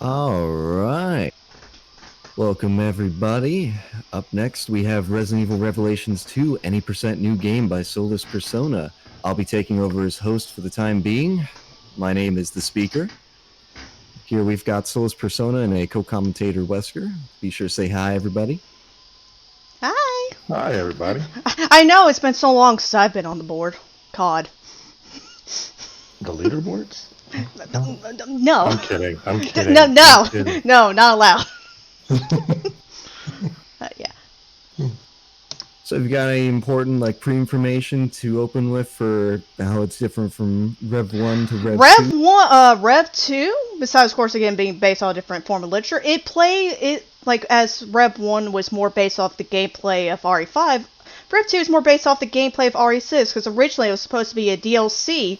All right. Welcome, everybody. Up next, we have Resident Evil Revelations 2, Any Percent New Game by Solus Persona. I'll be taking over as host for the time being. My name is The Speaker. Here we've got Solus Persona and a co-commentator, Wesker. Be sure to say hi, everybody. Hi. Hi, everybody. I know, it's been so long since I've been on the board. COD. The leaderboards? No. I'm kidding. I'm kidding. No, I'm kidding. no, not allowed. Yeah. So have you got any important pre-information to open with for how it's different from Rev 1 to Rev 2? Rev 2, besides of course again being based on a different form of literature, as Rev 1 was more based off the gameplay of RE5, Rev 2 is more based off the gameplay of RE6, because originally it was supposed to be a DLC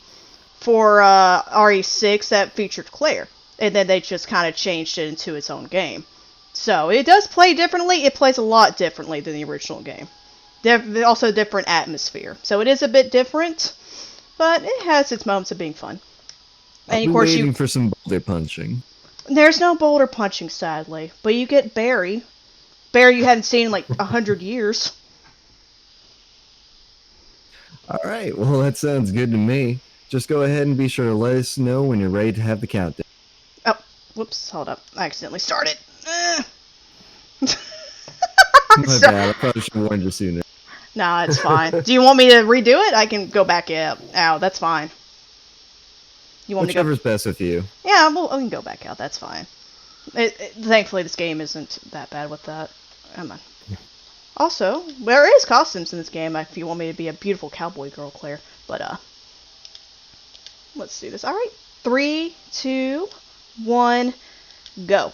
for RE6 that featured Claire, and then they just kind of changed it into its own game. So it does play differently. It plays a lot differently than the original game. Also a different atmosphere. So it is a bit different, but it has its moments of being fun. And of course waiting for some boulder punching. There's no boulder punching, sadly, but you get Barry. Barry you haven't seen in like 100 years. Alright, well that sounds good to me. Just go ahead and be sure to let us know when you're ready to have the countdown. Oh, whoops, hold up. I accidentally started. My bad, I probably should have warned you sooner. Nah, it's fine. Do you want me to redo it? I can go back out. Ow, that's fine. You want Whichever's me to go? best with you. Yeah, well, I can go back out. That's fine. Thankfully, this game isn't that bad with that. Come on. Also, there is costumes in this game if you want me to be a beautiful cowboy girl, Claire. But, let's do this. Alright. 3, 2, 1, go.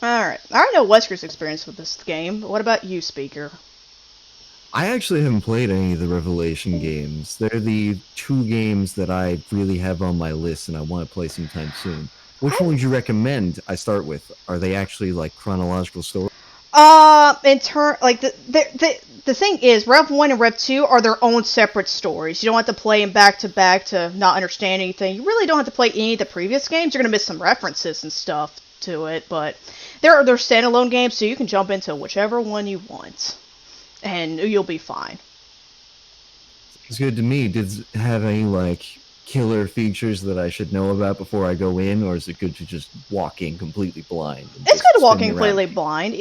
Alright. I already know Wesker's experience with this game. What about you, Speaker? I actually haven't played any of the Revelation games. They're the 2 games that I really have on my list and I want to play sometime soon. Which one would you recommend I start with? Are they actually chronological stories? The thing is, Rev 1 and Rev 2 are their own separate stories. You don't have to play them back to back to not understand anything. You really don't have to play any of the previous games. You're gonna miss some references and stuff to it, but they're standalone games, so you can jump into whichever one you want, and you'll be fine. It's good to me. Does it have any killer features that I should know about before I go in, or is it good to just walk in completely blind? It's good to walk in completely blind.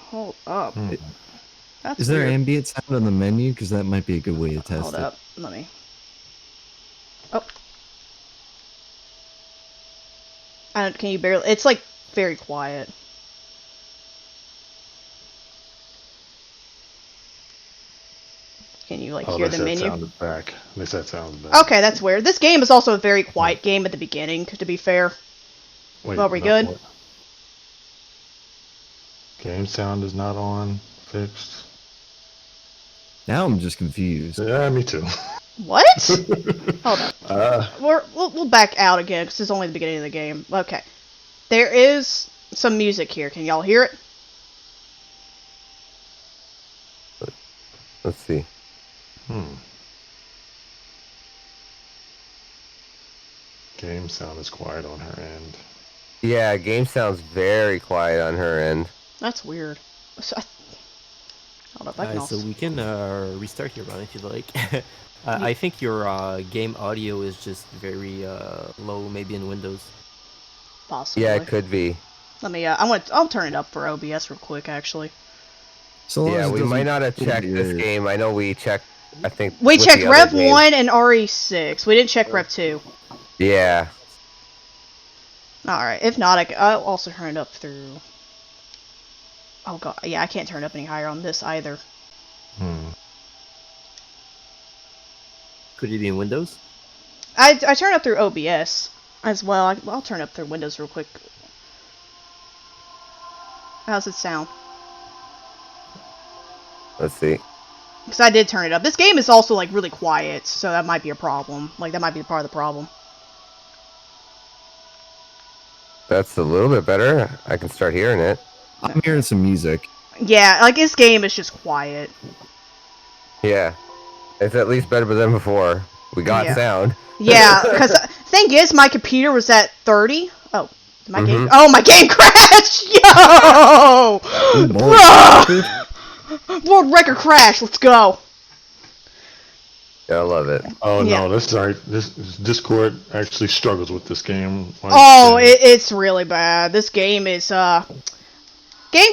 Hold up. Is there ambient sound on the menu? Because that might be a good way to test it. Hold up. Let me. Oh. Can you barely... It's very quiet. Can you hear the menu? Sounded back. They said sounded back. Okay, that's weird. This game is also a very quiet game at the beginning, to be fair. Wait, are we good? What? Game sound is not on. Fixed. Now I'm just confused. Yeah, me too. What? Hold on. We'll back out again because it's only the beginning of the game. Okay. There is some music here. Can y'all hear it? Let's see. Game sound is quiet on her end. Yeah, game sounds very quiet on her end. That's weird. Hold up, I can also... So we can restart your run if you'd like. I think your game audio is just very low, maybe in Windows. Possibly. Yeah, it could be. Let me, I'll turn it up for OBS real quick, actually. So long Yeah, as it we doesn't might not have pull checked this your- game. I know we checked, I think... We with checked the other Rev game. 1 and RE6. We didn't check Rev 2. Yeah. Alright, if not, I'll also turn it up through... Oh god, yeah, I can't turn it up any higher on this either. Could it be in Windows? I turn it up through OBS as well. I'll turn it up through Windows real quick. How's it sound? Let's see. Because I did turn it up. This game is also, like, really quiet, so that might be a problem. Like, that might be part of the problem. That's a little bit better. I can start hearing it. I'm hearing some music. Yeah, like, this game is just quiet. Yeah. It's at least better than before. We got Yeah. sound. Yeah, because thing is, my computer was at 30. Oh, did my game... Mhm. Oh, my game crashed! Yo! Bro! World record crash, let's go! Yeah, I love it. Oh Yeah. no, that's alright. This Discord actually struggles with this game. Like, Oh, it's really bad. This game is, game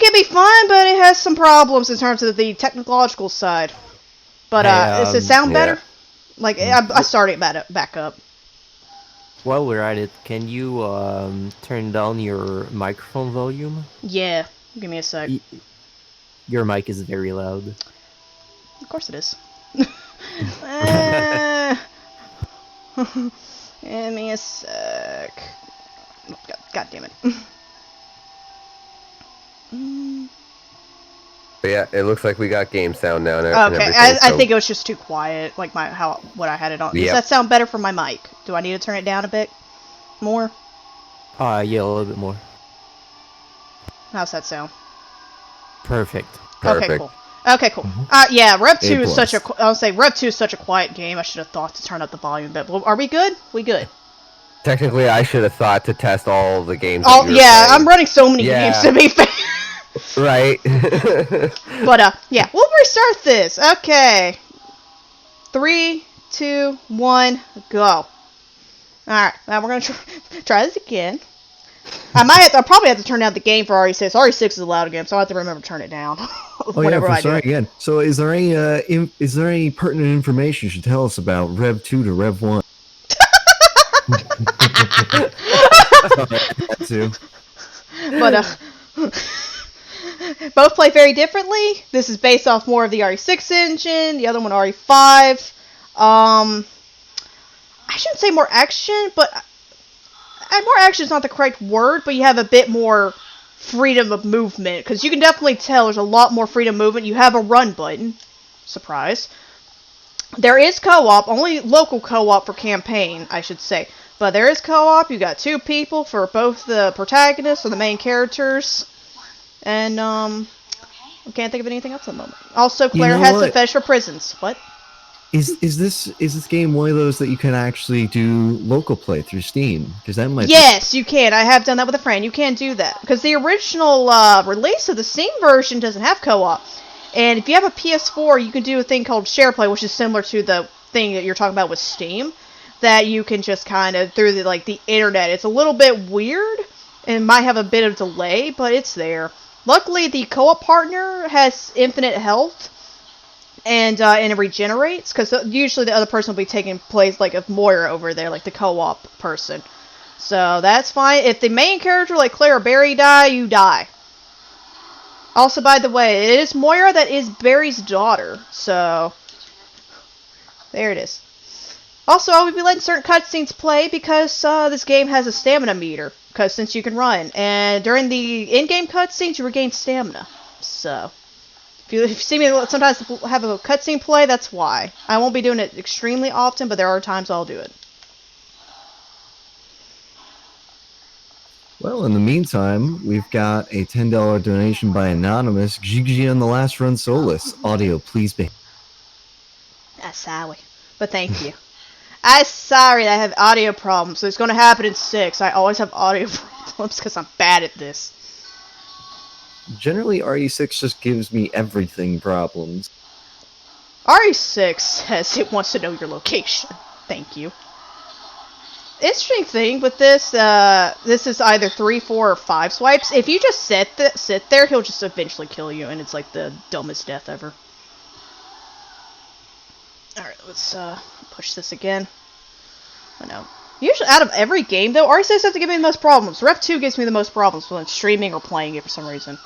can be fun, but it has some problems in terms of the technological side. But, does it sound yeah. better? Like, I started it back up. While we're at it, can you turn down your microphone volume? Yeah, give me a sec. Your mic is very loud. Of course it is. Give me a sec. God damn it. But yeah, it looks like we got game sound now. And Okay, everything, I so- think it was just too quiet, like what I had it on. Does Yep. that sound better for my mic? Do I need to turn it down a bit more? Yeah, a little bit more. How's that sound? Perfect. Okay, Perfect. cool. Okay, cool. Yeah, Rev 2 is plus. such a. I'll say Rev 2 is such a quiet game. I should have thought to turn up the volume a bit. Are we good? We good? Technically, I should have thought to test all the games. Oh that you were yeah, playing. I'm running so many Yeah. games to be fair. Right. But yeah, we'll restart this. Okay. 3, 2, 1, go. All right, now we're gonna try this again. I'll probably have to turn down the game for RE6. RE6 is a loud game, so I have to remember to turn it down. Oh yeah, for sorry again. So is there any pertinent information you should tell us about Rev 2 to Rev 1? Sorry, But both play very differently. This is based off more of the RE6 engine. The other one RE5. I shouldn't say more action, but more action is not the correct word. But you have a bit more freedom of movement, because you can definitely tell there's a lot more freedom of movement. You have a run button. Surprise. There is co-op, only local co-op for campaign, I should say. But there is co-op. You got 2 people for both the protagonists or the main characters. And, I can't think of anything else at the moment. Also, Claire know has what? to fetch for prisons. What? Is this game one of those that you can actually do local play through Steam? Because that might Yes, you can. I have done that with a friend. You can do that. Because the original release of the Steam version doesn't have co-op. And if you have a PS4, you can do a thing called SharePlay, which is similar to the thing that you're talking about with Steam. That you can just kind of, through the internet. It's a little bit weird, and might have a bit of delay, but it's there. Luckily, the co-op partner has infinite health. And it regenerates, because usually the other person will be taking place, like, of Moira over there, like the co-op person. So, that's fine. If the main character, like Claire or Barry, die, you die. Also, by the way, it is Moira that is Barry's daughter, so... There it is. Also, I will be letting certain cutscenes play, because this game has a stamina meter, because since you can run. And during the in-game cutscenes, you regain stamina. So... If you see me sometimes have a cutscene play, that's why. I won't be doing it extremely often, but there are times I'll do it. Well, in the meantime, we've got a $10 donation by Anonymous. GG on the last run, Solus. Audio, please be. That's sorry. But thank you. I'm sorry that I have audio problems. So it's going to happen in 6. I always have audio problems because I'm bad at this. generally RE6 just gives me everything problems. RE6 says it wants to know your location. Thank you. Interesting thing with this, this is either 3, 4, or 5 swipes. If you just sit there, he'll just eventually kill you, and it's like the dumbest death ever. Alright, let's push this again. I know. Usually, out of every game, though, RE6 has to give me the most problems. Rev 2 gives me the most problems when streaming or playing it for some reason.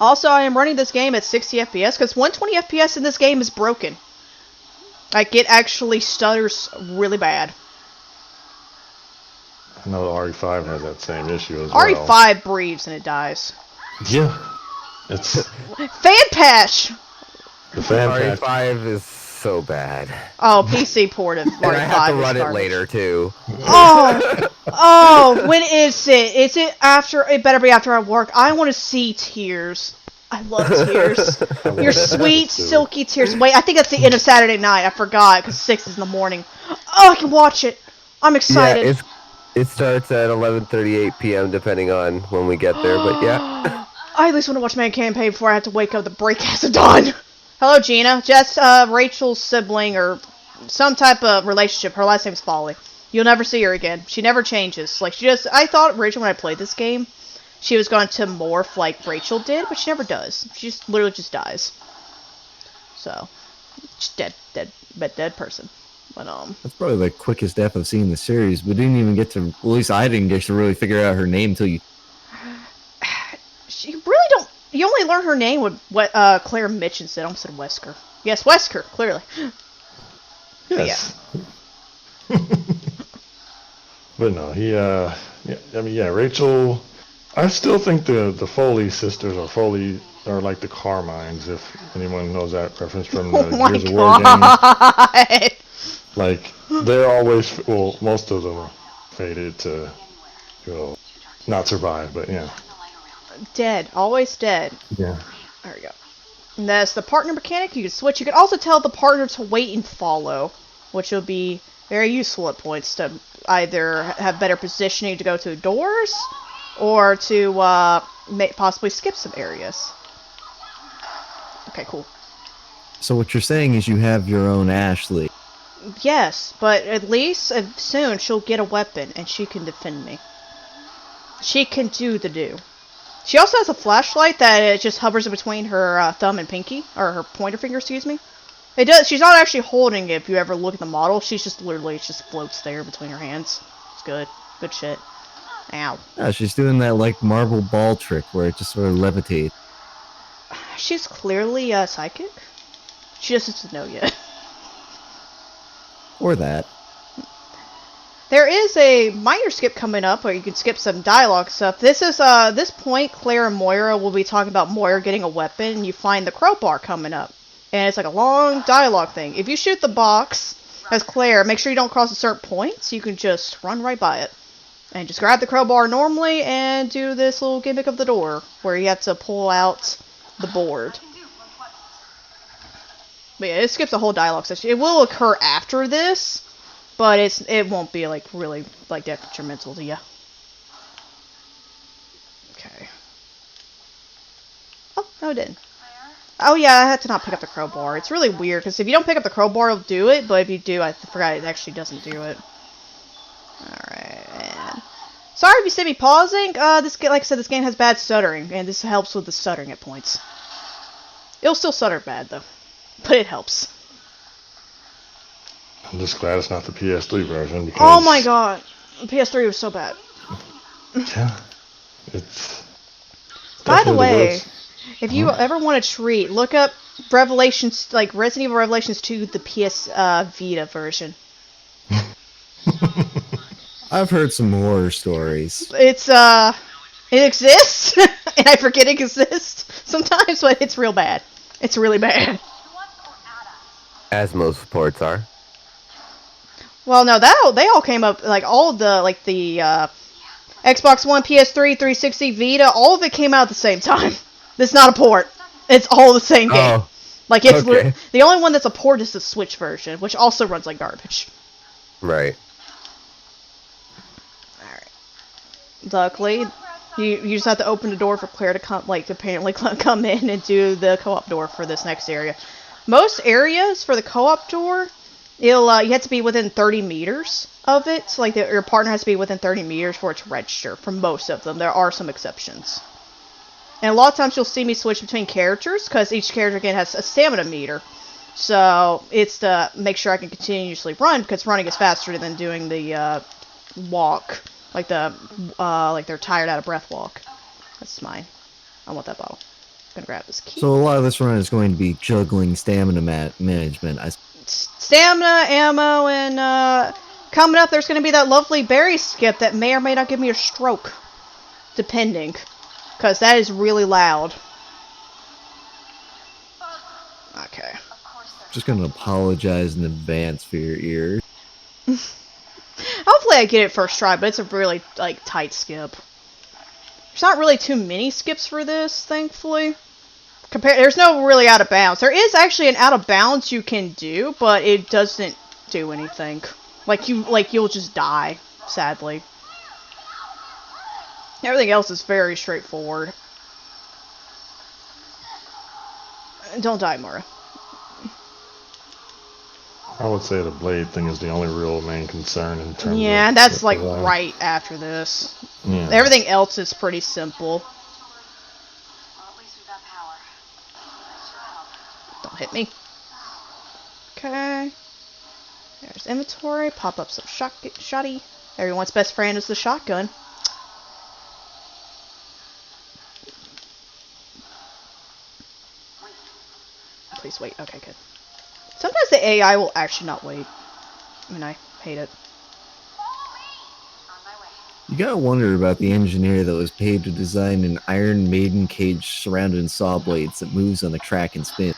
Also, I am running this game at 60 FPS, because 120 FPS in this game is broken. Like, it actually stutters really bad. I know the RE5 has that same issue as well. RE5 breathes and it dies. Yeah. It's... Fan patch! The fan patch. RE5 is so bad. Oh, PC port of RE5 And I have to run is it garbage. later, too. Oh, when is it? Is it after? It better be after I work. I want to see tears. I love tears. Your sweet, silky tears. Wait, I think that's the end of Saturday night. I forgot, because 6 is in the morning. Oh, I can watch it. I'm excited. Yeah, it starts at 11:38 p.m. depending on when we get there, but yeah. I at least want to watch my campaign before I have to wake up. The break has done. Hello, Gina. Just Rachel's sibling or some type of relationship. Her last name's Folly. You'll never see her again. She never changes. Like, I thought Rachel, when I played this game, she was going to morph like Rachel did, but she never does. She just literally just dies. So, just dead person. But That's probably the quickest death I've seen in the series. We didn't even get to, well, at least I didn't get to really figure out her name until you. She really don't. You only learn her name with what Claire Mitchin said. I almost said Wesker. Yes, Wesker, clearly. Yes. But no, yeah, I mean, yeah, Rachel. I still think the Foley sisters are like the Carmines, if anyone knows that reference from the Gears of War games. Like, they're always, well, most of them are fated to, not survive, but yeah. Dead. Always dead. Yeah. There we go. And that's the partner mechanic. You can switch. You can also tell the partner to wait and follow, which will be very useful at points to either have better positioning to go to doors or to possibly skip some areas. Okay, cool. So what you're saying is you have your own Ashley. Yes, but at least soon she'll get a weapon and she can defend me. She can do the do. She also has a flashlight that it just hovers in between her thumb and pinky, or her pointer finger, excuse me. It does. She's not actually holding it. If you ever look at the model, she's just literally it just floats there between her hands. It's good. Good shit. Ow. Yeah, she's doing that like marble ball trick where it just sort of levitates. She's clearly psychic. She just doesn't know yet. Or that. There is a minor skip coming up where you can skip some dialogue stuff. This is this point Claire and Moira will be talking about Moira getting a weapon, and you find the crowbar coming up. And it's like a long dialogue thing. If you shoot the box as Claire, make sure you don't cross a certain point, so you can just run right by it. And just grab the crowbar normally and do this little gimmick of the door where you have to pull out the board. But yeah, it skips a whole dialogue section. It will occur after this, but it won't be like really like detrimental to you. Okay. Oh, no, it didn't. Oh yeah, I had to not pick up the crowbar. It's really weird because if you don't pick up the crowbar, it'll do it. But if you do, I forgot it actually doesn't do it. All right. And sorry if you see me pausing. This like I said, this game has bad stuttering, and this helps with the stuttering at points. It'll still stutter bad though, but it helps. I'm just glad it's not the PS3 version. Because, Oh my god, PS3 was so bad. Yeah, it's. By the definitely way, worst. if you ever want a treat, look up Revelations, like Resident Evil Revelations 2, the PS Vita version. I've heard some horror stories. It's it exists, and I forget it exists sometimes, but it's real bad. It's really bad. As most ports are. Well, no, they all came up like all of the Xbox One, PS3, 360, Vita, all of it came out at the same time. It's not a port. It's all the same game. Oh, Like it's okay. the only one that's a port is the Switch version, which also runs like garbage. Right. Alright. Luckily, You just have to open the door for Claire to come, like, apparently come in and do the co-op door for this next area. Most areas for the co-op door, you have to be within 30 meters of it. So, like, your partner has to be within 30 meters for it to register. For most of them, there are some exceptions. And a lot of times you'll see me switch between characters, because each character, again, has a stamina meter. So, it's to make sure I can continuously run, because running is faster than doing the walk. Like they're tired out of breath walk. That's mine. I want that bottle. I'm gonna grab this key. So a lot of this run is going to be juggling stamina management. Stamina, ammo, and coming up there's gonna be that lovely berry skip that may or may not give me a stroke. Depending. Because that is really loud. Okay. Just gonna apologize in advance for your ears. Hopefully I get it first try, but it's a really, like, tight skip. There's not really too many skips for this, thankfully. There's no really out of bounds. There is actually an out of bounds you can do, but it doesn't do anything. You'll just die, sadly. Everything else is very straightforward. Don't die, Mara. I would say the blade thing is the only real main concern in terms of... Yeah, that's like right after this. Yeah. Everything else is pretty simple. Don't hit me. Okay. There's inventory. Pop up some shotty. Everyone's best friend is the shotgun. Please wait. Okay, good. Sometimes the AI will actually not wait. I mean, I hate it. You gotta wonder about the engineer that was paid to design an Iron Maiden cage surrounded in saw blades that moves on the track and spin.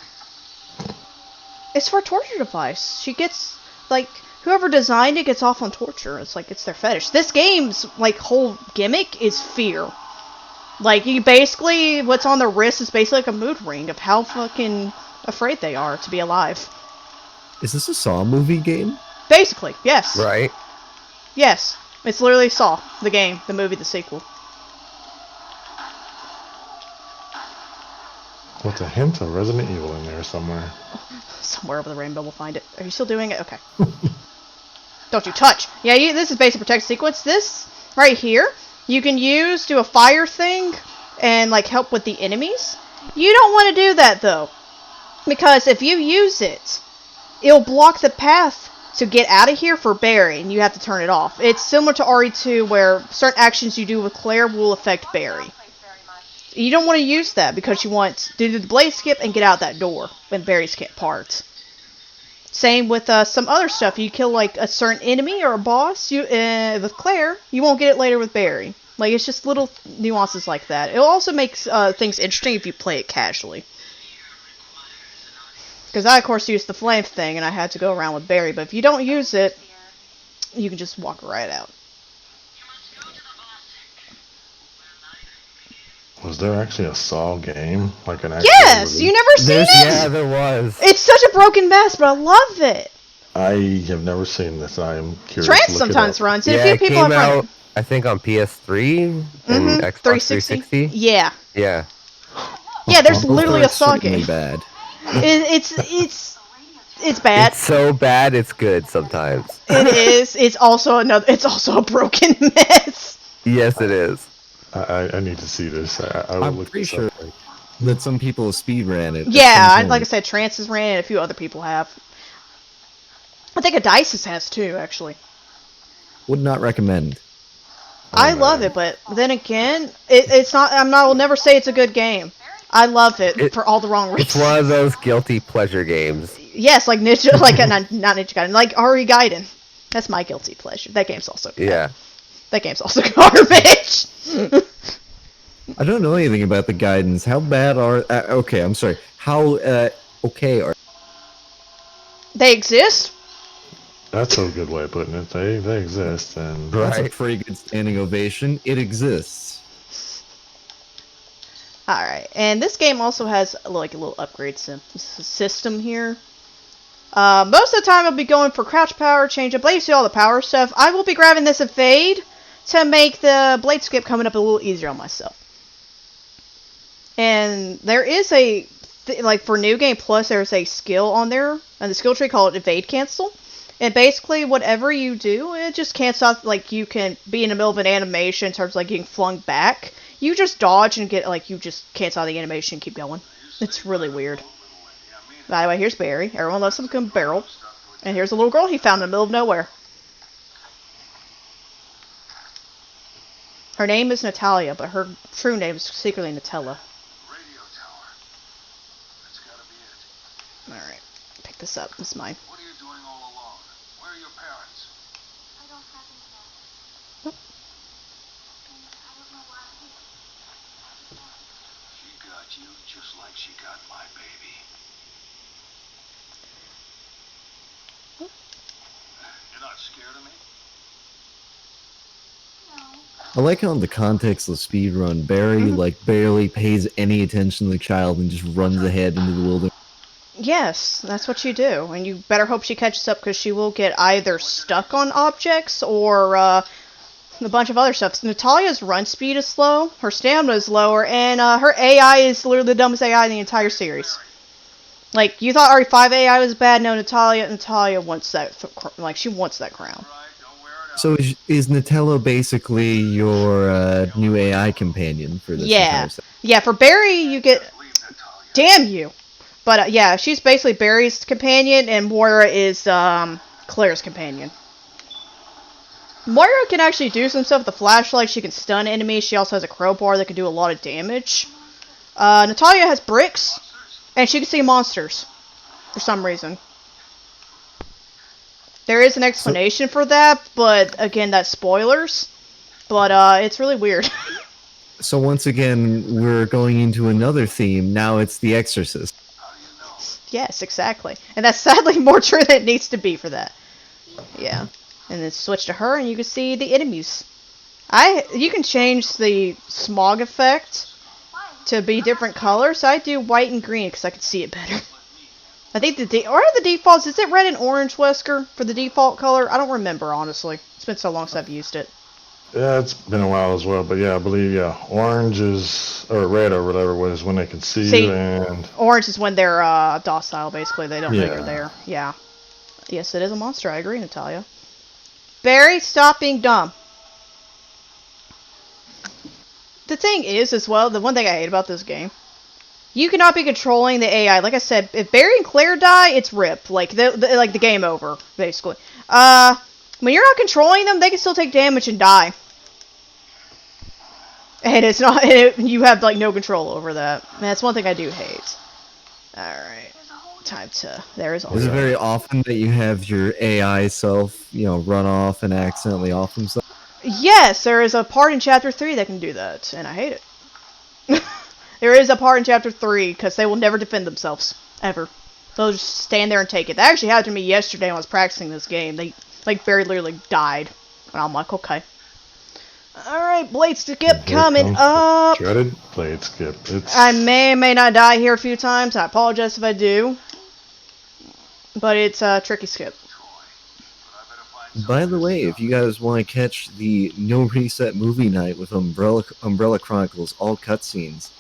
It's for a torture device. She gets, like, whoever designed it gets off on torture. It's like, it's their fetish. This game's, like, whole gimmick is fear. Like, you basically, what's on their wrist is basically like a mood ring of how fucking afraid they are to be alive. Is this a Saw movie game? Basically, yes. Right. Yes. It's literally Saw, the game, the movie, the sequel. With a hint of Resident Evil in there somewhere. Somewhere over the rainbow we'll find it. Are you still doing it? Okay. Don't you touch! Yeah, this is basic protect sequence. This, right here, you can do a fire thing and, like, help with the enemies. You don't want to do that, though. Because if you use it, it'll block the path to get out of here for Barry, and you have to turn it off. It's similar to RE2, where certain actions you do with Claire will affect Barry. You don't want to use that, because you want to do the blade skip and get out that door when Barry's part. Same with some other stuff. You kill, like, a certain enemy or a boss with Claire, you won't get it later with Barry. Like, it's just little nuances like that. It also makes things interesting if you play it casually. Because I, of course, used the flame thing, and I had to go around with Barry. But if you don't use it, you can just walk right out. Was there actually a Saw game? Like an actual Yes! release? You never seen it? Yeah, there was. It's such a broken mess, but I love it. I have never seen this. I am curious. Trance to look sometimes it up. runs it. Yeah, A few it people came have run out, I think, on PS3 and Xbox 360. Yeah. Yeah. Yeah, there's Both literally are a Saw certainly game. bad. It's bad. It's so bad, it's good sometimes. It is. It's also a broken mess. Yes, it is. I need to see this. I will I'm look pretty this sure up. that some people have speedran it. at Yeah, some like I point. said, Trance has ran it, a few other people have. I think Adisis has too, actually. Would not recommend. I love it, but then again, it's not. I'll never say it's a good game. I love it for all the wrong reasons. It's one of those guilty pleasure games. Yes, like Ninja, like not Ninja Gaiden, like Ari Gaiden. That's my guilty pleasure. That game's also bad. Yeah. That game's also garbage. I don't know anything about the guidance. How bad are... okay, I'm sorry. How okay are... They exist. That's a good way of putting it. They exist, and That's a Right. pretty good standing ovation. It exists. Alright, and this game also has like a little upgrade system here. Most of the time I'll be going for crouch power, change up, but you see all the power stuff. I will be grabbing this evade to make the blade skip coming up a little easier on myself. And there is a, like for New Game Plus, there's a skill on there, and the skill tree called Evade Cancel. And basically, whatever you do, it just cancels out, like, you can be in the middle of an animation in terms of, like, getting flung back. You just dodge and get, like, you just cancel out the animation and keep going. It's really weird. By the way, here's Barry. Everyone loves some good barrel. And here's a little girl he found in the middle of nowhere. Her name is Natalia, but her true name is secretly Nutella. Alright, pick this up. This is mine. What are you doing all alone? Where are your parents? I don't have any parents. And I don't know why I'm here. She got you just like she got my baby. You're not scared of me? No. I like how in the context of Speedrun, Barry like barely pays any attention to the child and just runs ahead into the wilderness. Yes, that's what you do. And you better hope she catches up, because she will get either stuck on objects or a bunch of other stuff. So Natalia's run speed is slow, her stamina is lower, and her AI is literally the dumbest AI in the entire series. Like, you thought RE5 AI was bad? No, Natalia wants that, like, she wants that crown. So is Nutella basically your new AI companion for this entire set? Yeah, for Barry, you get... Damn you! But, yeah, she's basically Barry's companion, and Moira is, Claire's companion. Moira can actually do some stuff with the flashlight. She can stun enemies. She also has a crowbar that can do a lot of damage. Natalia has bricks, and she can see monsters, for some reason. There is an explanation for that, but, again, that's spoilers. But, it's really weird. So once again, we're going into another theme. Now it's The Exorcist. Yes, exactly. And that's sadly more true than it needs to be for that. Yeah. And then switch to her and you can see the enemies. You can change the smog effect to be different colors. So I do white and green because I can see it better. I think the defaults, is it red and orange, Wesker, for the default color? I don't remember, honestly. It's been so long since I've used it. Yeah, it's been a while as well, but yeah, I believe, orange is, or red or whatever was when they can see you, and... Orange is when they're docile, basically. They don't know you're there. Yeah. Yes, it is a monster. I agree, Natalia. Barry, stop being dumb. The thing is, as well, the one thing I hate about this game, you cannot be controlling the AI. Like I said, if Barry and Claire die, it's rip. Like, the game over, basically. When you're not controlling them, they can still take damage and die. And it's not, you have, like, no control over that. And that's one thing I do hate. Alright. Time to, there is all. Is it very often that you have your AI self, run off and accidentally off himself? Yes, there is a part in Chapter 3 that can do that, and I hate it. There is a part in Chapter 3, because they will never defend themselves. Ever. They'll just stand there and take it. That actually happened to me yesterday when I was practicing this game. They, like, very literally died. And I'm like, okay. Alright, blade skip coming up. Dreaded blade skip. I may or may not die here a few times. I apologize if I do. But it's a tricky skip. By the way, if you guys want to catch the NoReset movie night with Umbrella Chronicles, all cutscenes,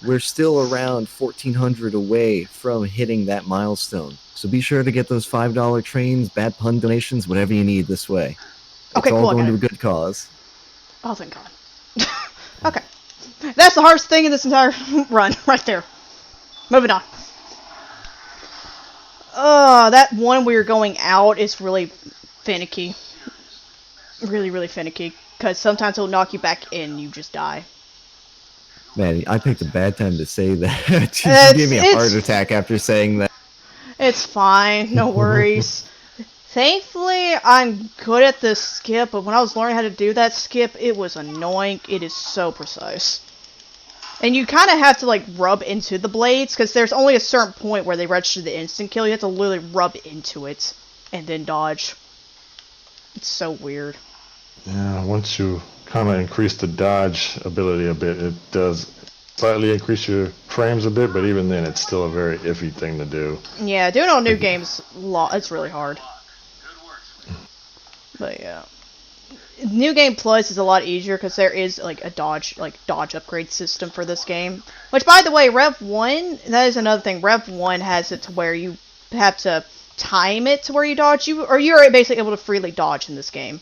we're still around 1,400 away from hitting that milestone. So be sure to get those $5 trains, bad pun donations, whatever you need this way. Okay, it's all cool, going to a good cause. Oh, thank God. Okay. That's the hardest thing in this entire run, right there. Moving on. That one where you're going out is really finicky. Really, really finicky. Because sometimes it'll knock you back in and you just die. Man, I picked a bad time to say that. Just gave me a heart attack after saying that. It's fine. No worries. Thankfully, I'm good at this skip, but when I was learning how to do that skip, it was annoying. It is so precise. And you kind of have to, like, rub into the blades, because there's only a certain point where they register the instant kill. You have to literally rub into it, and then dodge. It's so weird. Yeah, once you kind of increase the dodge ability a bit, it does slightly increase your frames a bit, but even then, it's still a very iffy thing to do. Yeah, doing it on new games, it's really hard. But yeah. New Game Plus is a lot easier because there is like a dodge upgrade system for this game. Which, by the way, Rev 1, that is another thing. Rev 1 has it to where you have to time it to where you dodge, or you're basically able to freely dodge in this game.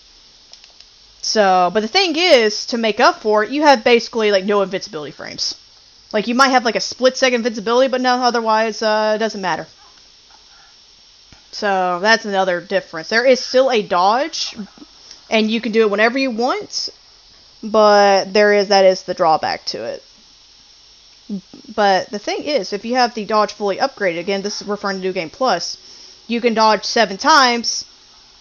So, but the thing is, to make up for it, you have basically like no invincibility frames. Like you might have like a split second invincibility, but no, otherwise it doesn't matter. So that's another difference. There is still a dodge, and you can do it whenever you want, but that is the drawback to it. But the thing is, if you have the dodge fully upgraded, again, this is referring to New Game Plus, you can dodge 7 times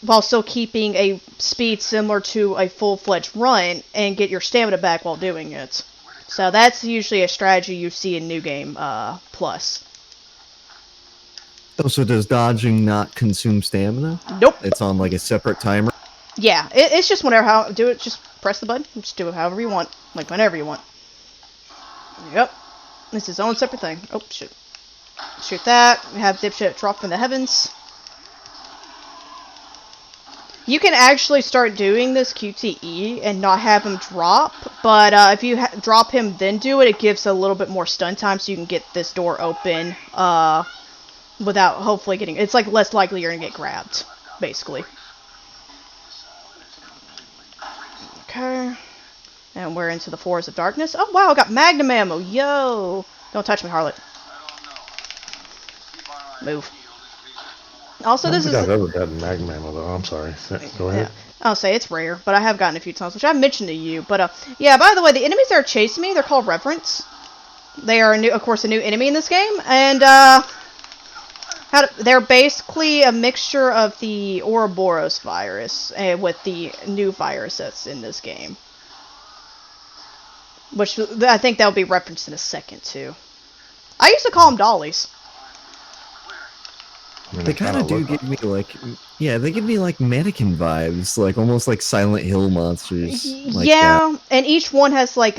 while still keeping a speed similar to a full-fledged run and get your stamina back while doing it. So that's usually a strategy you see in New Game Plus. Oh, so does dodging not consume stamina? Nope. It's on like a separate timer? Yeah, it's just whenever do it. Just press the button. Just do it however you want, like whenever you want. Yep, it's its own separate thing. Oh shit! Shoot that. We have dipshit drop from the heavens. You can actually start doing this QTE and not have him drop, but if you drop him then do it, it gives a little bit more stun time, so you can get this door open without hopefully getting. It's like less likely you're gonna get grabbed, basically. Okay, and we're into the Forest of Darkness. Oh wow, I got magnum ammo. Yo, don't touch me, harlot. Move. Also, this is. I've ever gotten magnum ammo though. I'm sorry. Go ahead. Yeah. I'll say it's rare, but I have gotten a few times, which I've mentioned to you. But yeah. By the way, the enemies that are chasing me, they're called Reverence. They are of course, a new enemy in this game, and they're basically a mixture of the Ouroboros virus with the new virus that's in this game. Which I think that'll be referenced in a second, too. I used to call them dollies. I mean, They kind of do give me like, yeah, they give me like mannequin vibes, like almost like Silent Hill monsters. Like yeah, that. and each one has like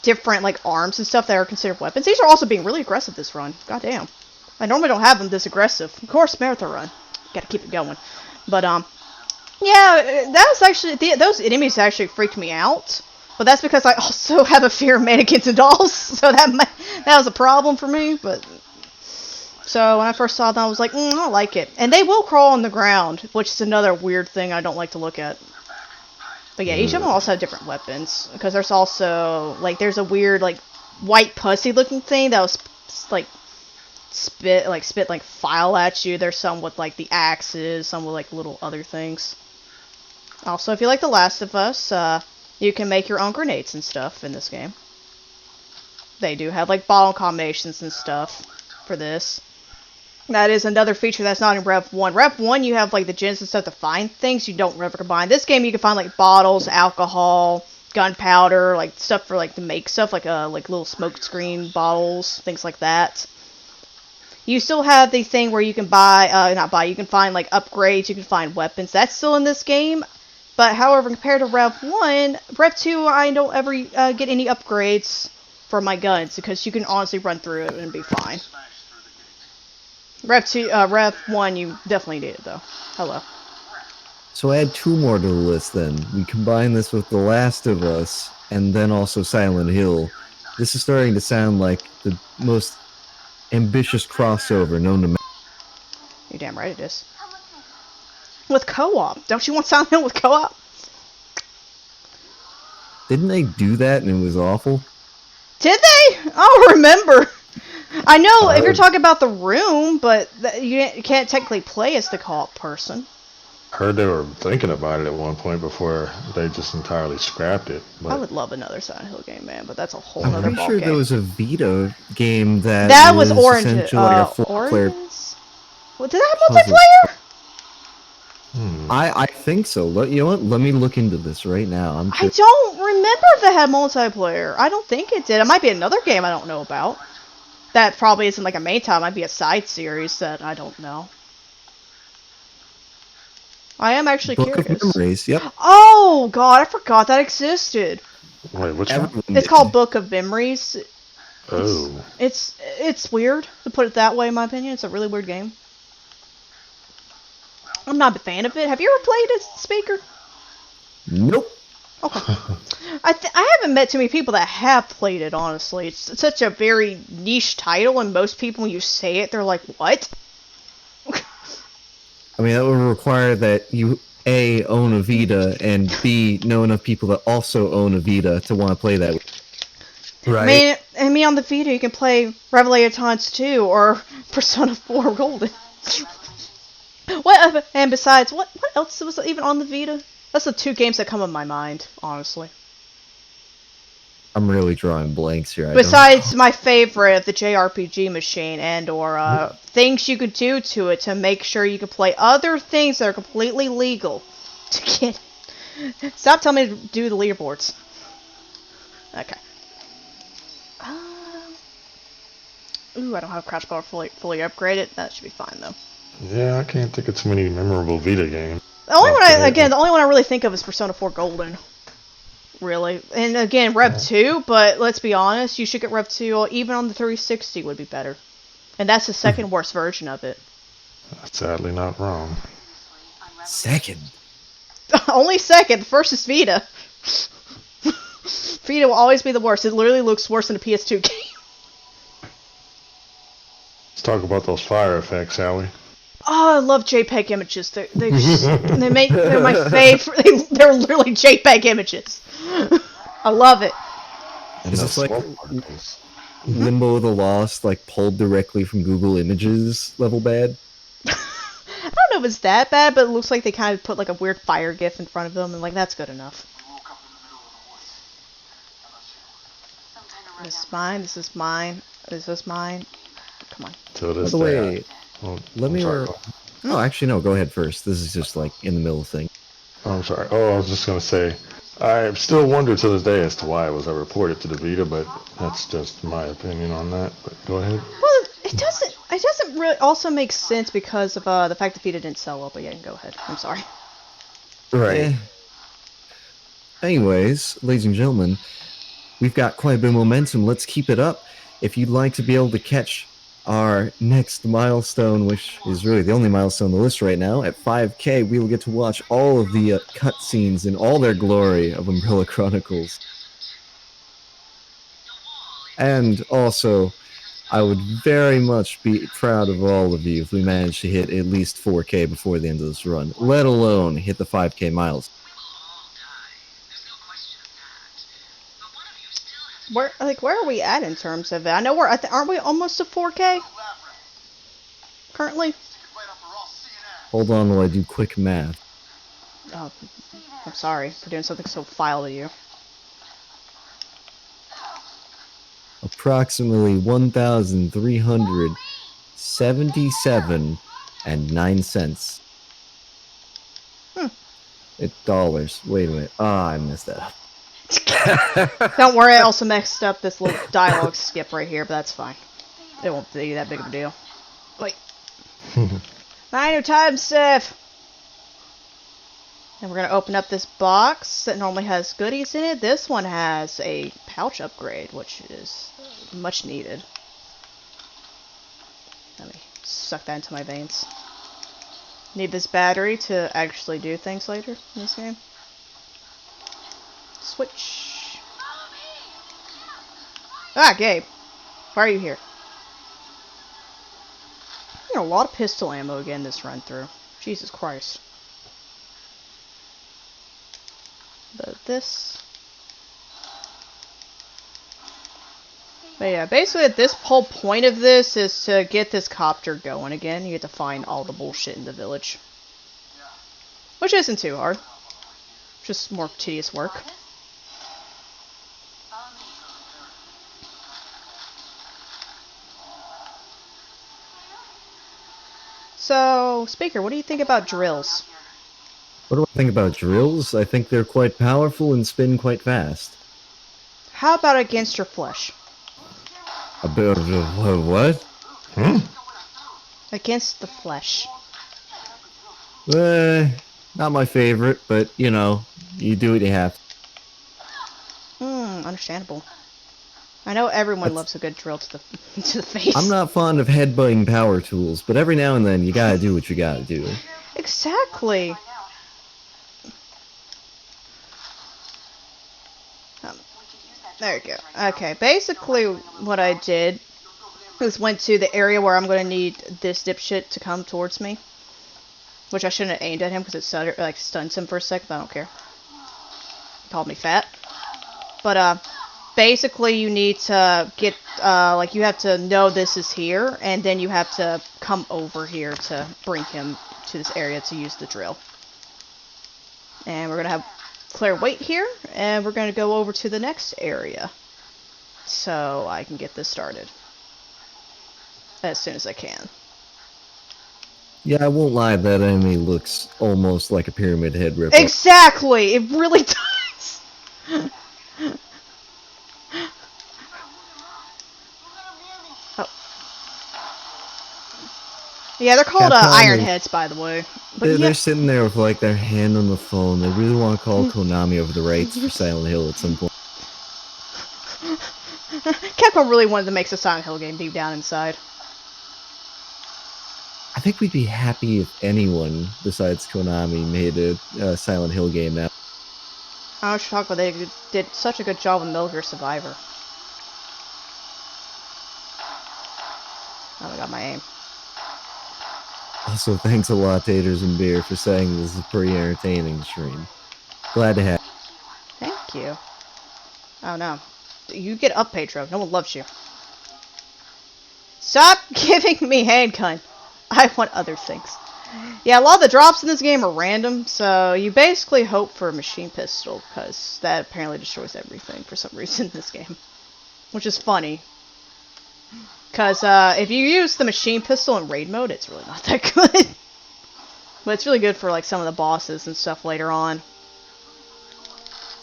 different like arms and stuff that are considered weapons. These are also being really aggressive this run. Goddamn. I normally don't have them this aggressive. Of course, marathon run. Gotta keep it going. But, yeah, that was actually, those enemies actually freaked me out. But that's because I also have a fear of mannequins and dolls. So that was a problem for me. But, so when I first saw them, I was like, I don't like it. And they will crawl on the ground, which is another weird thing I don't like to look at. But yeah, each of them also have different weapons. Because there's also, like, there's a weird, like, white pussy looking thing that was, like, spit like file at you. There's some with like the axes, some with like little other things. Also, if you like The Last of Us, you can make your own grenades and stuff in this game. They do have like bottle combinations and stuff for this. That is another feature that's not in Rev 1. Rev 1, you have like the gens and stuff to find things you don't ever combine. This game, you can find like bottles, alcohol, gunpowder, like stuff for like to make stuff, like little smoke screen bottles, things like that. You still have the thing where you can you can find like upgrades, you can find weapons. That's still in this game. But however, compared to Rev 1, Rev 2, I don't ever get any upgrades for my guns because you can honestly run through it and be fine. Rev 1, you definitely need it though. Hello. So add 2 more to the list then. We combine this with The Last of Us, and then also Silent Hill. This is starting to sound like the most ambitious crossover known to man. You're damn right it is. With co-op. Don't you want Silent Hill with co-op? Didn't they do that and it was awful? Did they? I don't remember. I know if you're talking about The Room, but you can't technically play as the co-op person. Heard they were thinking about it at one point before they just entirely scrapped it. But I would love another Silent Hill game, man, but that's a whole I'm other pretty ball sure game. there was a Vita game that was Orange. essentially like a four-player. Well, did that have multiplayer? I think so. You know what? Let me look into this right now. I don't remember if that had multiplayer. I don't think it did. It might be another game I don't know about. That probably isn't like a main time. It might be a side series that I don't know. I am actually Book curious. of Memories. Yep. Oh god, I forgot that existed. wait, which one? It's called Book of Memories. Oh, It's weird to put it that way. In my opinion, it's a really weird game. I'm not a fan of it. Have you ever played it, Speaker? Nope. Okay. I haven't met too many people that have played it, honestly. It's such a very niche title, and most people, when you say it, they're like, what? I mean, that would require that you A, own a Vita, and B, know enough people that also own a Vita to want to play that. Right. I mean, on the Vita, you can play Revelations 2 or Persona 4 Golden. And besides, what else was even on the Vita? That's the two games that come in my mind, honestly. I'm really drawing blanks here. Besides my favorite, the JRPG machine, and or things you could do to it to make sure you can play other things that are completely legal. To get. Stop telling me to do the leaderboards. Okay. Ooh, I don't have crouch bar fully upgraded. That should be fine though. Yeah, I can't think of too many memorable Vita games. The only one I really think of is Persona 4 Golden. Really. And again, Rev 2, but let's be honest, you should get Rev 2 even on the 360 would be better. And that's the second worst version of it. Sadly not wrong. Second. Only second. First is Vita. Vita will always be the worst. It literally looks worse than a PS2 game. Let's talk about those fire effects, shall we? Oh, I love JPEG images. They're my favorite. They're literally JPEG images. I love it. And Is the this like smoke particles. Limbo the Lost, like pulled directly from Google Images level bad? I don't know if it's that bad, but it looks like they kind of put like a weird fire gif in front of them, and like that's good enough. This is mine. This is mine. This is mine. Come on. To By this the day. way, Oh, let I'm me. sorry. Oh, actually, no. Go ahead first. This is just like in the middle of thing. Oh, I'm sorry. Oh, I was just gonna say, I still wonder to this day as to why it was reported to the Vita, but that's just my opinion on that. But go ahead. Well, it doesn't. It doesn't really also make sense because of the fact that Vita didn't sell well. But yeah, go ahead. I'm sorry. Right. Eh. Anyways, ladies and gentlemen, we've got quite a bit of momentum. Let's keep it up. If you'd like to be able to catch our next milestone, which is really the only milestone on the list right now, at 5K, we will get to watch all of the cutscenes in all their glory of Umbrella Chronicles. And also, I would very much be proud of all of you if we managed to hit at least 4K before the end of this run, let alone hit the 5K miles. Where are we at in terms of it? I know we're aren't we almost to 4K currently? Hold on while I do quick math. Oh, I'm sorry for doing something so vile to you. Approximately 1,377 and 9 cents. $. Wait a minute. Ah, I messed that up. Don't worry, I also messed up this little dialogue skip right here, but that's fine. It won't be that big of a deal. Wait. 9 times stuff! And we're gonna open up this box that normally has goodies in it. This one has a pouch upgrade, which is much needed. Let me suck that into my veins. Need this battery to actually do things later in this game. Switch. Ah, Gabe. Why are you here? You know, a lot of pistol ammo again this run through. Jesus Christ. But this. But yeah, basically at this whole point of this is to get this copter going again. You get to find all the bullshit in the village. Which isn't too hard. Just more tedious work. So, Speaker, what do you think about drills? What do I think about drills? I think they're quite powerful and spin quite fast. How about against your flesh? A bit of what? Against the flesh. Not my favorite, but you know, you do what you have. Understandable. I know everyone loves a good drill to the to the face. I'm not fond of headbutting power tools, but every now and then you gotta do what you gotta do. Exactly. There you go. Okay, basically what I did was went to the area where I'm going to need this dipshit to come towards me. Which I shouldn't have aimed at him because it stuns him for a second, but I don't care. He called me fat. But, basically you need to get, you have to know this is here, and then you have to come over here to bring him to this area to use the drill. And we're going to have Claire wait here, and we're going to go over to the next area. So I can get this started. As soon as I can. Yeah, I won't lie, that enemy looks almost like a Pyramid Head ripper. Exactly! It really does! Oh. Yeah, they're called Iron Heads, by the way. But they're sitting there with like their hand on the phone. They really want to call Konami over the rights for Silent Hill at some point. Capcom really wanted to make the Silent Hill game deep down inside. I think we'd be happy if anyone besides Konami made a Silent Hill game now. I should talk about they did such a good job with Metal Gear Survivor. Oh, I got my aim. Also, thanks a lot, Taters and Beer, for saying this is a pretty entertaining stream. Glad to have you. Thank you. Oh no. You get up, Pedro. No one loves you. Stop giving me hand cunt. I want other things. Yeah, a lot of the drops in this game are random, so you basically hope for a machine pistol, because that apparently destroys everything for some reason in this game. Which is funny. Because if you use the machine pistol in raid mode, it's really not that good. But it's really good for like some of the bosses and stuff later on.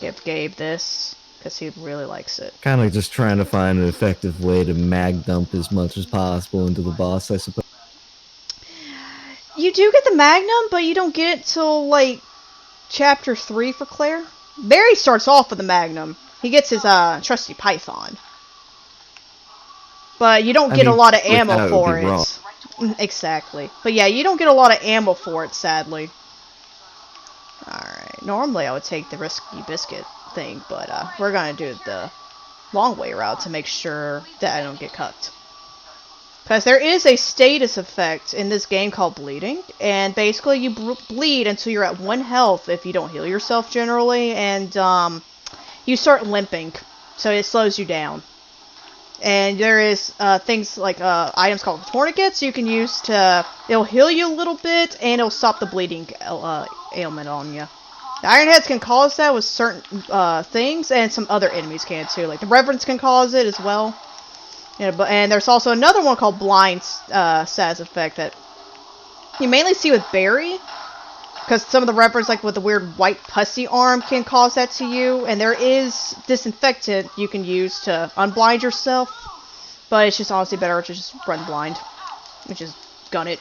Give Gabe this, because he really likes it. Kind of just trying to find an effective way to mag dump as much as possible into the boss, I suppose. You do get the Magnum, but you don't get it till, like, Chapter 3 for Claire. Barry starts off with the Magnum. He gets his, trusty Python. But you don't get a lot of ammo for it. Exactly. But yeah, you don't get a lot of ammo for it, sadly. Alright. Normally I would take the Risky Biscuit thing, but, we're gonna do the long way route to make sure that I don't get cucked. Because there is a status effect in this game called bleeding, and basically you bleed until you're at 1 health if you don't heal yourself generally, and you start limping, so it slows you down. And there is things like items called tourniquets you can use to, it'll heal you a little bit, and it'll stop the bleeding ailment on you. The Iron Heads can cause that with certain things, and some other enemies can too, like the Reverends can cause it as well. Yeah, and there's also another one called Blind status effect that you mainly see with Barry, because some of the Reverends, like with the weird white pussy arm, can cause that to you, and there is disinfectant you can use to unblind yourself, but it's just honestly better to just run blind, which is gun it.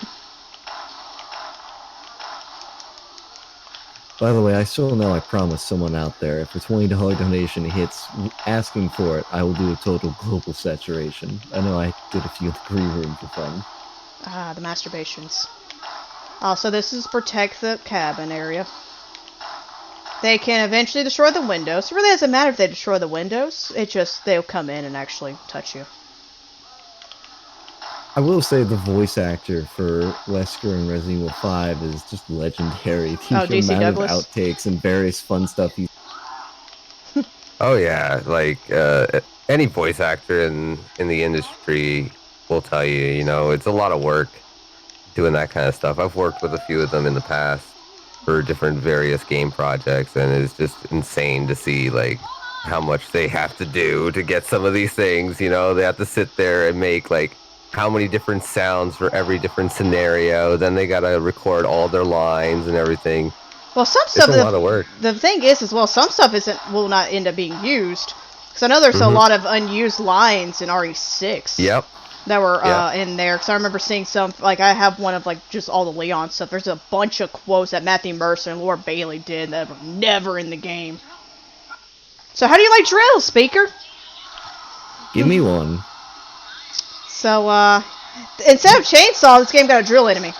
By the way, I still know I promised someone out there, if a $20 donation hits asking for it, I will do a total global saturation. I know I did a few in the green room for fun. Ah, the masturbations. Also, this is protect the cabin area. They can eventually destroy the windows. It really doesn't matter if they destroy the windows. It just, they'll come in and actually touch you. I will say the voice actor for Wesker in Resident Evil 5 is just legendary. The DC amount Douglas? of outtakes and various fun stuff he's... Oh yeah, like any voice actor in the industry will tell you, you know, it's a lot of work doing that kind of stuff. I've worked with a few of them in the past for different various game projects, and it's just insane to see like how much they have to do to get some of these things. You know, they have to sit there and make like how many different sounds for every different scenario. Then they gotta record all their lines and everything. Well, some stuff, it's a lot of work. The thing is, as well, some stuff will not end up being used. Because I know there's a lot of unused lines in RE6. Yep. That were in there. Because I remember seeing some, like, I have one of, like, just all the Leon stuff. There's a bunch of quotes that Matthew Mercer and Laura Bailey did that were never in the game. So how do you like drill, Speaker? Give me one. So, instead of chainsaw, this game got a drill enemy.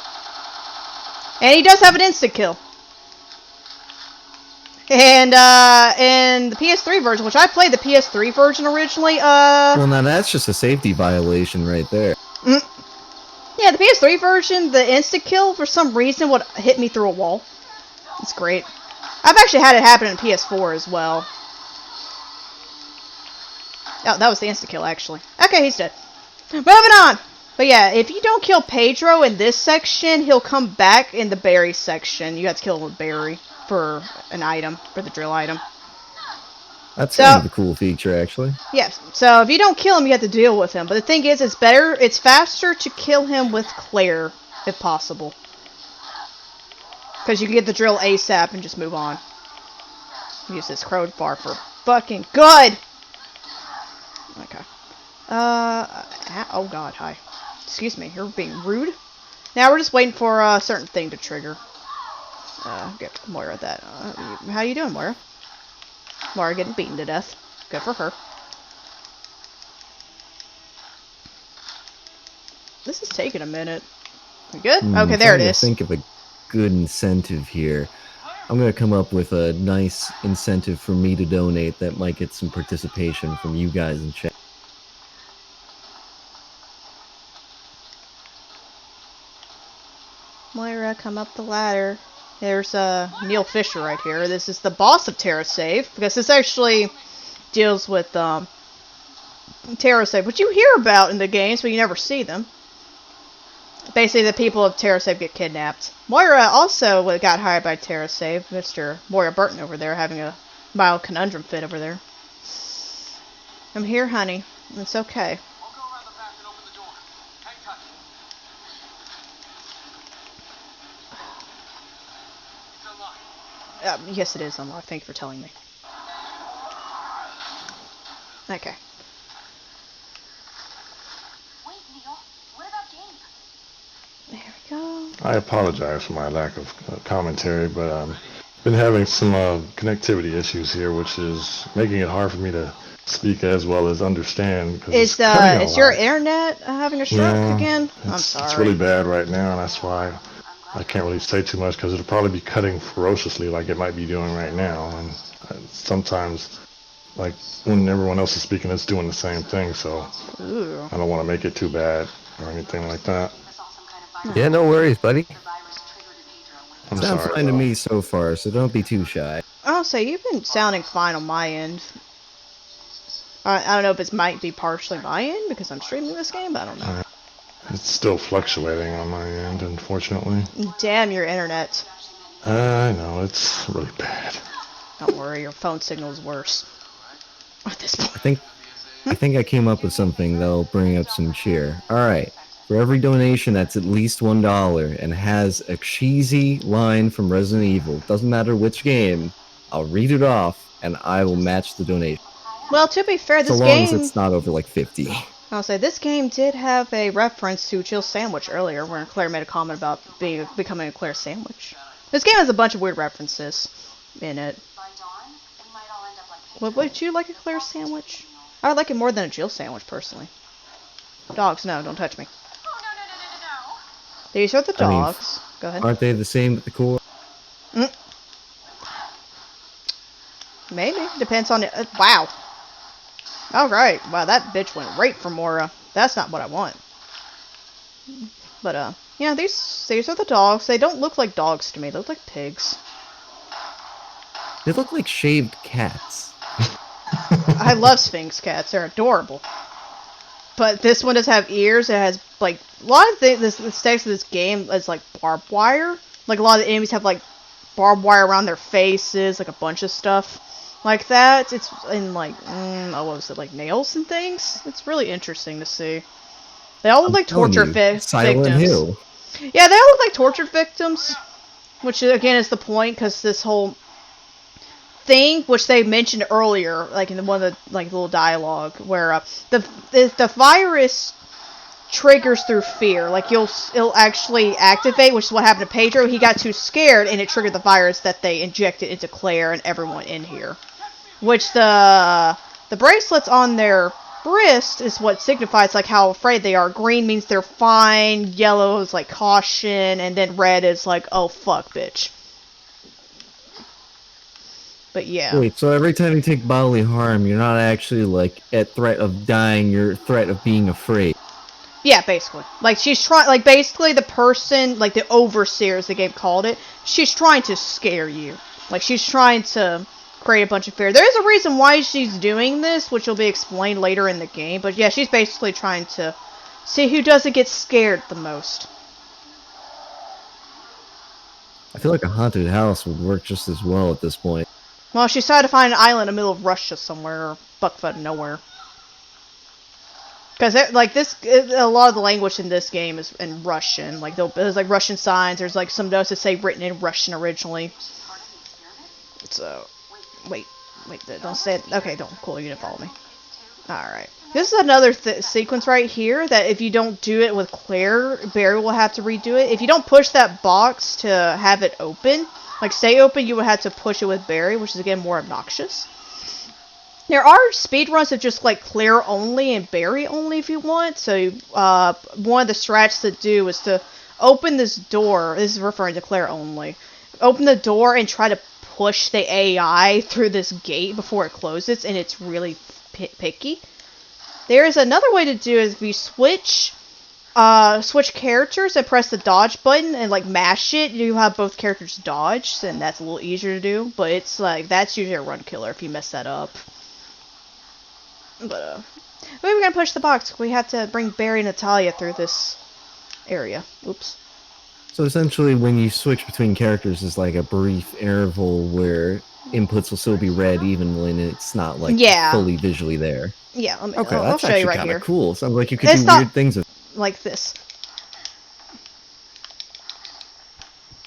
And he does have an instant kill. And in the PS3 version, which I played the PS3 version originally, Well, now that's just a safety violation right there. yeah, the PS3 version, the insta-kill, for some reason, would hit me through a wall. It's great. I've actually had it happen in PS4 as well. Oh, that was the insta-kill, actually. Okay, he's dead. Moving on! But yeah, if you don't kill Pedro in this section, he'll come back in the berry section. You have to kill him with berry for an item, for the drill item. That's kind of a cool feature, actually. Yes, so if you don't kill him, you have to deal with him. But the thing is, it's faster to kill him with Claire, if possible. Because you can get the drill ASAP and just move on. Use this crowbar for fucking good! Okay. Oh god, hi. Excuse me, you're being rude. Now we're just waiting for a certain thing to trigger. Get Moira that. How you doing, Moira? Moira getting beaten to death. Good for her. This is taking a minute. We good? Okay, there it is. Think of a good incentive here. I'm going to come up with a nice incentive for me to donate that might get some participation from you guys in chat. Moira, come up the ladder. There's Neil Fisher right here. This is the boss of TerraSave, because this actually deals with TerraSave, which you hear about in the games, but you never see them. Basically, the people of TerraSave get kidnapped. Moira also got hired by TerraSave. Mr. Moira Burton over there having a mild conundrum fit over there. I'm here, honey. It's okay. I'll go around the back and open the door. Hang tight. It's unlocked. Yes, it is unlocked. Thank you for telling me. Okay. Wait, Neil. What about Gabe? There we go. I apologize for my lack of commentary, but been having some connectivity issues here, which is making it hard for me to speak as well as understand. Is your internet having a stroke again? I'm sorry. It's really bad right now, and that's why I can't really say too much, because it'll probably be cutting ferociously like it might be doing right now. And sometimes, like when everyone else is speaking, it's doing the same thing. So Ooh. I don't want to make it too bad or anything like that. Yeah, no worries, buddy. I'm Sounds sorry, fine to though. me so far, so don't be too shy. I'll say you've been sounding fine on my end. I don't know if it might be partially my end because I'm streaming this game, but I don't know. It's still fluctuating on my end, unfortunately. Damn your internet. I know, it's really bad. Don't worry, your phone signal is worse. At this point. I think I came up with something that'll bring up some cheer. Alright, for every donation that's at least $1 and has a cheesy line from Resident Evil, doesn't matter which game, I'll read it off and I will match the donation. Well, to be fair, this So long game... as it's not over like 50. I'll say, this game did have a reference to Jill Sandwich earlier, where Claire made a comment about becoming a Claire Sandwich. This game has a bunch of weird references in it. By dawn, we might all end up like Would you like a Claire Sandwich? I would like it more than a Jill Sandwich, personally. Dogs, no, don't touch me. Oh, no. These are the I mean, dogs. Go ahead. Aren't they the same at the core? Maybe. Depends on it. Wow. Alright. Wow, that bitch went right for Mora. That's not what I want. But, yeah, these are the dogs. They don't look like dogs to me. They look like pigs. They look like shaved cats. I love Sphinx cats. They're adorable. But this one does have ears. It has, like, a lot of the stakes of this game is, like, barbed wire. Like, a lot of the enemies have, like, barbed wire around their faces, like, a bunch of stuff like that. It's in, like, what was it, like, nails and things? It's really interesting to see. They all look like torture victims. Silent Hill. Yeah, they all look like tortured victims. Which, again, is the point, because this whole thing, which they mentioned earlier, like in one of the like little dialogue, where the virus triggers through fear. Like it'll actually activate, which is what happened to Pedro. He got too scared, and it triggered the virus that they injected into Claire and everyone in here. Which the bracelets on their wrist is what signifies like how afraid they are. Green means they're fine. Yellow is like caution, and then red is like, oh fuck, bitch. But yeah. Wait, so every time you take bodily harm, you're not actually like at threat of dying, you're at threat of being afraid. Yeah, basically. Like, she's trying, like, basically the person, like, the overseer, as the game called it, she's trying to scare you. Like, she's trying to create a bunch of fear. There is a reason why she's doing this, which will be explained later in the game, but yeah, she's basically trying to see who doesn't get scared the most. I feel like a haunted house would work just as well at this point. Well, she's trying to find an island in the middle of Russia somewhere, or buckfoot nowhere. Because, like, a lot of the language in this game is in Russian. Like, there's, like, Russian signs. There's, like, some notes that say written in Russian originally. So, wait, don't say it. Okay, cool, you didn't follow me. Alright. This is another sequence right here that if you don't do it with Claire, Barry will have to redo it. If you don't push that box to have it open, like, stay open, you would have to push it with Barry, which is, again, more obnoxious. There are speedruns of just, like, Claire only and Barry only if you want. So, one of the strats to do is to open this door. This is referring to Claire only. Open the door and try to push the AI through this gate before it closes, and it's really picky. There is another way to do it if you switch characters and press the dodge button and, like, mash it, you have both characters dodge, and that's a little easier to do. But it's, like, that's usually a run killer if you mess that up. But, we're gonna push the box. We have to bring Barry and Natalia through this area. Oops. So essentially, when you switch between characters, is like a brief interval where inputs will still be read even when it's not, like, fully visually there. Yeah, Okay, I'll that's show you actually right kind here. of cool. Sounds like you could It's do not weird things with like this.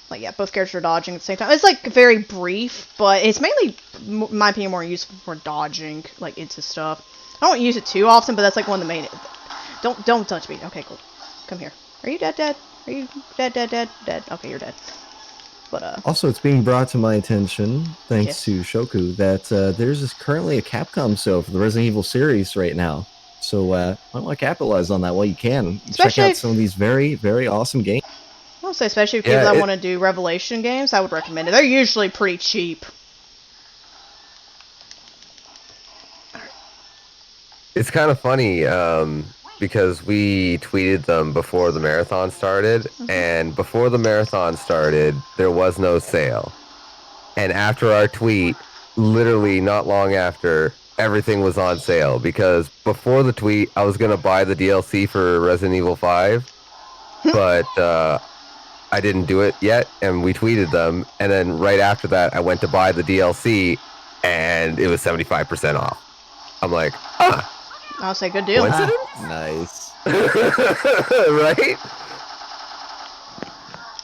Like, yeah, both characters are dodging at the same time. It's, like, very brief, but it's mainly, in my opinion, more useful for dodging, like, into stuff. I don't use it too often, but that's, like, one of the main... Don't touch me. Okay, cool. Come here. Are you dead? Are you dead? Okay, you're dead. But, Also, it's being brought to my attention, thanks to Shoku, that there's currently a Capcom sale for the Resident Evil series right now. So, why don't I capitalize on that while you can? Check out some of these very, very awesome games. I'll say, especially if people that want to do Revelation games, I would recommend it. They're usually pretty cheap. It's kind of funny because we tweeted them before the marathon started, and before the marathon started, there was no sale. And after our tweet, literally not long after, everything was on sale, because before the tweet, I was going to buy the DLC for Resident Evil 5, but I didn't do it yet, and we tweeted them, and then right after that, I went to buy the DLC, and it was 75% off. I'm like, I'll say good deal. Nice. Right?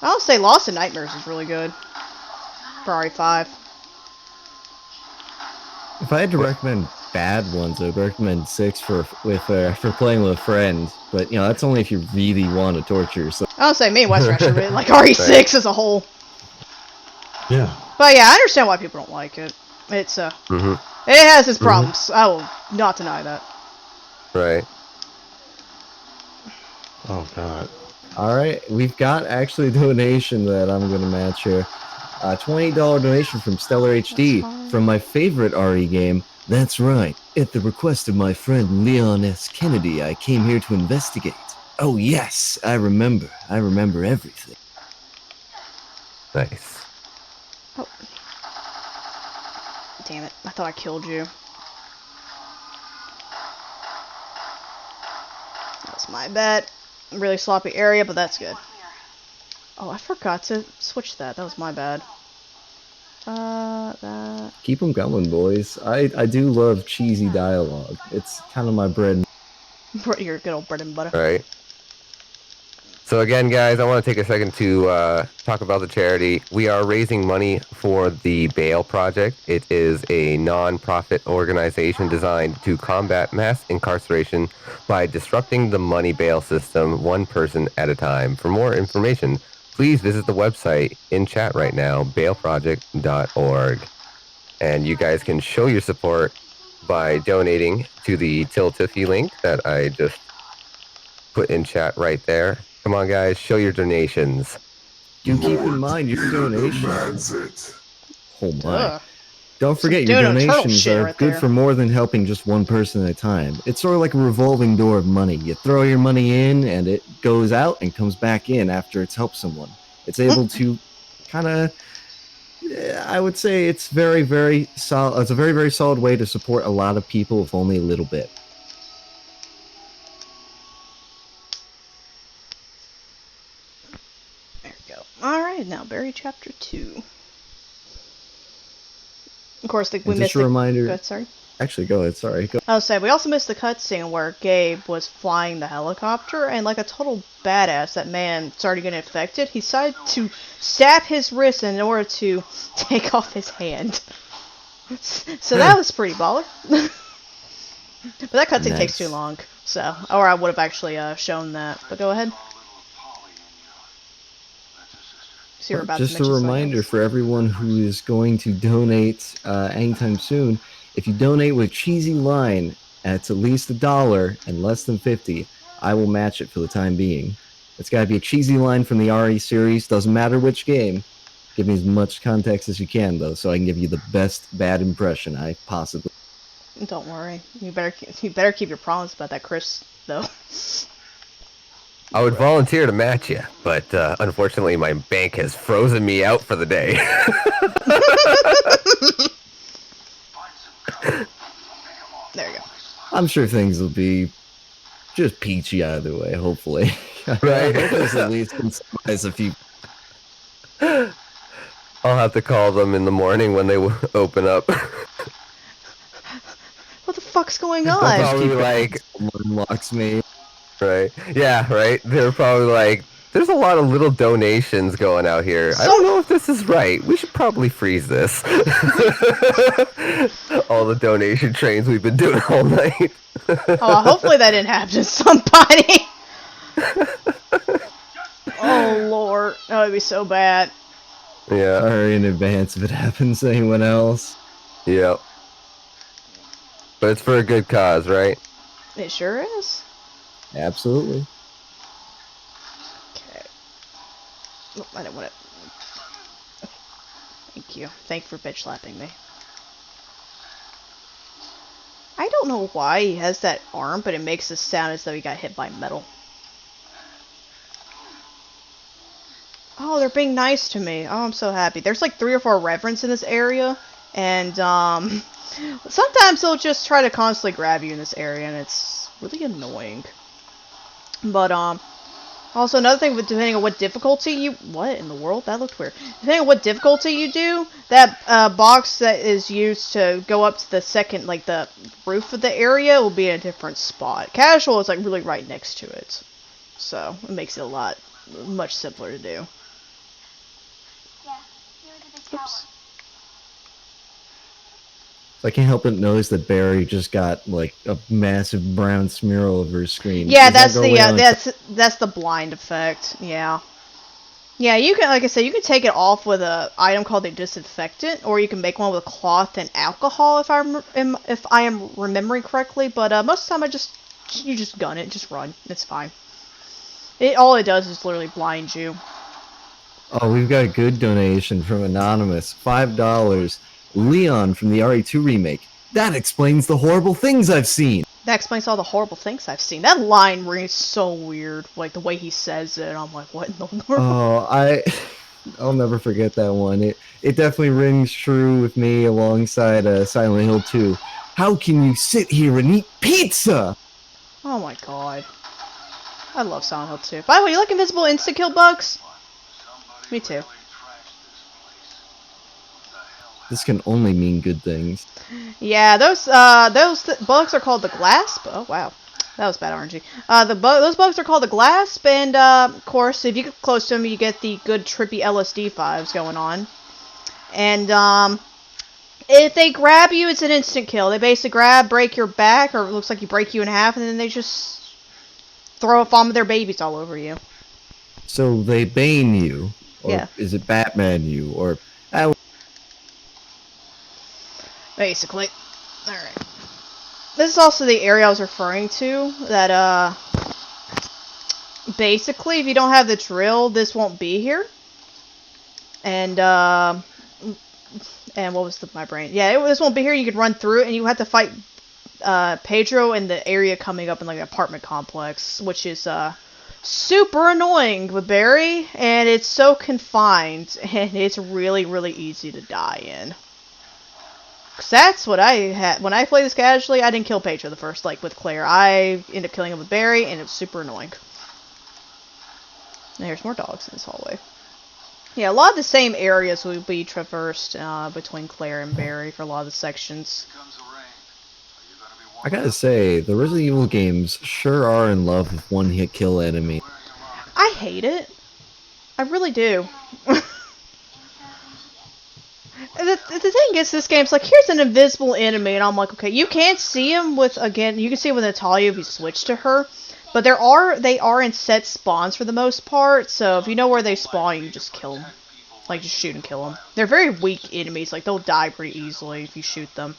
I'll say Lost in Nightmares is really good for RE5. If I had to recommend bad ones, I would recommend 6 for playing with a friend. But, you know, that's only if you really want to torture yourself. I'll say me and West actually really like RE6 as a whole. Yeah. But yeah, I understand why people don't like it. It's it has its problems. I will not deny that. Right. Oh, God. All right, we've got actually a donation that I'm going to match here. $28 donation from Stellar HD from my favorite RE game. That's right. At the request of my friend Leon S. Kennedy, I came here to investigate. Oh, yes, I remember. I remember everything. Nice. Oh. Damn it. I thought I killed you. That's my bad. Really sloppy area, but that's good. Oh, I forgot to switch that. That was my bad. That... Keep them coming, boys. I do love cheesy dialogue. It's kind of my bread. Your good old bread and butter. Right. So again, guys, I want to take a second to talk about the charity. We are raising money for the Bail Project. It is a non-profit organization designed to combat mass incarceration by disrupting the money bail system one person at a time. For more information, please visit the website in chat right now, bailproject.org. And you guys can show your support by donating to the Tiltify link that I just put in chat right there. Come on, guys, show your donations. Do keep in mind your donation. Oh my. Don't forget, your Doing eternal donations shit are right good there. for more than helping just one person at a time. It's sort of like a revolving door of money. You throw your money in, and it goes out and comes back in after it's helped someone. It's able to kind of, I would say, it's very, very solid. It's a very, very solid way to support a lot of people with only a little bit. There we go. Alright, now Barry Chapter 2. Of course, we And missed just a the... reminder. Good, sorry. Actually, go ahead. Sorry. Go. I was saying, we also missed the cutscene where Gabe was flying the helicopter, and like a total badass, that man started getting infected. He decided to stab his wrist in order to take off his hand. So that was pretty baller. But that cutscene takes too Nice. long, so... Or I would have actually shown that. But go ahead. So you're about to Just a mention something reminder else. for everyone who is going to donate anytime soon. If you donate with Cheesy Line at least $1 and less than 50, I will match it for the time being. It's got to be a cheesy line from the RE series. Doesn't matter which game. Give me as much context as you can, though, so I can give you the best bad impression I possibly. Don't worry. You better keep your promise about that, Chris, though. I would volunteer to match you, but unfortunately my bank has frozen me out for the day. There you go. I'm sure things will be just peachy either way, hopefully. Right. I hope this at least can surprise a few. I'll have to call them in the morning when they open up. What the fuck's going They'll on? probably be like, Someone unlocks me. right? Yeah, right. They're probably like, there's a lot of little donations going out here. I don't know if this is right. We should probably freeze this. All the donation trains we've been doing all night. Oh, hopefully that didn't happen to somebody. Oh, Lord. That would be so bad. Yeah. Sorry in advance if it happens to anyone else. Yep. But it's for a good cause, right? It sure is. Absolutely. Okay. Oh, I didn't want it. Thank you. Thank you for bitch slapping me. I don't know why he has that arm, but it makes it sound as though he got hit by metal. Oh, they're being nice to me. Oh, I'm so happy. There's like 3 or 4 reverends in this area, and sometimes they'll just try to constantly grab you in this area, and it's really annoying. But also another thing, depending on what difficulty you... What in the world? That looked weird. Depending on what difficulty you do, that box that is used to go up to the second, like the roof of the area, will be in a different spot. Casual is like really right next to it, so it makes it much simpler to do. Yeah, here to the tower. Oops. I can't help but notice that Barry just got like a massive brown smear all over his screen. Yeah, Does that that's go the away on that's the blind effect. Yeah. Yeah, you can, like I said, you can take it off with a item called a disinfectant, or you can make one with cloth and alcohol if I am remembering correctly. But most of the time, you just gun it, just run. It's fine. All it does is literally blind you. Oh, we've got a good donation from Anonymous. $5. Leon from the RE2 remake. That explains the horrible things I've seen. That explains all the horrible things I've seen. That line rings so weird, like the way he says it. I'm like, what in the world? Oh, I'll never forget that one. It definitely rings true with me alongside Silent Hill 2. How can you sit here and eat pizza? Oh my god. I love Silent Hill 2. By the way, you like invisible insta-kill bugs? Me too. This can only mean good things. Yeah, those bugs are called the Glasp. Oh wow, that was bad RNG. Those bugs are called the Glasp, and of course, if you get close to them, you get the good trippy LSD vibes going on. And if they grab you, it's an instant kill. They basically break your back, or it looks like you break you in half, and then they just throw a bomb of their babies all over you. So they bane you, or Yeah. is it Batman you, or Basically. Alright. This is also the area I was referring to, that, basically, if you don't have the drill, this won't be here. And, and what was my brain? Yeah, it was one. But here you could run through it, and you had to fight Pedro in the area coming up in like an apartment complex, which is super annoying with Barry, and it's so confined, and it's really, really easy to die in. Cause that's what I had when I played this casually. I didn't kill Pedro the first, like with Claire. I ended up killing him with Barry, and it was super annoying. And here's more dogs in this hallway. Yeah, a lot of the same areas will be traversed between Claire and Barry for a lot of the sections. I gotta say, the Resident Evil games sure are in love with one-hit kill enemy. I hate it. I really do. The thing is, this game's like, here's an invisible enemy, and I'm like, okay, you can't see him with, again, you can see him with Natalia if you switch to her, but they are in set spawns for the most part, so if you know where they spawn, you just kill them. Like, just shoot and kill them. They're very weak enemies, like, they'll die pretty easily if you shoot them.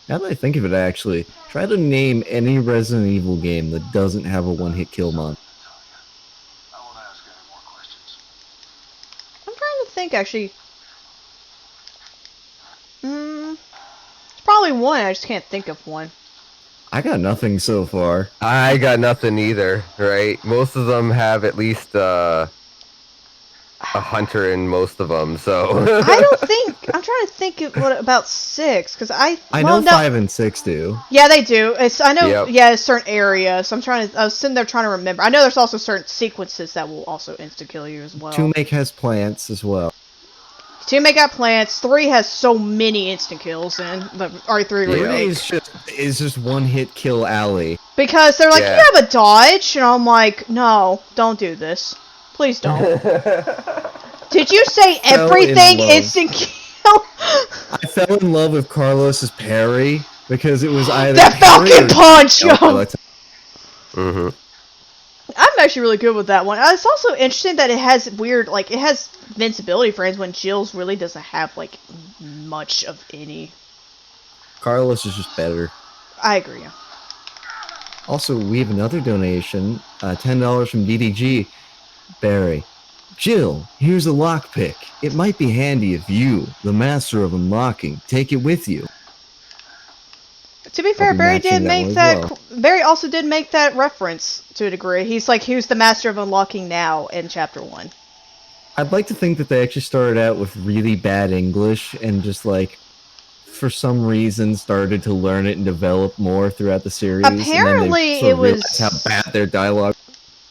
Now that I think of it, actually, try to name any Resident Evil game that doesn't have a one-hit kill mod. I'm trying to think, actually. It's probably one, I just can't think of one. I got nothing so far. I got nothing either, right? Most of them have at least a hunter in most of them, so... I don't think... I'm trying to think of what about 6, because I know 5 and 6 do. Yeah, they do. I know, Yep. yeah, it's certain areas, so I was sitting there trying to remember. I know there's also certain sequences that will also insta-kill you as well. 2 Make has plants as well. 2 Make got plants, 3 has so many instant kills in the RE3 remake. 3 is just one-hit kill alley. Because they're like, Yeah. you have a dodge, and I'm like, no, don't do this. Please don't. Did you say Fell in everything love. instant kill? I fell in love with Carlos's parry because it was either That parry Falcon or Punch, yo! Mm-hmm. I'm actually really good with that one. It's also interesting that it has weird, like, it has invincibility frames when Jill's really doesn't have, like, much of any. Carlos is just better. I agree, yeah. Also, we have another donation, $10 from DDG. Barry. Jill, here's a lockpick. It might be handy if you, the master of unlocking, take it with you. To be fair, be Barry matching did that make one as that. well. Barry also did make that reference to a degree. He's like, who's the master of unlocking now in Chapter 1. I'd like to think that they actually started out with really bad English and just like, for some reason, started to learn it and develop more throughout the series. Apparently, and then they sort of it was- realized how bad their dialogue.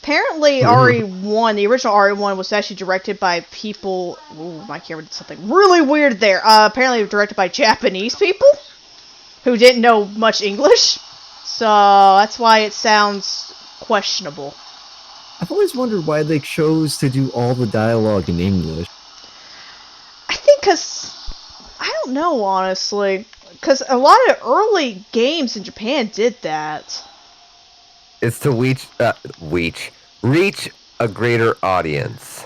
Apparently, RE1, the original RE1, was actually directed by people. Ooh, my camera did something really weird there. Apparently, directed by Japanese people who didn't know much English. So that's why it sounds questionable. I've always wondered why they chose to do all the dialogue in English. I think because I don't know, honestly. Because a lot of early games in Japan did that. It's to reach a greater audience,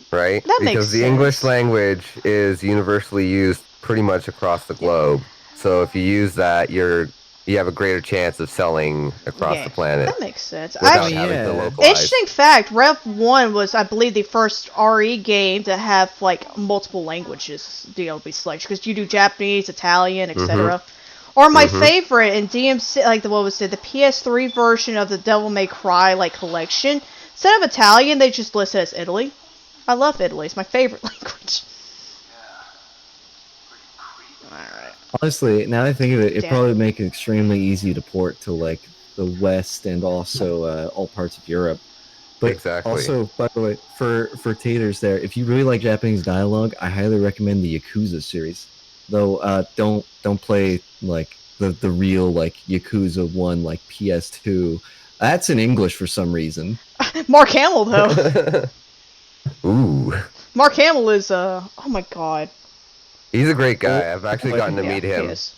right? That makes because the English sense. language is universally used pretty much across the globe. So if you use that, you have a greater chance of selling across Yeah, the planet that makes sense. without Actually, having yeah. to localize. interesting fact, Rev 1 was, I believe, the first RE game to have, like, multiple languages be able to be selected. Because you do Japanese, Italian, etc. Or my favorite in DMC, like, the PS3 version of the Devil May Cry, like, collection. Instead of Italian, they just list it as Italy. I love Italy. It's my favorite language. Alright. Honestly, now that I think of it, it Damn. probably would make it extremely easy to port to like the West and also all parts of Europe. But Exactly. also, by the way, for Taters there, if you really like Japanese dialogue, I highly recommend the Yakuza series. Though don't play like the real like Yakuza 1 like PS2. That's in English for some reason. Mark Hamill, though. Ooh, Mark Hamill is, oh my god. he's a great guy. I've actually gotten to meet him. He is.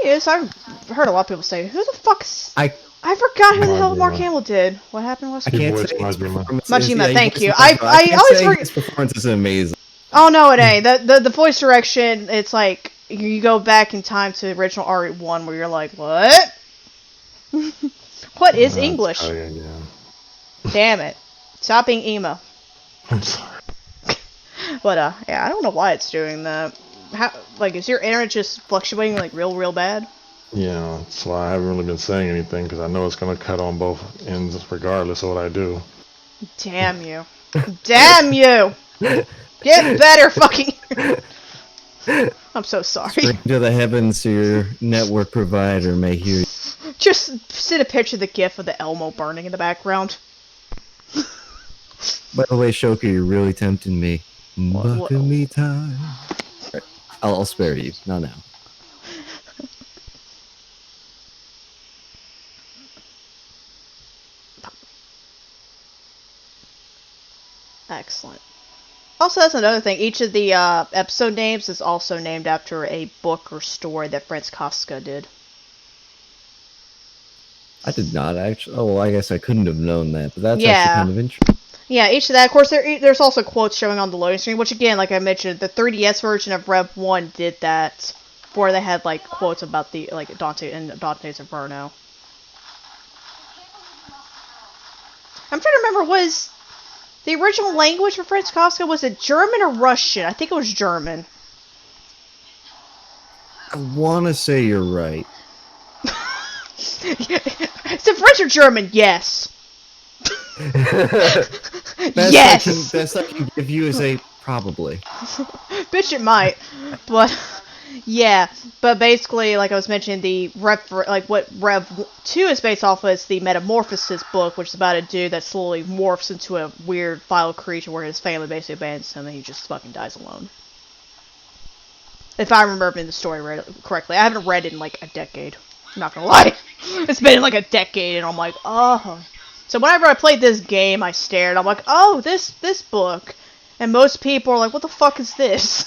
He is. I've heard a lot of people say, who the fuck's... I forgot who the hell Mark Majima. Hamill did. What happened was... I can't voiced say his Majima. performance Majima, he thank voiced you. Majima. I can't always say forget- his performance is amazing. Oh, no, it ain't. The voice direction, it's like, you go back in time to the original RE1 where you're like, what? What is English? Oh, yeah. Damn it. Stop being emo. I'm sorry. But yeah, I don't know why it's doing that. How, like, is your internet just fluctuating like real bad? Yeah, that's why I haven't really been saying anything because I know it's gonna cut on both ends regardless of what I do. Damn you. Damn you! Get better, fucking. I'm so sorry. Scream to the heavens so your network provider may hear you. Just send a picture of the gif of the Elmo burning in the background. By the way, Shoka, you're really tempting me. What? Bucking me time. Right, I'll spare you. Not now. Excellent. Also, that's another thing. Each of the episode names is also named after a book or story that Franz Kafka did. I did not actually. Oh, well, I guess I couldn't have known that, but that's Yeah. actually kind of interesting. Yeah, each of that. Of course, there's also quotes showing on the loading screen, which again, like I mentioned, the 3DS version of Rev 1 did that, where they had like quotes about the like Dante and Dante's Inferno. I'm trying to remember, was the original language for Franz Kafka, was it German or Russian? I think it was German. I want to say you're right. Is it French or German? Yes. Yes! Best I can give you is a probably. Bitch, it might. But, yeah. But basically, like I was mentioning, the what Rev 2 is based off of is the Metamorphosis book, which is about a dude that slowly morphs into a weird vile creature where his family basically abandons him and he just fucking dies alone. If I remember the story correctly. I haven't read it in like a decade. I'm not gonna lie. It's been like a decade and I'm like, oh. So whenever I played this game, I stared. I'm like, oh, this book. And most people are like, what the fuck is this?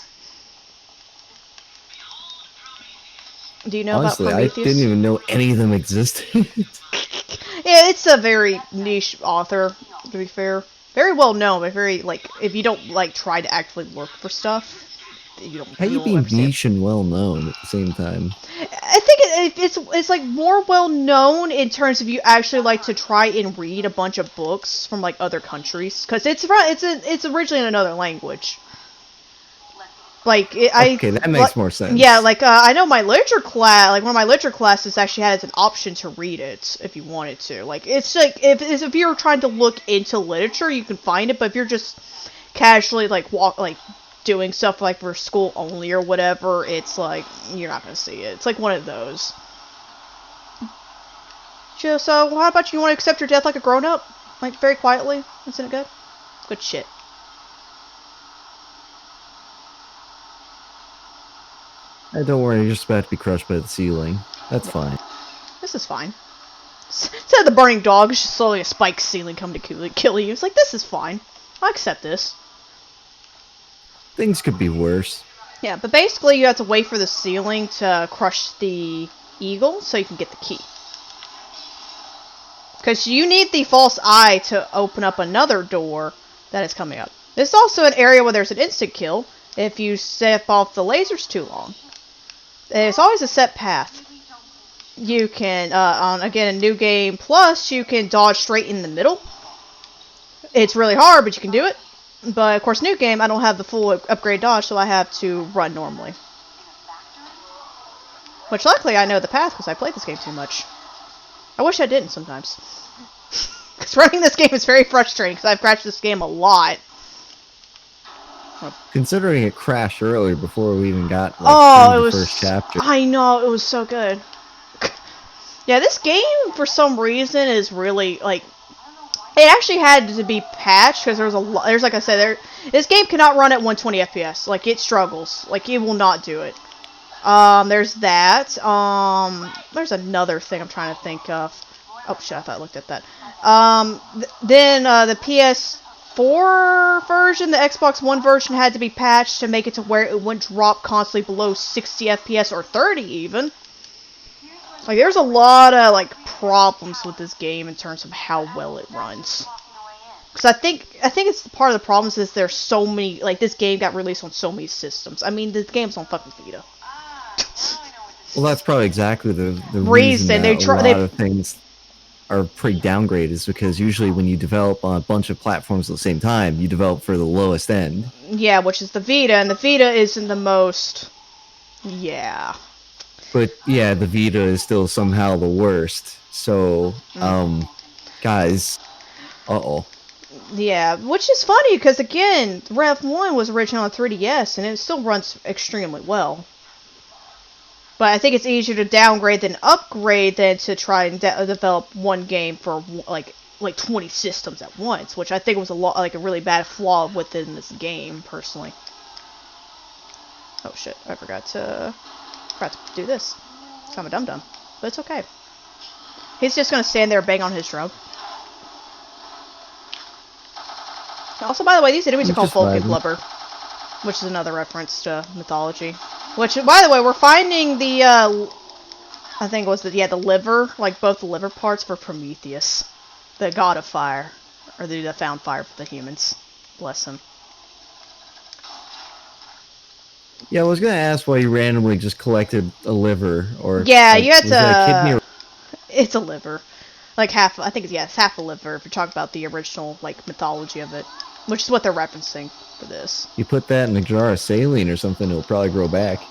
Do you know Honestly, about I Prometheus? didn't even know any of them existed. Yeah, it's a very niche author, to be fair. Very well known, but very, like, if you don't, like, try to actually look for stuff, you don't. How you you'll being never see it. niche and well known at the same time? I think it's like more well known in terms of you actually like to try and read a bunch of books from like other countries because it's originally in another language. Like Okay, that makes more sense. Yeah, like I know my literature class, like one of my literature classes actually had an option to read it if you wanted to. Like it's like if you're trying to look into literature, you can find it, but if you're just casually like doing stuff like for school only or whatever, it's like you're not gonna see it. It's like one of those. So how about you want to accept your death like a grown-up? Like very quietly? Isn't it good? Good shit. Hey, don't worry, you're just about to be crushed by the ceiling. That's fine. This is fine. Instead of the burning dog, it's just slowly a spiked ceiling coming to kill you. It's like, this is fine. I accept this. Things could be worse. Yeah, but basically you have to wait for the ceiling to crush the eagle so you can get the key. Because you need the false eye to open up another door that is coming up. This is also an area where there's an instant kill if you step off the lasers too long. There's always a set path. You can, on again a new game plus, you can dodge straight in the middle. It's really hard, but you can do it. But of course, new game, I don't have the full upgrade dodge, so I have to run normally. Which luckily I know the path because I played this game too much. I wish I didn't sometimes. Because running this game is very frustrating because I've crashed this game a lot. Considering it crashed earlier before we even got it the was first chapter. I know, it was so good. Yeah, this game for some reason is really like it actually had to be patched because there's like I said this game cannot run at 120 FPS. Like it struggles. Like it will not do it. There's that. There's another thing I'm trying to think of. Oh shit, I thought I looked at that. Then the PS4 version, the Xbox One version had to be patched to make it to where it wouldn't drop constantly below 60 FPS or 30 even. Like there's a lot of like problems with this game in terms of how well it runs. Because I think it's part of the problems is there's so many, like this game got released on so many systems. I mean, this game's on fucking Vita. Well, that's probably exactly the reason that they a lot of things are pretty downgraded is because usually when you develop on a bunch of platforms at the same time, you develop for the lowest end. Yeah, which is the Vita, and the Vita isn't the most. Yeah. But yeah, the Vita is still somehow the worst. So, guys, uh-oh. Yeah, which is funny because again, Rev 1 was originally on 3DS and it still runs extremely well. But I think it's easier to downgrade than upgrade than to try and develop one game for like 20 systems at once, which I think was a really bad flaw within this game personally. Oh shit, I forgot to do this. So I'm a dum-dum. But it's okay. He's just gonna stand there and bang on his drum. Also, by the way, these enemies are called Folk and Blubber, which is another reference to mythology. Which, by the way, we're finding the, I think it was the liver, like both the liver parts for Prometheus, the god of fire, or the found fire for the humans. Bless him. Yeah, I was gonna ask why you randomly just collected a liver, or yeah, like, you had was that a kidney or... It's a liver, like half. I think it's half a liver. If you talk about the original mythology of it, which is what they're referencing for this. You put that in a jar of saline or something, it'll probably grow back.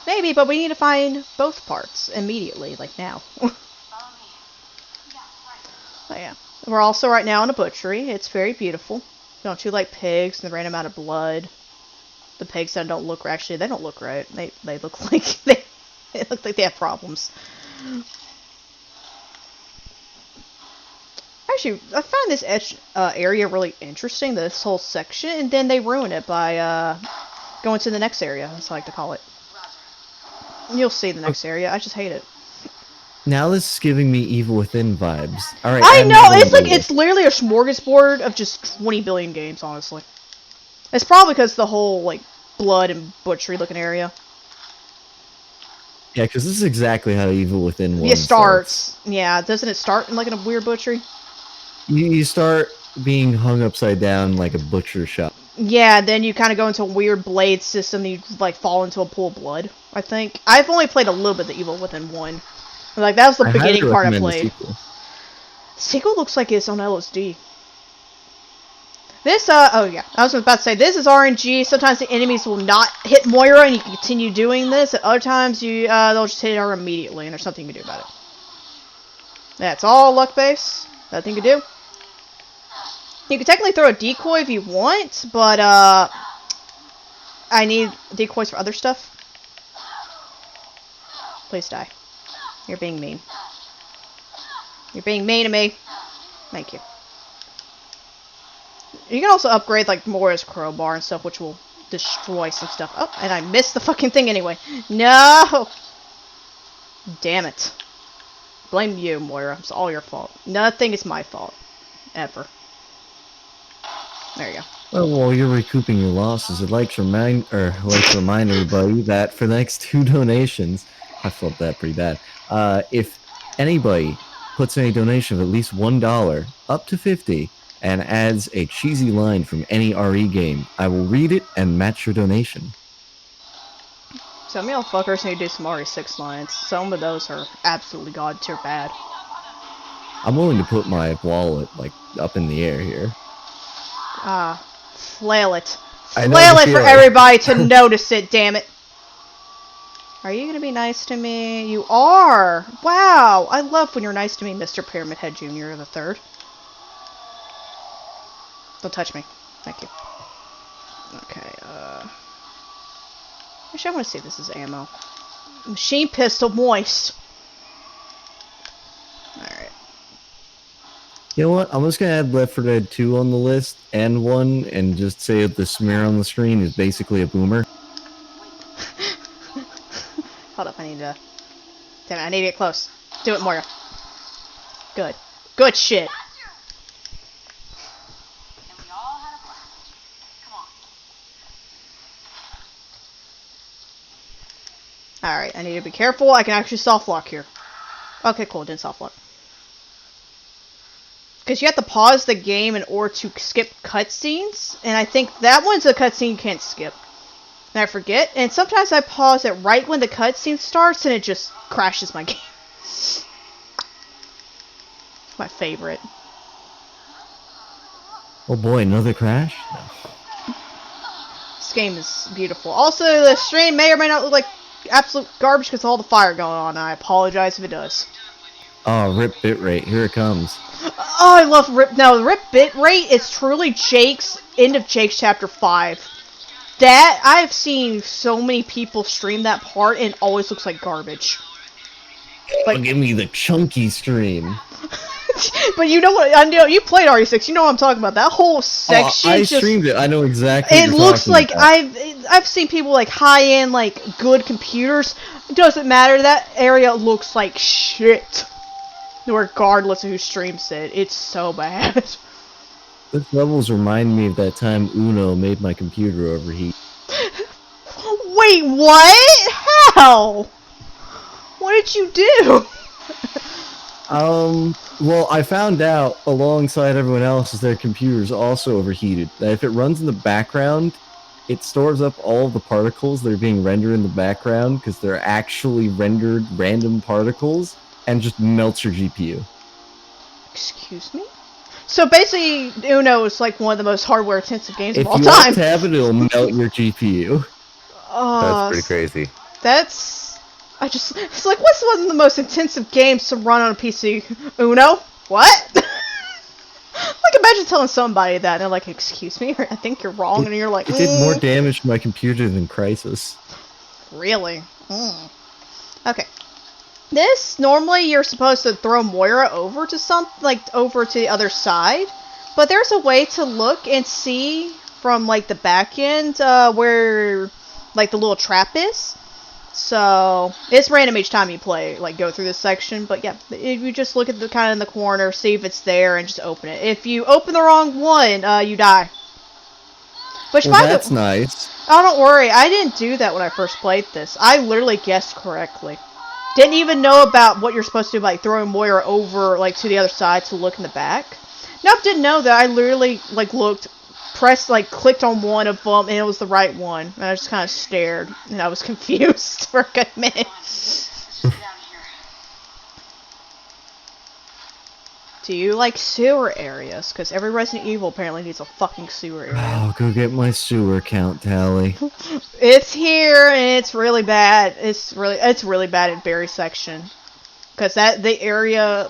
Maybe, but we need to find both parts immediately, like now. Oh yeah. We're also right now in a butchery. It's very beautiful. Don't you like pigs and the random amount of blood? The pigs that don't look actually they don't look right. They look like they look like they have problems. Actually, I found this area really interesting, this whole section, and then they ruin it by going to the next area, as I like to call it. You'll see the next area. I just hate it. Now this is giving me Evil Within vibes. All right. I know it's literally a smorgasbord of just 20 billion games. Honestly, it's probably because the whole blood and butchery looking area. Yeah, because this is exactly how Evil Within 1 starts. Yeah, doesn't it start in a weird butchery? You start being hung upside down like a butcher shop. Yeah, then you kind of go into a weird blade system. And you fall into a pool of blood. I think I've only played a little bit of the Evil Within 1. That was the beginning part I played. Sequel looks like it's on LSD. This oh yeah, I was about to say this is RNG. Sometimes the enemies will not hit Moira, and you can continue doing this. At other times, they'll just hit her immediately, and there's nothing you can do about it. That's all luck based. Nothing you can do. You can technically throw a decoy if you want, but I need decoys for other stuff. Please die. You're being mean. You're being mean to me. Thank you. You can also upgrade Moira's crowbar and stuff, which will destroy some stuff. Oh, and I missed the fucking thing anyway. No! Damn it. Blame you, Moira. It's all your fault. Nothing is my fault. Ever. There you go. Well, while you're recouping your losses, I'd like to remind everybody that for the next 2 donations, I felt that pretty bad. If anybody puts in a donation of at least $1 up to 50 and adds a cheesy line from any RE game, I will read it and match your donation. Some of y'all fuckers need to do some RE6 lines. Some of those are absolutely god tier bad. I'm willing to put my wallet up in the air here. Flail it. Flail it for everybody to notice it, damn it. Are you gonna be nice to me? You are! Wow! I love when you're nice to me, Mr. Pyramid Head Jr. the Third. Don't touch me. Thank you. Okay, actually, I want to see if this is ammo. Machine pistol moist. Alright. You know what? I'm just gonna add Left 4 Dead 2 on the list and 1 and just say that the smear on the screen is basically a boomer. Hold up, I need to... Damn it, I need to get close. Do it, Moira. Good. Good shit. Alright, I need to be careful. I can actually soft lock here. Okay, cool, it didn't soft lock. Because you have to pause the game in order to skip cutscenes, and I think that one's a cutscene you can't skip. And I forget, and sometimes I pause it right when the cutscene starts, and it just crashes my game. My favorite. Oh boy, another crash? No. This game is beautiful. Also, the stream may or may not look like absolute garbage because of all the fire going on. I apologize if it does. Oh, rip bitrate. Here it comes. Oh, I love rip. No, the rip bitrate is truly Jake's end of Jake's chapter 5. That I've seen so many people stream that part and it always looks like garbage. Like, give me the chunky stream. But you know what? I know you played RE6. You know what I'm talking about. That whole section. I streamed it. I know exactly. It what looks you're like talking about. I've seen people like high end, like good computers. It doesn't matter. That area looks like shit. Regardless of who streams it, it's so bad. Those levels remind me of that time Uno made my computer overheat. Wait, what? How? What did you do? Well, I found out alongside everyone else their computers also overheated. That if it runs in the background, it stores up all of the particles that are being rendered in the background because they're actually rendered random particles and just melts your GPU. Excuse me? So basically, Uno is like one of the most hardware-intensive games of all If time. you tab it, it'll melt your GPU. That's pretty crazy. It's like, what's one of the most intensive games to run on a PC? Uno? What? Like, imagine telling somebody that, and they're like, excuse me, I think you're wrong, and you're like, It did more damage to my computer than Crysis. Really? Okay. This, normally you're supposed to throw Moira over to over to the other side, but there's a way to look and see from, like, the back end, where, like, the little trap is. So, it's random each time you play, like, go through this section, but yeah, if you just look at the kind of in the corner, see if it's there, and just open it. If you open the wrong one, you die. Which, well, that's nice. Oh, don't worry, I didn't do that when I first played this. I literally guessed correctly. Didn't even know about what you're supposed to do, like, throwing Moira over, like, to the other side to look in the back. Nope, didn't know that. I literally, like, clicked on one of them, and it was the right one. And I just kind of stared, and I was confused for a good minute. Do you like sewer areas? Because every Resident Evil apparently needs a fucking sewer area. Oh, go get my sewer count tally. It's here, and it's really bad. It's really bad at berry section. Because that's the area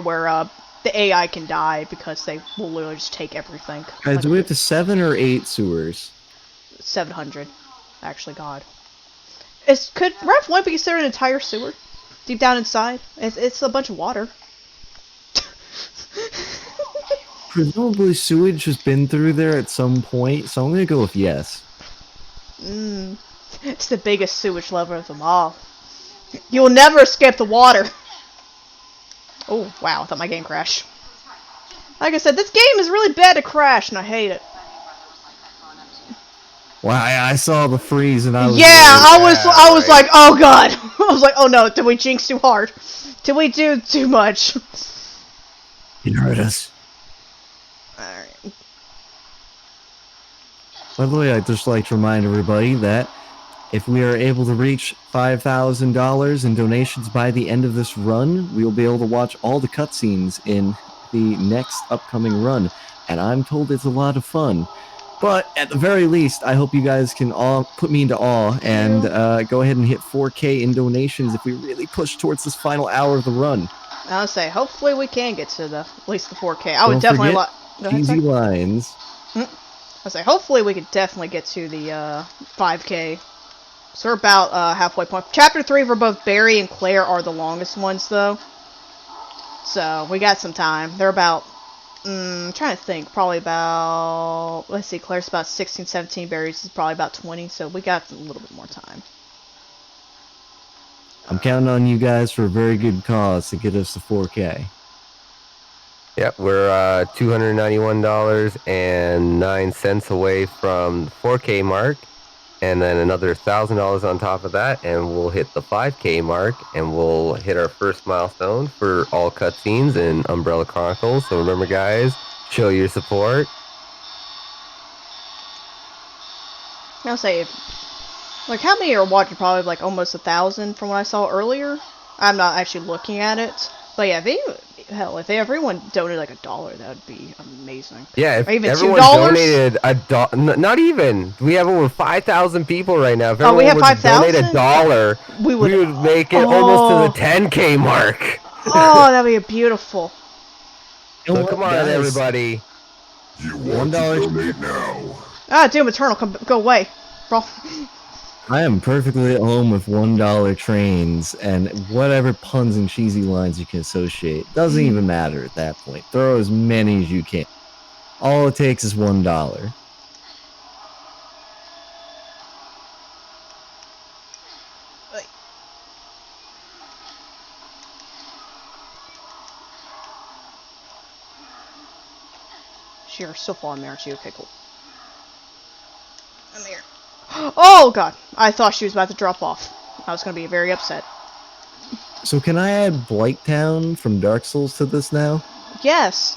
where the AI can die because they will literally just take everything. Guys, do we have to 7 or 8 sewers? 700. Actually, God. Could Rev 1 be considered an entire sewer? Deep down inside? It's a bunch of water. Presumably sewage has been through there at some point, so I'm gonna go with yes. It's the biggest sewage level of them all. You will never escape the water. Oh, wow, I thought my game crashed. Like I said, this game is really bad to crash, and I hate it. Wow, I saw the freeze, and I was... Yeah, I was like, oh god! I was like, oh no, did we jinx too hard? Did we do too much? You heard us. Alright. By the way, I'd just like to remind everybody that if we are able to reach $5,000 in donations by the end of this run, we will be able to watch all the cutscenes in the next upcoming run. And I'm told it's a lot of fun. But at the very least, I hope you guys can all put me into awe and go ahead and hit 4K in donations if we really push towards this final hour of the run. I'll say, hopefully we can get to at least the 4K. I would definitely like... Cheesy lines. I'll say, hopefully we could definitely get to the 5K. So we're about halfway point. Chapter 3 for both Barry and Claire are the longest ones, though. So we got some time. They're about... I'm trying to think. Probably about... Let's see, Claire's about 16, 17. Barry's is probably about 20. So we got a little bit more time. I'm counting on you guys for a very good cause to get us to 4K. Yep, we're $291.09 away from the 4K mark, and then another $1,000 on top of that, and we'll hit the 5K mark, and we'll hit our first milestone for all cutscenes in Umbrella Chronicles. So remember, guys, show your support. I'll say, like, how many are watching? Probably like almost 1,000 from what I saw earlier. I'm not actually looking at it. But yeah, if everyone donated like $1, that would be amazing. Yeah, if Or even everyone $2. donated not even. We have over 5,000 people right now. If Oh, we everyone have were to donate 5,000? $1, We we would. would make it almost to the Oh, 10K mark. oh, that'd be beautiful. You know So what, come on, guys? everybody. You want to $1 donate now? Ah, Doom Eternal, go away, bro. I am perfectly at home with $1 trains and whatever puns and cheesy lines you can associate. Doesn't even matter at that point. Throw as many as you can. All it takes is $1. You're so far in there, aren't you? Okay, cool. I'm here. Oh god, I thought she was about to drop off. I was gonna be very upset. So can I add Blighttown from Dark Souls to this now? Yes.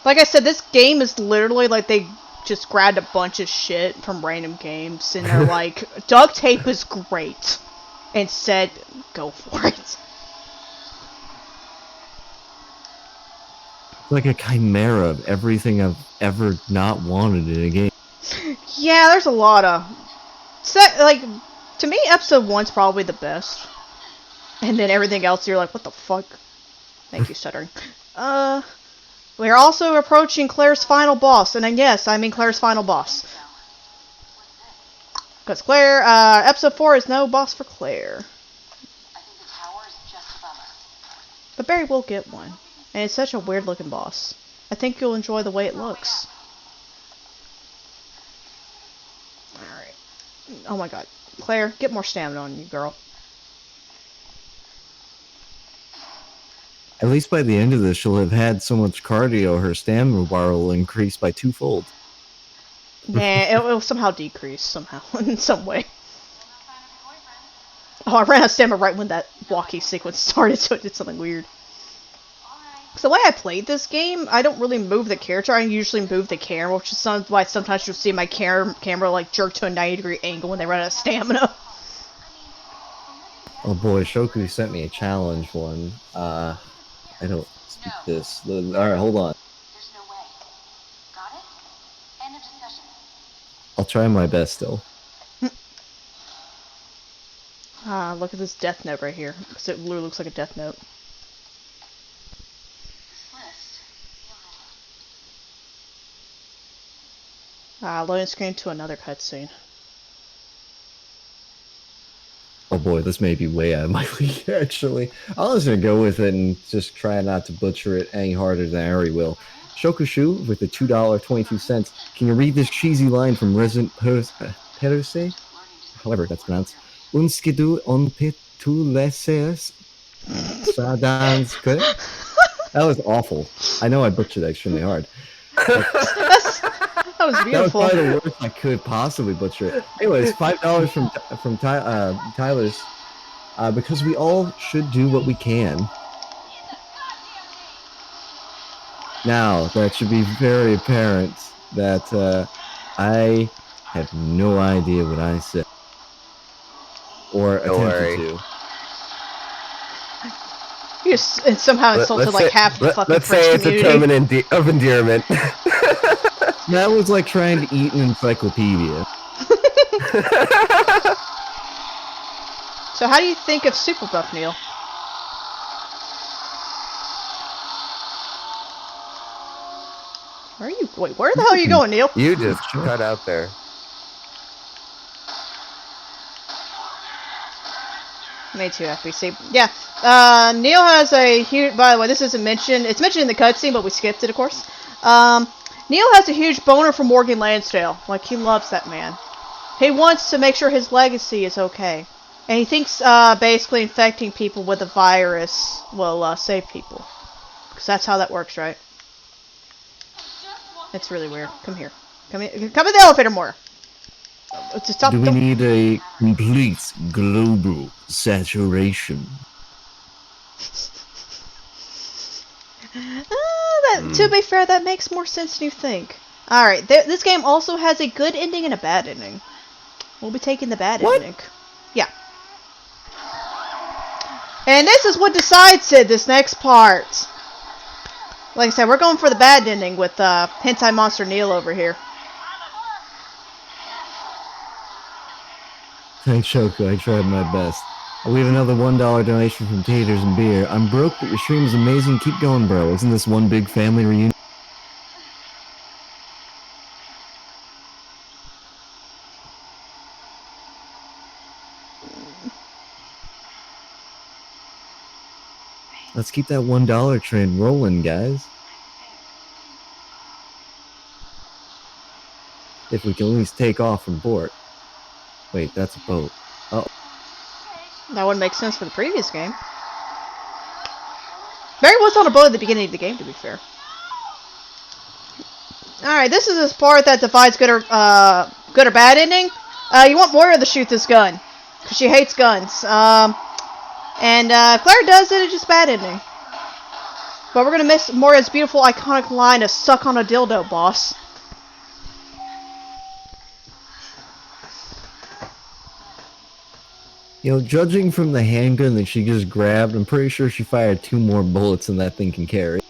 Like I said, this game is literally like they just grabbed a bunch of shit from random games and they're like, duct tape is great. And said, go for it. It's like a chimera of everything I've ever not wanted in a game. Yeah, there's a lot of... like, to me, episode 1's probably the best. And then everything else, you're like, what the fuck? Thank you, stuttering. We're also approaching Claire's final boss. And then, yes, I mean Claire's final boss. Because Claire, episode 4 is no boss for Claire. I think the tower is just above us. But Barry will get one. And it's such a weird looking boss. I think you'll enjoy the way it looks. Alright. Oh my god. Claire, get more stamina on you, girl. At least by the end of this, she'll have had so much cardio, her stamina bar will increase by twofold. Nah, it'll somehow decrease, somehow, in some way. Oh, I ran out of stamina right when that walkie sequence started, so it did something weird. So the way I played this game, I don't really move the character, I usually move the camera, which is why sometimes you'll see my camera like jerk to a 90-degree angle when they run out of stamina. Oh boy, Shoku sent me a challenge one. I don't speak this. Alright, hold on. There's no way. Got it? End of discussion. I'll try my best still. Look at this death note right here, because it literally looks like a death note. This list. Loading screen to another cutscene. Oh boy, this may be way out of my league, actually. I was gonna go with it and just try not to butcher it any harder than I already will. Shokushu with the $2.22. Can you read this cheesy line from Resident Peruse? However that's pronounced. Unskidu on petuleses sadanske. That was awful. I know I butchered that extremely hard. That was That was beautiful. probably the worst I could possibly butcher it. Anyways, $5 from Tyler's, because we all should do what we can. Now, that should be very apparent that I have no idea what I said. Or Don't worry. attempted to. You somehow insulted like half the fucking let's French say it's community. a term of endearment. That was like trying to eat an encyclopedia. So how do you think of Super Buff, Neil? Where are you? Wait, where the hell are you going, Neil? You just cut out there. Me too, FBC. Yeah. Neil has a huge. By the way, this isn't mentioned. It's mentioned in the cutscene, but we skipped it, of course. Neil has a huge boner for Morgan Lansdale. Like, he loves that man. He wants to make sure his legacy is okay. And he thinks basically infecting people with a virus will save people. Because that's how that works, right? It's really weird. Come here. Come in the elevator more. Just stop. Do we need a complete global saturation? To be fair, that makes more sense than you think. Alright, this game also has a good ending and a bad ending. We'll be taking the bad ending. Yeah. And this is what decides it, this next part. Like I said, we're going for the bad ending with Hentai Monster Neil over here. Thanks, Shoko. I tried my best. We have another $1 donation from Taters and Beer. I'm broke, but your stream is amazing. Keep going, bro. Isn't this one big family reunion? Let's keep that $1 trend rolling, guys. If we can at least take off from port. Wait, that's a boat. Oh. That wouldn't make sense for the previous game. Barry was on a boat at the beginning of the game, to be fair. Alright, this is this part that divides good or bad ending. You want Moira to shoot this gun, because she hates guns. Claire does it, it's just bad ending. But we're gonna miss Moira's beautiful, iconic line of "suck on a dildo, boss." You know, judging from the handgun that she just grabbed, I'm pretty sure she fired 2 more bullets than that thing can carry.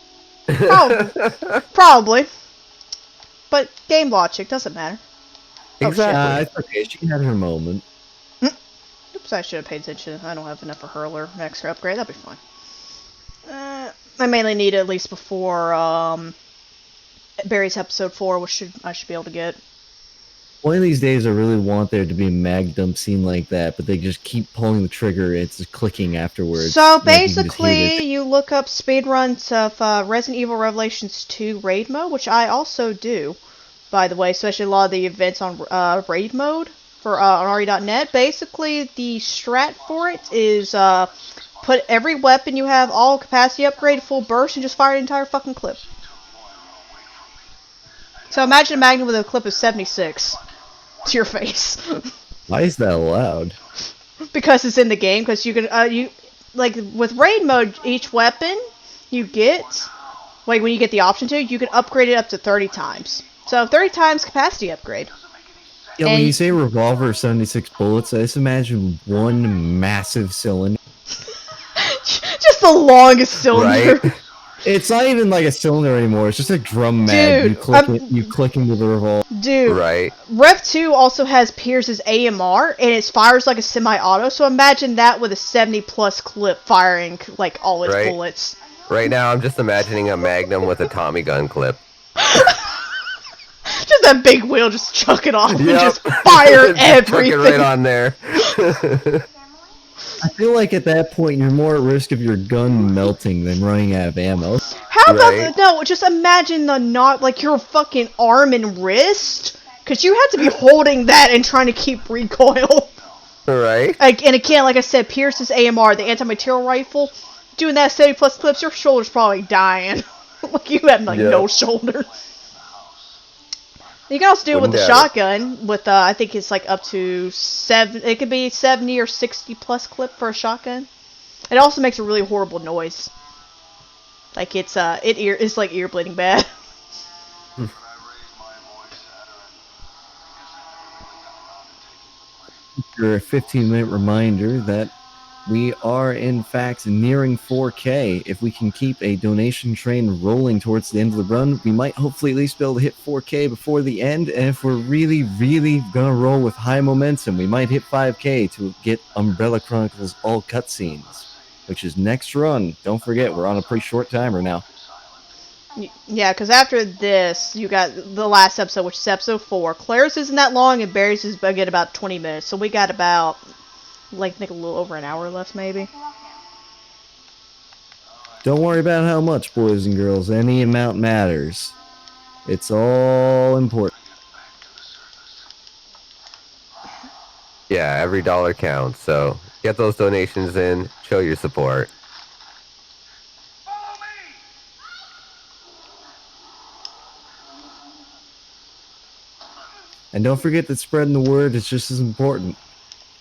Probably. But game logic doesn't matter. Exactly. It's okay. She had her moment. Oops, I should have paid attention. I don't have enough for hurler. An extra upgrade, that'll be fine. I mainly need it at least before Barry's episode 4, which I should be able to get. One of these days, I really want there to be a mag dump scene like that, but they just keep pulling the trigger. It's just clicking afterwards. So like basically, you look up speedruns of Resident Evil Revelations 2 raid mode, which I also do, by the way, especially a lot of the events on raid mode for on RE.net. Basically, the strat for it is put every weapon you have all capacity upgrade full burst and just fire an entire fucking clip. So imagine a Magnum with a clip of 76 to your face. Why is that allowed? Because it's in the game. Because you can like with raid mode, each weapon you get, like when you get the option to, you can upgrade it up to 30 times. So 30 times capacity upgrade. Yeah, when you say revolver 76 bullets, I just imagine one massive cylinder. Just the longest cylinder. Right? It's not even like a cylinder anymore. It's just a drum mag. Dude, you click into the revolver. Dude, Right. Rev 2 also has Pierce's AMR, and it fires like a semi-auto, so imagine that with a 70-plus clip firing, like, all its bullets. Right now, I'm just imagining a Magnum with a Tommy gun clip. Just that big wheel, just chuck it off and just fire everything. Chuck it right on there. I feel like at that point, you're more at risk of your gun melting than running out of ammo. How about no? Just imagine the like your fucking arm and wrist, because you have to be holding that and trying to keep recoil. Right. Like, and again, like I said, Pierce's AMR, the anti-material rifle, doing that 70+ clips, your shoulder's probably dying. Like you have like no shoulder. You can also do it with the shotgun. With I think it's like up to 7. It could be 70 or 60+ clip for a shotgun. It also makes a really horrible noise. Like it's it's like ear bleeding bad. For a 15-minute reminder that we are in fact nearing 4K. If we can keep a donation train rolling towards the end of the run, we might hopefully at least be able to hit 4K before the end. And if we're really, really gonna roll with high momentum, we might hit 5K to get Umbrella Chronicles all cutscenes, which is next run. Don't forget, we're on a pretty short timer now. Yeah, because after this, you got the last episode, which is episode 4. Claire's isn't that long, and Barry's is again about 20 minutes. So we got about, like, I think a little over an hour left, maybe. Don't worry about how much, boys and girls. Any amount matters. It's all important. Yeah, every dollar counts. So get those donations in. Show your support. And don't forget that spreading the word is just as important.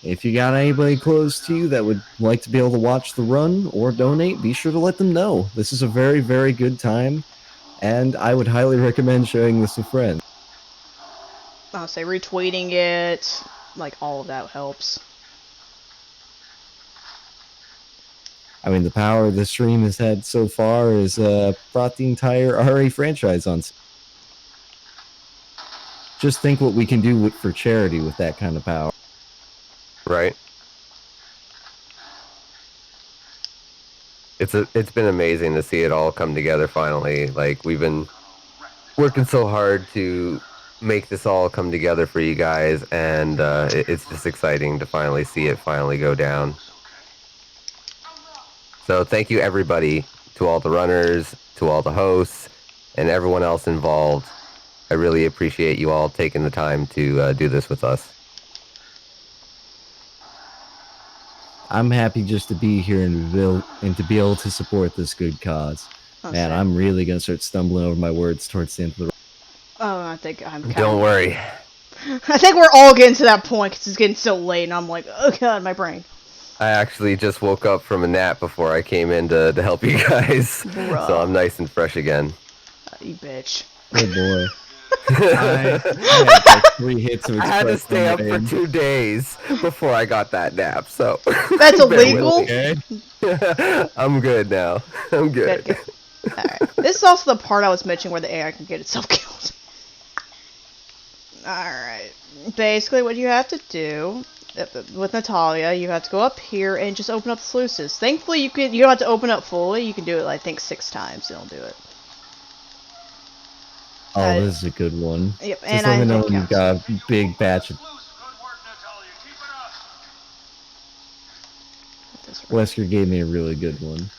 If you got anybody close to you that would like to be able to watch the run or donate, be sure to let them know. This is a very, very good time, and I would highly recommend sharing this with friends. I'll say retweeting it, like all of that helps. I mean, the power the stream has had so far has brought the entire RA franchise on. Just think what we can do for charity with that kind of power. Right. It's been amazing to see it all come together finally. Like, we've been working so hard to make this all come together for you guys, and it's just exciting to finally see it finally go down. So thank you, everybody, to all the runners, to all the hosts, and everyone else involved. I really appreciate you all taking the time to do this with us. I'm happy just to be here and to be able to support this good cause. Man, I'm really gonna start stumbling over my words towards the end of the. Oh, I think I'm. Don't worry. I think we're all getting to that point because it's getting so late, and I'm like, oh god, my brain. I actually just woke up from a nap before I came in to help you guys, Bruh. so I'm nice and fresh again. You bitch. Oh boy. I had like 3 hits of I had to stay up for lemonade. 2 days before I got that nap, so. That's illegal? Okay. I'm good now. I'm good. Good. Alright. This is also the part I was mentioning where the AI can get itself killed. Alright. Basically, what you have to do with Natalia, you have to go up here and just open up the sluices. Thankfully, you don't have to open up fully. You can do it, I think, 6 times. It'll do it. Oh, this is a good one. Yep, Just let me know when you've got a big batch of. Wesker gave me a really good one.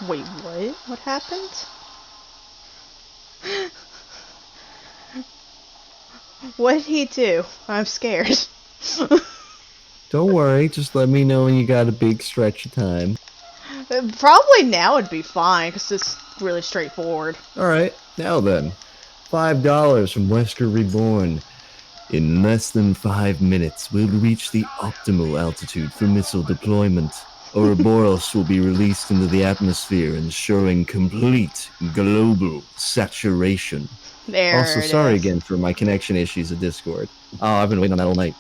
Wait, what? What happened? What did he do? I'm scared. Don't worry, just let me know when you got a big stretch of time. Probably now would be fine, because it's really straightforward. Alright, now then. $5 from Wesker Reborn. In less than 5 minutes, we'll reach the optimal altitude for missile deployment. Ouroboros will be released into the atmosphere, ensuring complete global saturation. There Also, it sorry is. again for my connection issues at Discord. Oh, I've been waiting on that all night.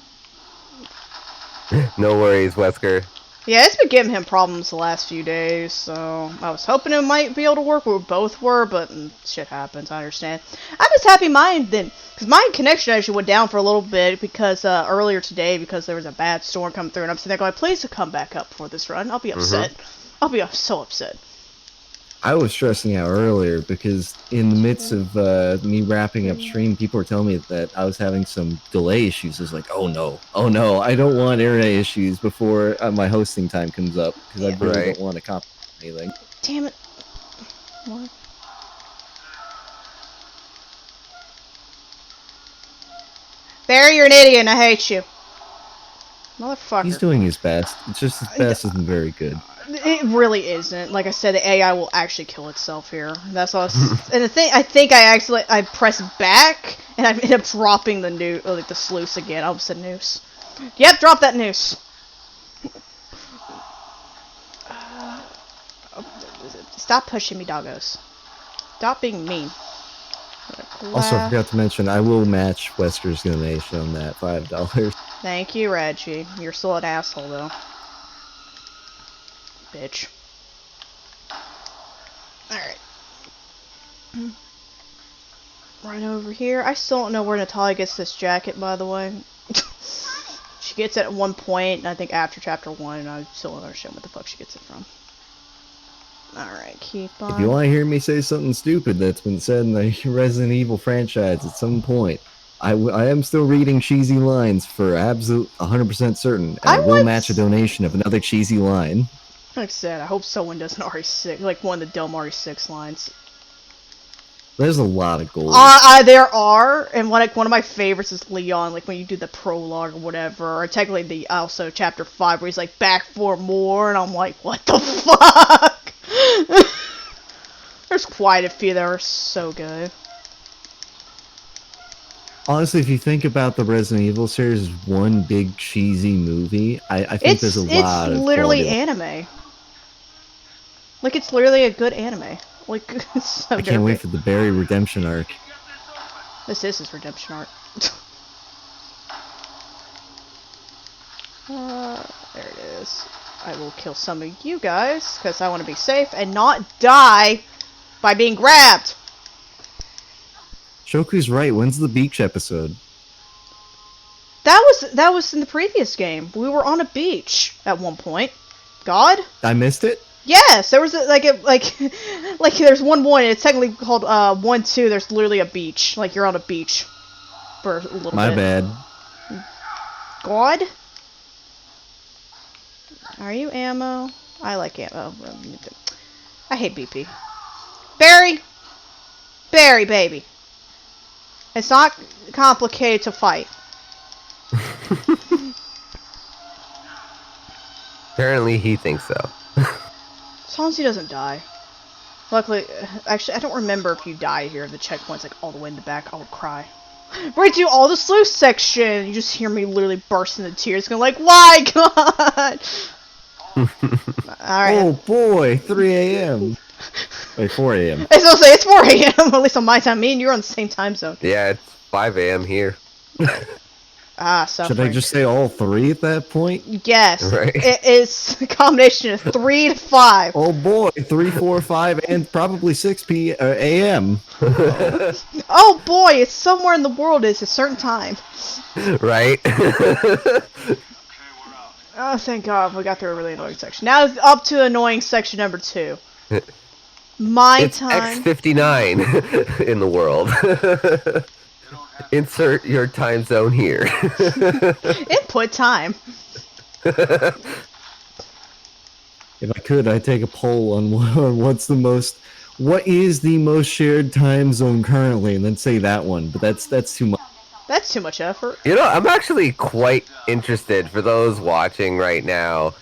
No worries, Wesker. Yeah, it's been giving him problems the last few days, so I was hoping it might be able to work. We both were, but shit happens, I understand. I'm just happy mine then, because my connection actually went down for a little bit because earlier today, because there was a bad storm coming through, and I'm sitting there going, please come back up for this run. I'll be upset. I'll be so upset. I was stressing out earlier because in the midst of me wrapping up stream, people were telling me that I was having some delay issues. I was like, oh no, I don't want internet issues before my hosting time comes up because I really don't want to compromise anything. Damn it. What? Barry, you're an idiot and I hate you. Motherfucker. He's doing his best. It's just his best isn't very good. It really isn't. Like I said, the AI will actually kill itself here. That's all. And the thing, I think I pressed back and I ended up dropping the the sluice again. I almost said noose. Yep, drop that noose. Stop pushing me, doggos. Stop being mean. Also, I forgot to mention, I will match Wesker's donation on that $5. Thank you, Reggie. You're still an asshole, though. Bitch. Alright. Right over here. I still don't know where Natalia gets this jacket, by the way. She gets it at one point, and I think after chapter 1, and I still don't understand what the fuck she gets it from. Alright, keep on. If you want to hear me say something stupid that's been said in the Resident Evil franchise at some point, I am still reading cheesy lines for absolute 100% certain, and I will match a donation of another cheesy line. Like I said, I hope someone does an RE6, like one of the dumb RE6 lines. There's a lot of gold. There are, and one of my favorites is Leon, like when you do the prologue or whatever, or technically also chapter 5 where he's like, back for more, and I'm like, what the fuck? There's quite a few that are so good. Honestly, if you think about the Resident Evil series as one big cheesy movie, I think there's a lot of It's literally anime. Like, it's literally a good anime. Like, it's so I can't wait for the Barry redemption arc. This is his redemption arc. There it is. I will kill some of you guys, because I want to be safe and not die by being grabbed. Shoku's right. When's the beach episode? That was in the previous game. We were on a beach at one point. God? I missed it? Yes, there was like there's 1-1 and it's technically called 1-2. There's literally a beach. Like you're on a beach for a little My bit. bad. God? Are you ammo? I like ammo. I hate BP. Barry! Barry, baby. It's not complicated to fight. Apparently he thinks so. As long as he doesn't die. Luckily, actually, I don't remember if you die here. The checkpoint's like all the way in the back. I would cry. Right to all the sluice section. You just hear me literally burst into tears, going like, "Why, God?" All right. Oh boy, 3 a.m. Wait, 4 a.m. I was gonna say it's 4 a.m. At least on my time. Me and you're on the same time zone. Yeah, it's 5 a.m. here. Suffering. Should I just say all 3 at that point? Yes. Right. It is a combination of 3 to 5. Oh boy, 3, 4, 5, and probably 6 a.m. Oh boy, it's somewhere in the world. It's a certain time. Right? Oh, thank God, we got through a really annoying section. Now it's up to annoying section number 2. My It's time. X59 in the world. Insert your time zone here. Input time. If I could, I'd take a poll on what is the most shared time zone currently, and then say that one. But that's too much. That's too much effort. You know, I'm actually quite interested for those watching right now.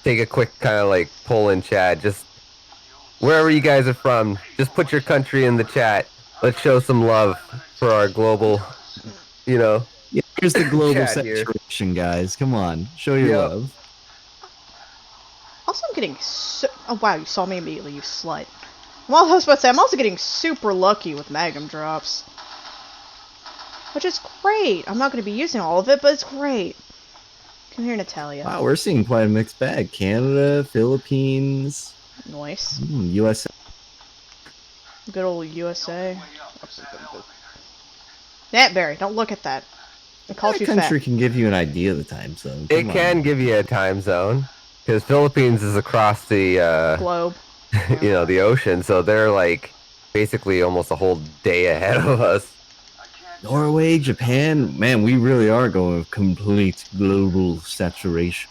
Take a quick kind of like poll in chat. Just wherever you guys are from, just put your country in the chat. Let's show some love for our global, you know. Yeah, here's the global Chat here. saturation, guys. Come on, show your Yep. love. Also, I'm getting oh wow, you saw me immediately, you slut. Well, I was about to say, I'm also getting super lucky with Magnum drops. Which is great. I'm not going to be using all of it, but it's great. Come here, Natalia. Wow, we're seeing quite a mixed bag. Canada, Philippines, Nice. USA. Good old USA. That Barry, don't look at that. I called That you country fat. can give you an idea of the time zone. It Come can on. give you a time zone because Philippines is across the, Globe. you know, the ocean, so they're like basically almost a whole day ahead of us. Norway, Japan, man, we really are going with complete global saturation.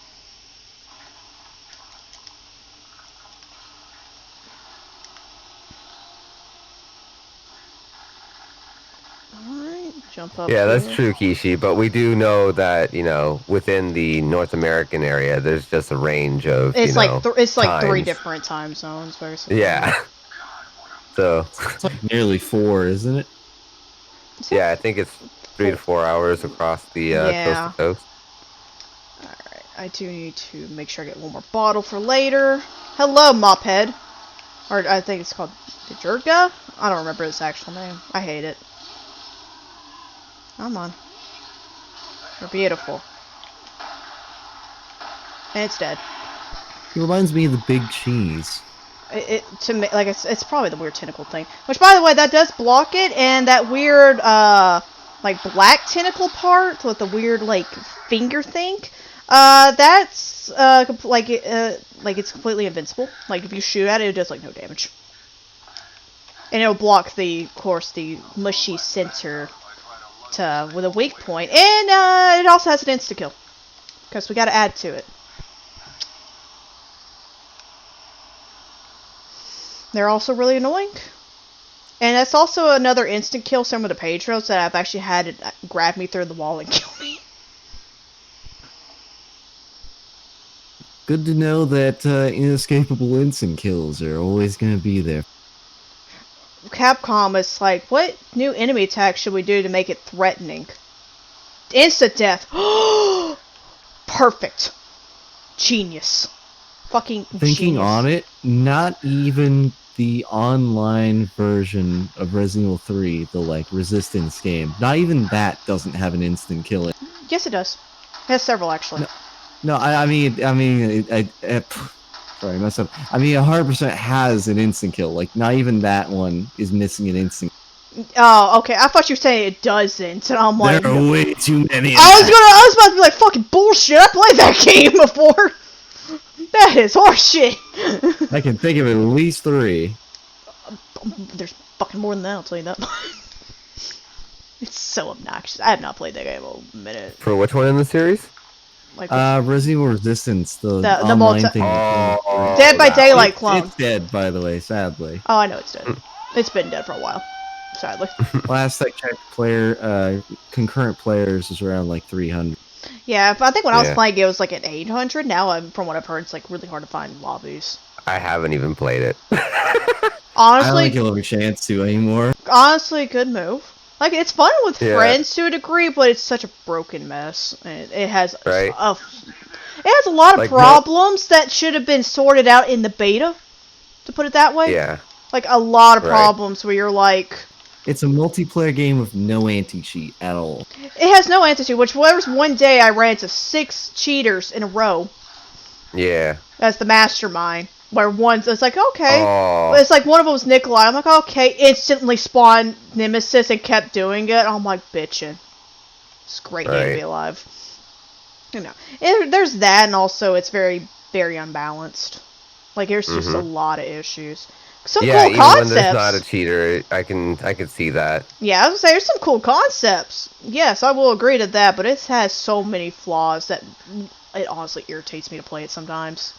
Alright, jump up. Yeah, that's here. true, Kishi. But we do know that, you know, within the North American area, there's just a range of, It's you know, like it's like 3 times. different time zones, basically. Yeah. So, It's like nearly 4, isn't it? yeah, I think it's 3 to 4 hours across the Yeah. coast to coast. Alright, I do need to make sure I get one more bottle for later. Hello, Mophead. Or I think it's called Djurga? I don't remember its actual name. I hate it. Come on. You're beautiful. And it's dead. It reminds me of the big cheese. To me, like it's probably the weird tentacle thing. Which, by the way, that does block it, and that weird like black tentacle part with the weird like finger thing. That's like it's completely invincible. Like if you shoot at it, it does like no damage, and it'll block of course, the mushy center with a weak point, and it also has an insta kill because we got to add to it. They're also really annoying. And that's also another instant kill, some of the page roads that I've actually had it grab me through the wall and kill me. Good to know that inescapable instant kills are always going to be there. Capcom is like, what new enemy attack should we do to make it threatening? Instant death. Perfect. Genius. Fucking Thinking genius. on it, not even the online version of Resident Evil 3, the like resistance game, not even that doesn't have an instant killing. Yes, it does. It has several, actually. No, sorry, messed up. I mean, 100% has an instant kill. Like, not even that one is missing an instant. Oh, okay. I thought you were saying it doesn't, and I'm like, There are way too many. I was about to be like, fucking bullshit. I played that game before. That is horseshit. I can think of at least 3. There's fucking more than that. I'll tell you that. It's so obnoxious. I have not played that game in a minute. For which one in the series? Like Resident Evil Resistance, the the online multi- thing. Oh, Dead by that Daylight clone. It's dead, by the way, sadly. Oh, I know it's dead. It's been dead for a while. Sadly. Last I checked, concurrent players is around like 300. Yeah, but I think when I was Yeah. playing it was like at 800. Now, from what I've heard, it's like really hard to find lobbies. I haven't even played it. I don't Honestly, think you'll have a chance to anymore. honestly, good move. Like, it's fun with Yeah. friends to a degree, but it's such a broken mess. And it has Right. it has a lot of Like, problems that should have been sorted out in the beta, to put it that way. Yeah. Like, a lot of Right. problems where you're like, It's a multiplayer game with no anti-cheat at all. it has no anti-cheat, which was one day I ran into 6 cheaters in a row Yeah. as the mastermind. Where it's like, okay. Oh. It's like one of them was Nikolai. I'm like, okay. Instantly spawned Nemesis and kept doing it. I'm like, bitching. It's a great game to Right. be alive. You know, there's that, and also it's very, very unbalanced. Like, there's just a lot of issues. Some Yeah, cool even concepts. when there's not a cheater, I can see that. Yeah, I was gonna say there's some cool concepts. Yes, I will agree to that, but it has so many flaws that it honestly irritates me to play it sometimes.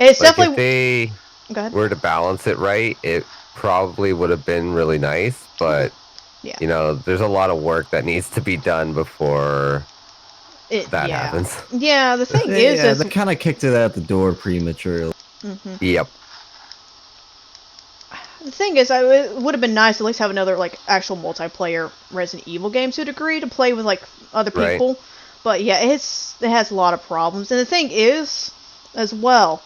And it's Like definitely. if they Go ahead. were to balance it right, it probably would have been really nice. But Yeah. you know, there's a lot of work that needs to be done before that Yeah. happens. Yeah, the thing They is kind of kicked it out the door prematurely. Yep. the thing is, it would have been nice to at least have another like actual multiplayer Resident Evil game to a degree to play with like other Right. people. But yeah, it has a lot of problems. And the thing is, as well,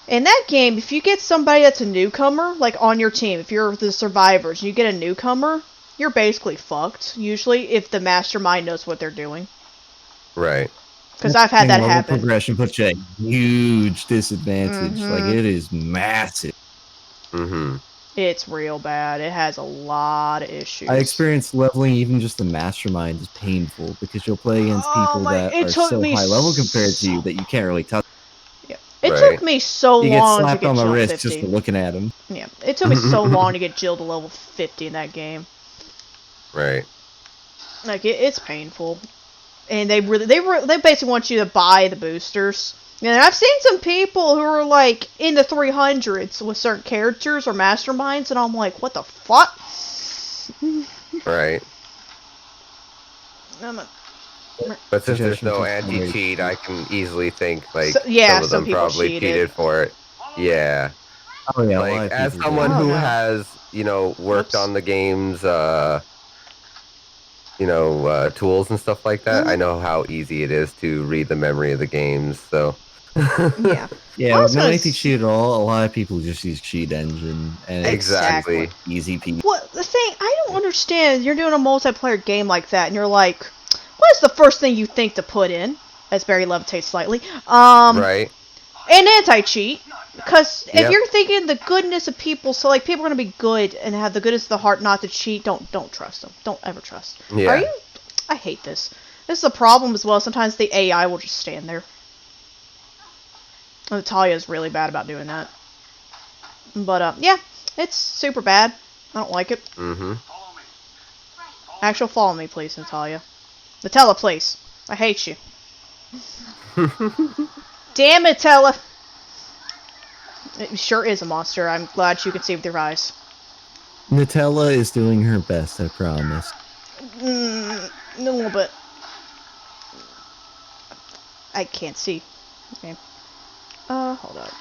in that game, if you get somebody that's a newcomer, like on your team, if you're the survivors, and you get a newcomer, you're basically fucked. Usually, if the mastermind knows what they're doing. Right. Because I've had that Level happen. Progression puts you at a huge disadvantage. Mhm. Like, it is massive. Mm-hmm. It's real bad. It has a lot of issues. I experienced leveling even just the mastermind is painful because you'll play against Oh, people like, that it are took so me high level compared to you that you can't really touch. It Right. took me so You get long to slapped get on the Jill wrist 50. just for looking at him. Yeah, it took me so long to get Jill to level 50 in that game. Right. Like it's painful, and they basically want you to buy the boosters. And I've seen some people who are like in the 300s with certain characters or masterminds, and I'm like, what the fuck? Right. I'm a- But since there's Suggestion no for anti-cheat, I can easily think like yeah, some of some them people probably cheated. cheated for it. Yeah. Oh yeah, a lot Like of as people someone do. who Oh, no. has, you know, worked Whoops. on the game's you know, tools and stuff like that, I know how easy it is to read the memory of the games, so Yeah. Yeah, I with was no gonna anti-cheat at all, a lot of people just use cheat engine and it's Exactly. easy peasy. What the thing I don't understand? You're doing a multiplayer game like that, and you're like, what is the first thing you think to put in? As Barry levitates slightly. right. An anti-cheat. Because if Yep. you're thinking the goodness of people, so like people are gonna be good and have the goodness of the heart not to cheat, don't trust them. Don't ever trust. Yeah. Are you? I hate this. This is a problem as well. Sometimes the AI will just stand there. Natalia is really bad about doing that. But yeah, it's super bad. I don't like it. Mm-hmm. Follow me. Actual follow me, please, Natalia. Nutella, please. I hate you. Damn it, Tella. It sure is a monster. I'm glad you can see with your eyes. Nutella is doing her best, I promise. A little bit. I can't see. Okay. Hold up.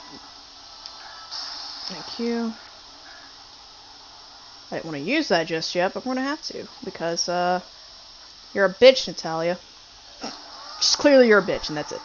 Thank you. I didn't want to use that just yet, but we're gonna have to. Because, you're a bitch, Natalia. Just clearly you're a bitch, and that's it.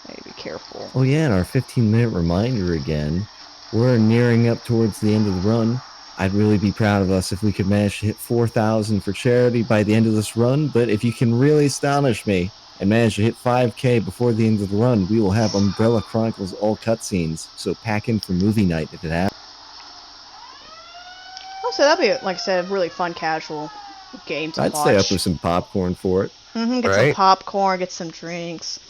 I need to be careful. Oh yeah, and our 15-minute reminder again. We're nearing up towards the end of the run. I'd really be proud of us if we could manage to hit 4,000 for charity by the end of this run, but if you can really astonish me and manage to hit 5K before the end of the run, we will have Umbrella Chronicles all cutscenes. So pack in for movie night if it happens. Also, that'd be, like I said, a really fun casual game to I'd watch. stay up with some popcorn for it. Get some Right. popcorn, get some drinks.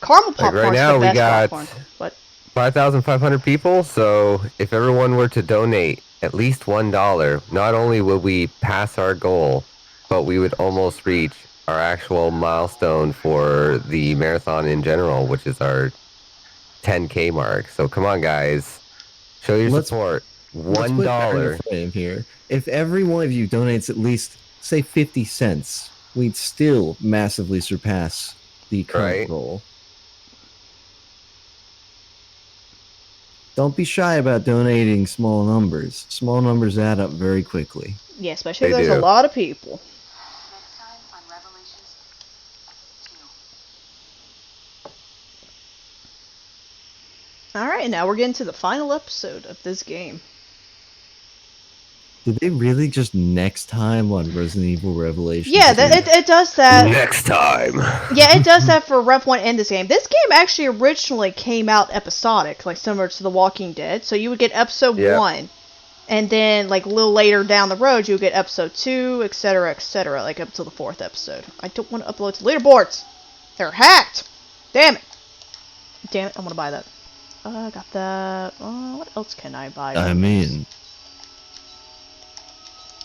Caramel Like right popcorn's now, the we best got popcorn, but 5,500 people. So if everyone were to donate at least $1, not only would we pass our goal, but we would almost reach our actual milestone for the marathon in general, which is our 10K mark. So come on, guys, show your Let's- support. Let's put that in $1. the frame here. If every one of you donates at least, say, 50 cents, we'd still massively surpass the current Right. goal. Don't be shy about donating small numbers. Small numbers add up very quickly. yeah, especially if They there's a do. lot of people. Next time on Revelations 2. Alright, now we're getting to the final episode of this game. Did they really just next time on Resident Evil Revelations? Yeah, it does that. Next time. Yeah, it does that for Rev 1 and this game. This game actually originally came out episodic, like similar to The Walking Dead. So you would get episode 1, and then like a little later down the road, you would get episode 2, etc., like up to the 4th episode. I don't want to upload to leaderboards. They're hacked. Damn it. Damn it, I'm gonna buy that. I got that. What else can I buy? I mean,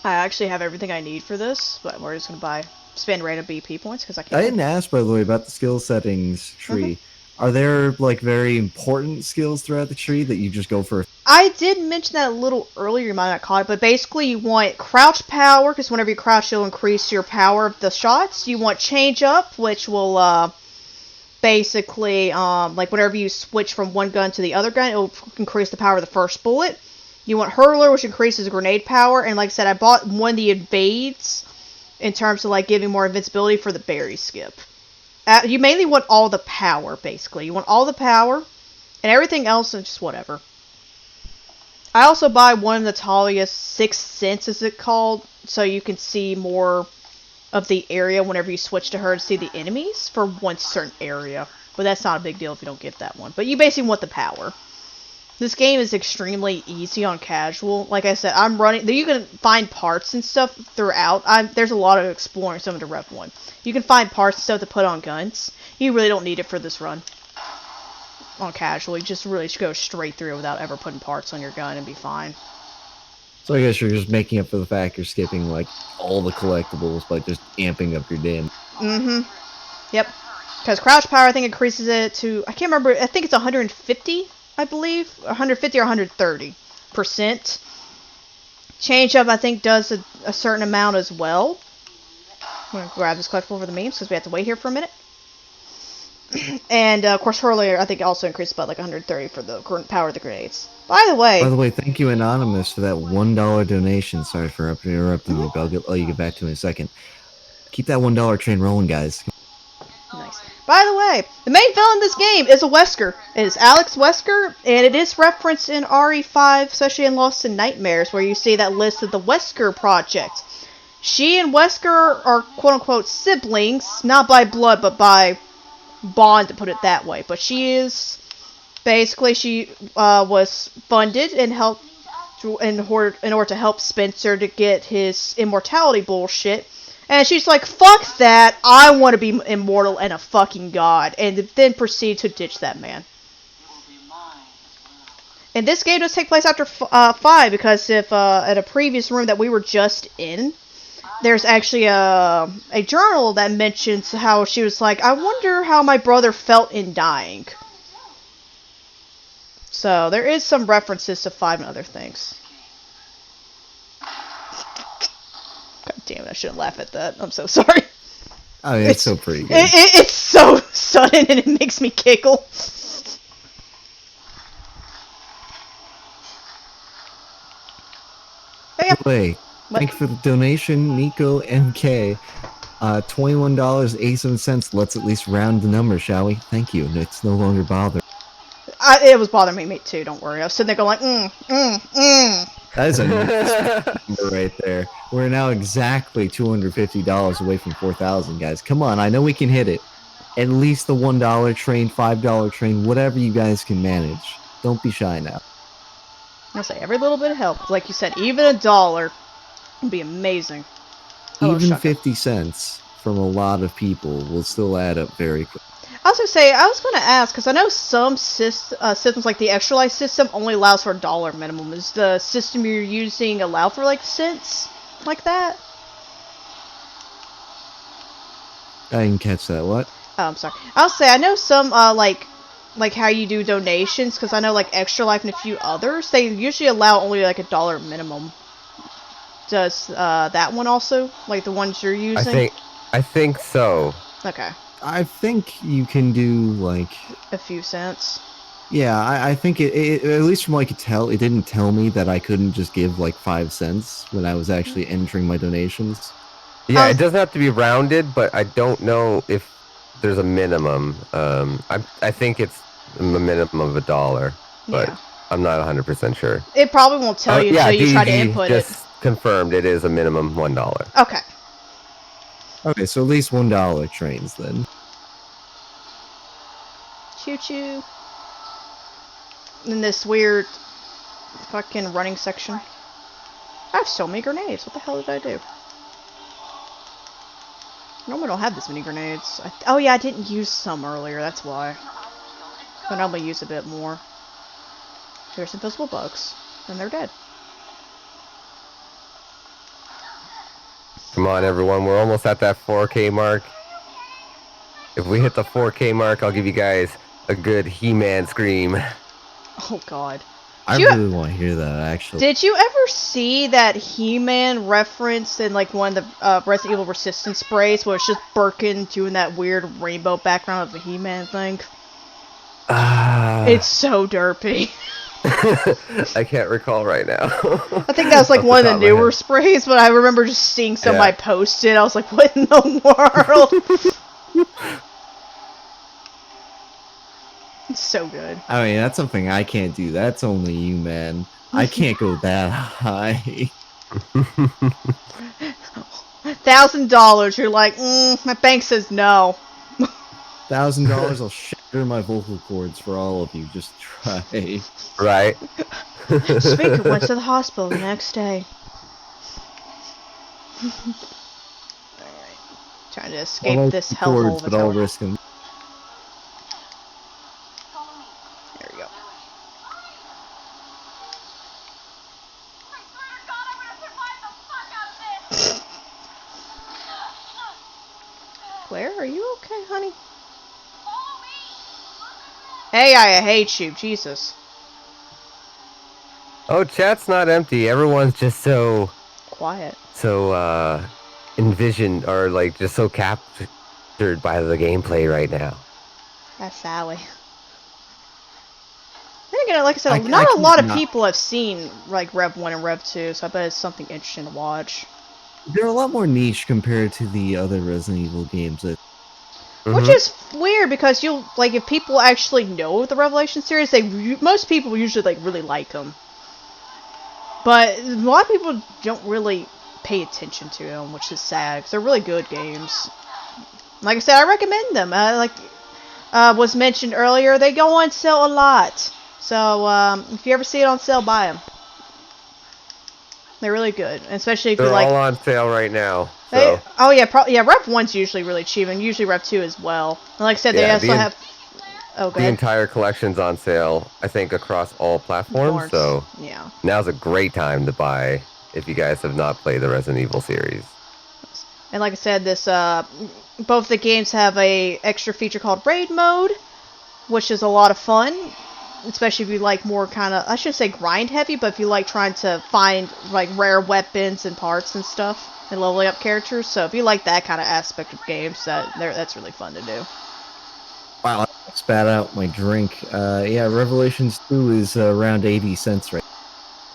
I actually have everything I need for this, but we're just gonna spend random BP points because I I can't. didn't ask, by the way, about the skill settings tree. Are there, like, very important skills throughout the tree that you just go for? I did mention that a little earlier, you might not caught it, but basically you want crouch power, because whenever you crouch, you'll increase your power of the shots. You want change up, which will, basically, like whenever you switch from one gun to the other gun, it'll increase the power of the first bullet. You want hurler, which increases grenade power, and like I said, I bought one of the invades in terms of like giving more invincibility for the berry skip. You mainly want all the power, basically. You want all the power, and everything else is just whatever. I also buy one of Natalia's Sixth Sense, is it called, so you can see more of the area whenever you switch to her to see the enemies for one certain area. But that's not a big deal if you don't get that one. But you basically want the power. This game is extremely easy on casual. Like I said, I'm running. You can find parts and stuff throughout. There's a lot of exploring some of the Rev 1. You can find parts and stuff to put on guns. You really don't need it for this run. On casual, you just really should go straight through without ever putting parts on your gun and be fine. So I guess you're just making up for the fact you're skipping, like, all the collectibles by just amping up your damn. Yep. Because crouch power, I think, increases it to, I can't remember, I think it's 150, I believe. 150 or 130%. Change up, I think, does a certain amount as well. I'm going to grab this collectible for the memes, because we have to wait here for a minute. And, of course, earlier, I think also increased about, like, 130 for the power of the grenades. By the way, Thank you, Anonymous, for that $1 donation. Sorry for interrupting you, but I'll let you get back to it in a second. Keep that $1 train rolling, guys. nice. By the way, the main villain in this game is a Wesker. It is Alex Wesker, and it is referenced in RE5, especially in Lost in Nightmares, where you see that list of the Wesker Project. She and Wesker are quote-unquote siblings, not by blood, but by bond, to put it that way. But she is, basically, she was funded and helped in order to help Spencer to get his immortality bullshit. And she's like, fuck that, I want to be immortal and a fucking god. And then proceed to ditch that man. And this game does take place after 5, because if at a previous room that we were just in, there's actually a journal that mentions how she was like, I wonder how my brother felt in dying. So there is some references to 5 and other things. God damn it, I shouldn't laugh at that. I'm so sorry. I mean, it's so pretty good. It's so sudden and it makes me giggle. But yeah, Wait, thank you for the donation, Nico MK. $21.87. Let's at least round the number, shall we? Thank you. It's no longer bothering. it was bothering me too, don't worry. I was sitting there going like, That is a nice number right there. We're now exactly $250 away from 4,000, guys. Come on, I know we can hit it. at least the $1 train, $5 train, whatever you guys can manage. Don't be shy now. I'll say every little bit of help. Like you said, even $1 would be amazing. Hello, Even Shaka. 50 cents from a lot of people will still add up very quick. I was going to ask, because I know some systems, like the Extra Life system, only allows for $1 minimum. Is the system you're using allow for, like, cents like that? I didn't catch that. What? Oh, I'm sorry. I'll say, I know some, like how you do donations, because I know, like, Extra Life and a few others, they usually allow only, like, $1 minimum. Does, that one also? Like, the ones you're using? I think so. Okay. I think you can do, like... A few cents. Yeah, I think it, at least from what I could tell, it didn't tell me that I couldn't just give, like, 5 cents when I was actually entering my donations. Yeah, it doesn't have to be rounded, but I don't know if there's a minimum. I think it's a minimum of $1, but Yeah. I'm not 100% sure. It probably won't tell you until you try to DG input just confirmed it is a minimum $1. Okay. Okay, so at least $1 trains then. Choo choo. In this weird fucking running section. I have so many grenades. What the hell did I do? Normally don't have this many grenades. Oh yeah, I didn't use some earlier, that's why. I normally use a bit more. There's invisible bugs. And they're dead. Come on, everyone. We're almost at that 4K mark. If we hit the 4K mark, I'll give you guys a good He-Man scream. Oh god. I really want to hear that, actually. Did you ever see that He-Man reference in like one of the Resident Evil Resistance sprays where it's just Birkin doing that weird rainbow background of the He-Man thing? It's so derpy. I can't recall right now. I think that was like one of the newer sprays, but I remember just seeing somebody post it. I was like, what in the world? It's so good. I mean, that's something I can't do. That's only you, man. I can't go that high. $1,000. You're like, my bank says no. $1,000, I'll shatter my vocal cords for all of you. Just try. Right. Speaker went to the hospital the next day. Alright. Trying to escape this hellhole of a but I'll tower. risk them. There we go. Claire, are you okay, honey? Hey, I hate you, Jesus. Oh, chat's not empty. Everyone's just so quiet. So envisioned or like just so captured by the gameplay right now. That's Sally. Then again, like I said, not a lot of people have seen like Rev 1 and Rev 2, so I bet it's something interesting to watch. They're a lot more niche compared to the other Resident Evil games. Which is weird because you'll like if people actually know the Revelation series, most people usually like really like them. But a lot of people don't really pay attention to them, which is sad because they're really good games. Like I said, I recommend them. Was mentioned earlier, they go on sale a lot. So if you ever see it on sale, buy them. They're really good, especially if you like. They're all on sale right now. So. Oh yeah, yeah. Rev 1's usually really cheap, and usually Rev 2 as well. And like I said, they also have. Oh, the entire collection's on sale, I think, across all platforms. So yeah, now's a great time to buy if you guys have not played the Resident Evil series. And like I said, both the games have a extra feature called Raid Mode, which is a lot of fun. Especially if you like more kind of, I shouldn't say grind heavy, but if you like trying to find like rare weapons and parts and stuff and leveling up characters. So if you like that kind of aspect of games, that's really fun to do. Wow, I spat out my drink. Yeah, Revelations 2 is around 80 cents right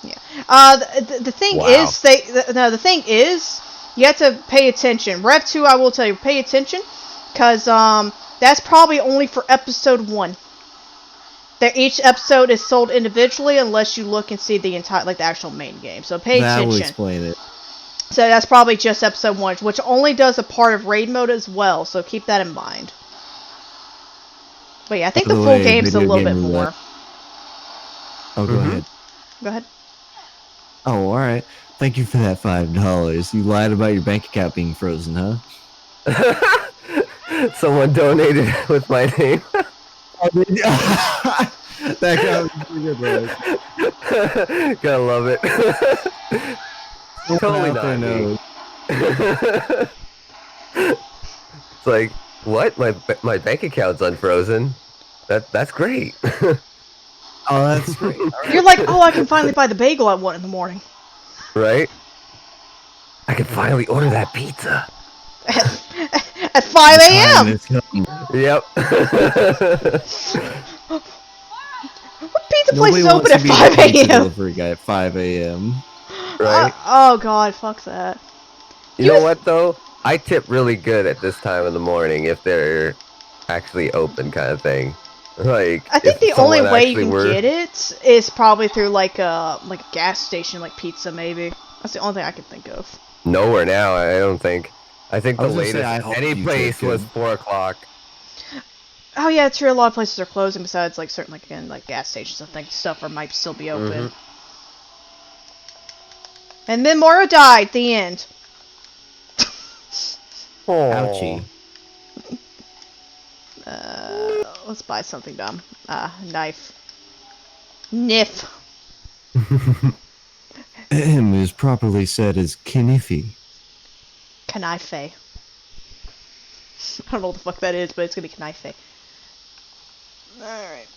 now. Yeah. The thing is, the thing is, you have to pay attention. Rev 2, I will tell you, pay attention, because that's probably only for episode 1. Each episode is sold individually unless you look and see the entire, like the actual main game. So pay attention. That will explain it. So that's probably just episode 1, which only does a part of raid mode as well. So keep that in mind. But yeah, I think By the the full way, game's a video little game bit roulette. more. Oh, go ahead. Go ahead. Oh, all right. Thank you for that $5. You lied about your bank account being frozen, huh? Someone donated with my name. That guy was pretty good, bro. Gotta love it. Totally out there not me. knows. It's like, what? My bank account's unfrozen. That's great. Oh, that's great. You're like, oh, I can finally buy the bagel at 1 in the morning. Right? I can finally order that pizza. At 5 Time a.m. is coming. Yep. What pizza place Nobody is wants open to at be 5 the pizza a.m.? delivery guy at 5 a.m. Right? Oh god, fuck that. You know what though? I tip really good at this time of the morning if they're actually open, kind of thing. Like, I think if the only someone way you actually can were... get it is probably through like a gas station, like pizza maybe. That's the only thing I can think of. Nowhere now, I don't think. I think I the was gonna say, latest I hope any you place tip was good. 4 o'clock. Oh yeah, it's true. A lot of places are closing besides like certain like again like gas stations. I think stuff or might still be open. And then Moro died. The end. Ouchie. Let's buy something dumb. Knife. Niff. Is properly said as kniffy. Knife. I don't know what the fuck that is, but it's gonna be knife. Alright.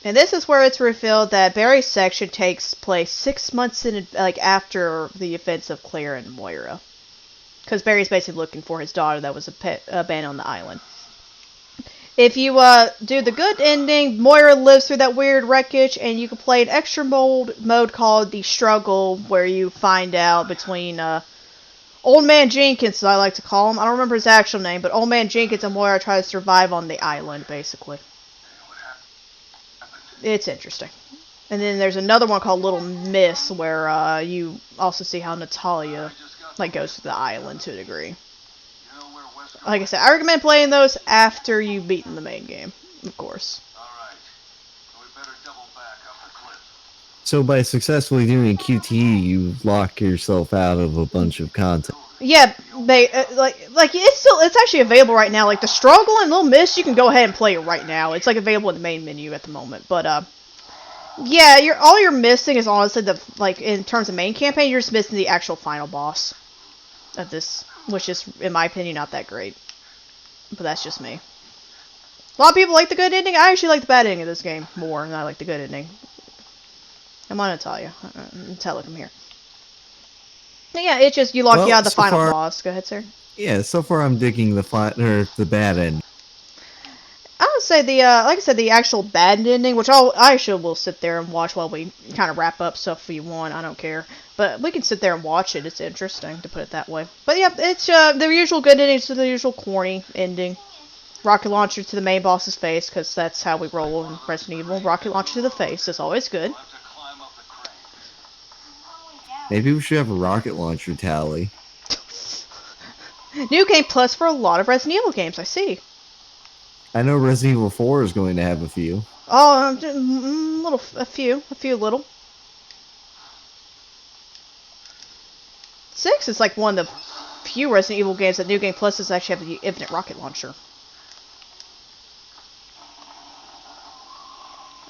And this is where it's revealed that Barry's section takes place 6 months in after the events of Claire and Moira. Because Barry's basically looking for his daughter that was abandoned on the island. If you do the good ending, Moira lives through that weird wreckage, and you can play an extra mode called The Struggle, where you find out between Old Man Jenkins, as I like to call him. I don't remember his actual name, but Old Man Jenkins and Moira try to survive on the island, basically. It's interesting. And then there's another one called Little Miss, where you also see how Natalia goes to the island to a degree. Like I said, I recommend playing those after you've beaten the main game, of course. So by successfully doing QT, you lock yourself out of a bunch of content. Yeah, they it's actually available right now. Like the Struggle and Little Miss, you can go ahead and play it right now. It's available in the main menu at the moment. But yeah, all you're missing is honestly in terms of main campaign, you're just missing the actual final boss of this, which is in my opinion not that great. But that's just me. A lot of people like the good ending. I actually like the bad ending of this game more than I like the good ending. I'm on Natalia. Natalia, come here. Yeah, it's just you out of the final boss. Go ahead, sir. Yeah, so far I'm digging the bad end. I would say like I said, the actual bad ending, which I actually will sit there and watch while we kind of wrap up stuff if you want. I don't care, but we can sit there and watch it. It's interesting, to put it that way. But yeah, it's the usual good ending to the usual corny ending. Rocket launcher to the main boss's face, because that's how we roll in Resident Evil. Rocket launcher to the face is always good. Maybe we should have a rocket launcher tally. New Game Plus for a lot of Resident Evil games, I see. I know Resident Evil 4 is going to have a few. Oh, a few little. 6 is like one of the few Resident Evil games that New Game Plus does actually have the infinite rocket launcher.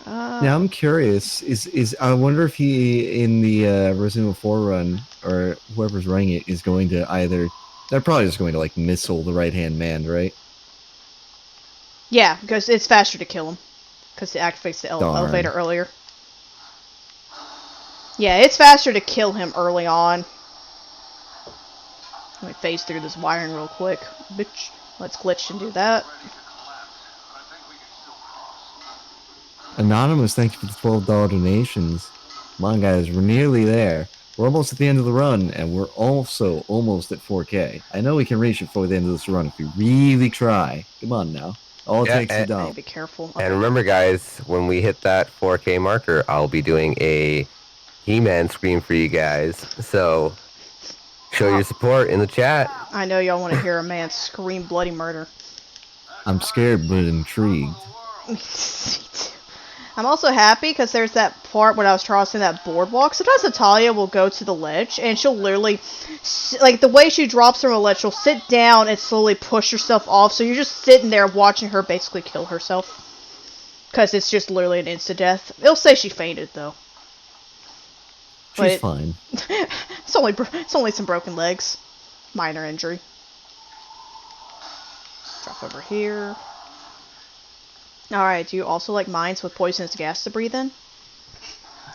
Now I'm curious. Is I wonder if he in the Resident Evil 4 run or whoever's running it is going to either. They're probably just going to missile the right hand man, right? Yeah, because it's faster to kill him. Because it activates the elevator earlier. Yeah, it's faster to kill him early on. Let me phase through this wiring real quick. Bitch. Let's glitch and do that. Anonymous, thank you for the $12 donations. Come on, guys, we're nearly there. We're almost at the end of the run, and we're also almost at 4K. I know we can reach it before the end of this run if we really try. Come on now. All it takes is dump. Be careful. Okay. And remember, guys, when we hit that 4K marker, I'll be doing a He-Man scream for you guys. So, show your support in the chat. I know y'all want to hear a man scream bloody murder. I'm scared but intrigued. I'm also happy because there's that part when I was crossing that boardwalk. Sometimes Natalia will go to the ledge and she'll literally, like the way she drops from a ledge, she'll sit down and slowly push herself off. So you're just sitting there watching her basically kill herself. Because it's just literally an instant death. It'll say she fainted though. She's fine. It's only some broken legs. Minor injury. Drop over here. Alright, do you also like mines with poisonous gas to breathe in?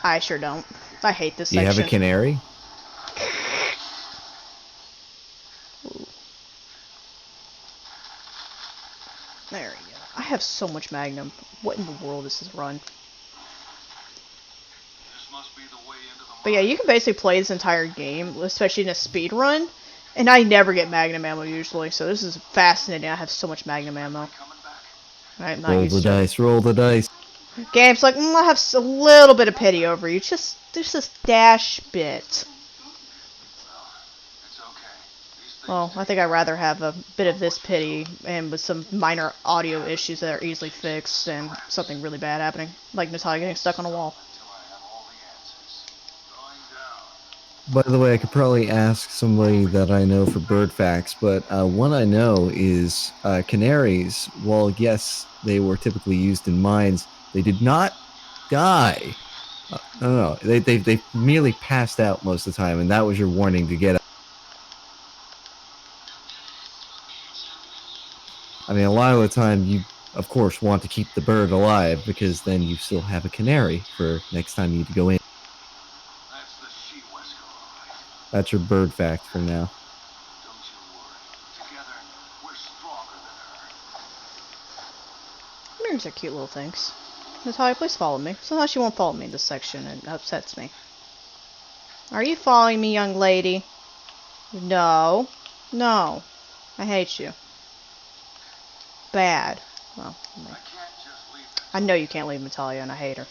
I sure don't. I hate this Do you section. have a canary? Ooh. There we go. I have so much Magnum. What in the world is this run? This must be the way into the But yeah, you can basically play this entire game, especially in a speed run, and I never get Magnum ammo usually, so this is fascinating. I have so much Magnum ammo. coming back. I'm not Roll used the to it. dice, roll the dice. Game's like, I have a little bit of pity over you. Just this dash bit. It's okay. These things Well, I think I'd rather have a bit of this pity and with some minor audio issues that are easily fixed and something really bad happening. Like Natalia getting stuck on a wall. until I have all the answers. Going down. By the way, I could probably ask somebody that I know for bird facts, but one I know is canaries. While yes, they were typically used in mines, they did not die. No. They merely passed out most of the time, and that was your warning to get up. I mean, a lot of the time, you, of course, want to keep the bird alive, because then you still have a canary for next time you need to go in. That's the she-Wesker, all right. That's your bird fact for now. Don't you worry. Together, we're stronger than her. These are cute little things. Natalia, please follow me. Sometimes she won't follow me in this section and it upsets me. Are you following me, young lady? No. No. I hate you. Bad. Well, I can't just leave this. I know you can't leave Natalia and I hate her.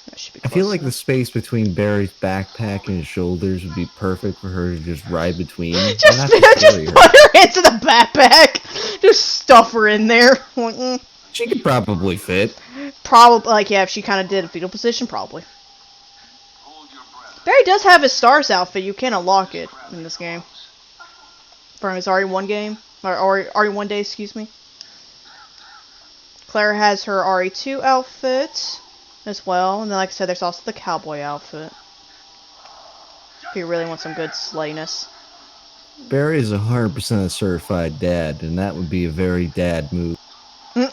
That should be I feel close like the enough. space between Barry's backpack and his shoulders would be perfect for her to just ride between. I'd Just, have to just carry her. put her into the backpack. Just stuff her in there. She could probably fit. Probably, like, yeah, if she kind of did a fetal position, probably. Hold your breath. Barry does have his Stars outfit. You can unlock it in this game. From his RE1 game. Or RE1 day, excuse me. Claire has her RE2 outfit as well. And then, like I said, there's also the cowboy outfit. If you really want some good slayness. Barry is 100% a certified dad, and that would be a very dad move. There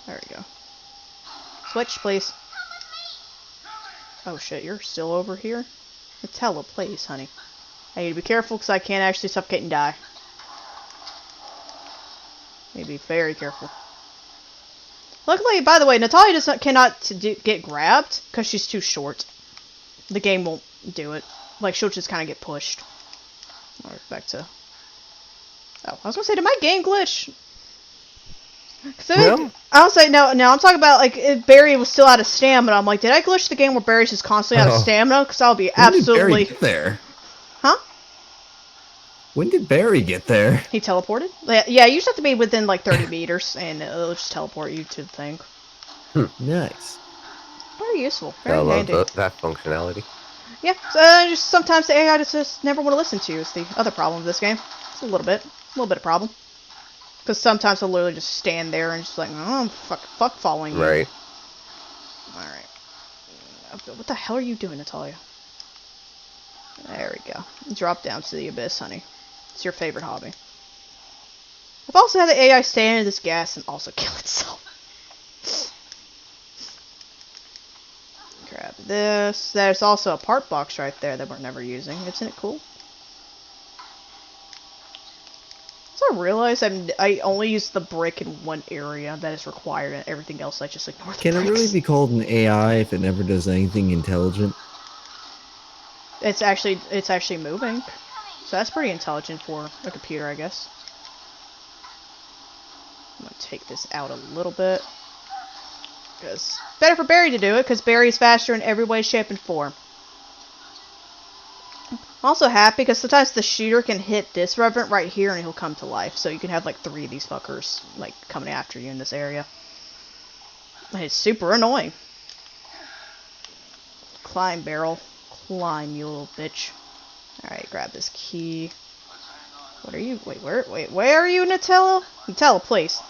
we go. Switch, please. Oh shit, you're still over here? Nutella, please, honey. I need to be careful because I can't actually suffocate and die. Need to be very careful. Luckily, by the way, Natalia cannot get grabbed because she's too short. The game won't do it. Like, she'll just kind of get pushed. Alright, back to... Oh, I was gonna say, did my game glitch? No. I was like, no, I'm talking about, like, if Barry was still out of stamina. I'm like, did I glitch the game where Barry's just constantly out of stamina? Because I'll be When did Barry absolutely... get there? Huh? When did Barry get there? He teleported? Yeah, you just have to be within, like, 30 meters, and it'll just teleport you to the thing. Nice. Very useful. I Very love handy. that functionality. Yeah, so just sometimes the AI just never want to listen to you is the other problem of this game. It's a little bit of problem. Because sometimes they'll literally just stand there and just like, oh, fuck following you. Right. Alright. What the hell are you doing, Natalia? There we go. Drop down to the abyss, honey. It's your favorite hobby. I've also had the AI stand in this gas and also kill itself. Grab this. There's also a part box right there that we're never using. Isn't it cool? So I realized I only use the brick in one area that is required, and everything else I just ignore the Can it bricks. really be called an AI if it never does anything intelligent? It's actually moving, so that's pretty intelligent for a computer, I guess. I'm gonna take this out a little bit, because better for Barry to do it, because Barry's faster in every way, shape, and form. I'm also happy because sometimes the shooter can hit this revenant right here and he'll come to life. So you can have like 3 of these fuckers like coming after you in this area. And it's super annoying. Climb, barrel. Climb, you little bitch. Alright, grab this key. What are you? Wait, where are you, Nutella? Nutella, please.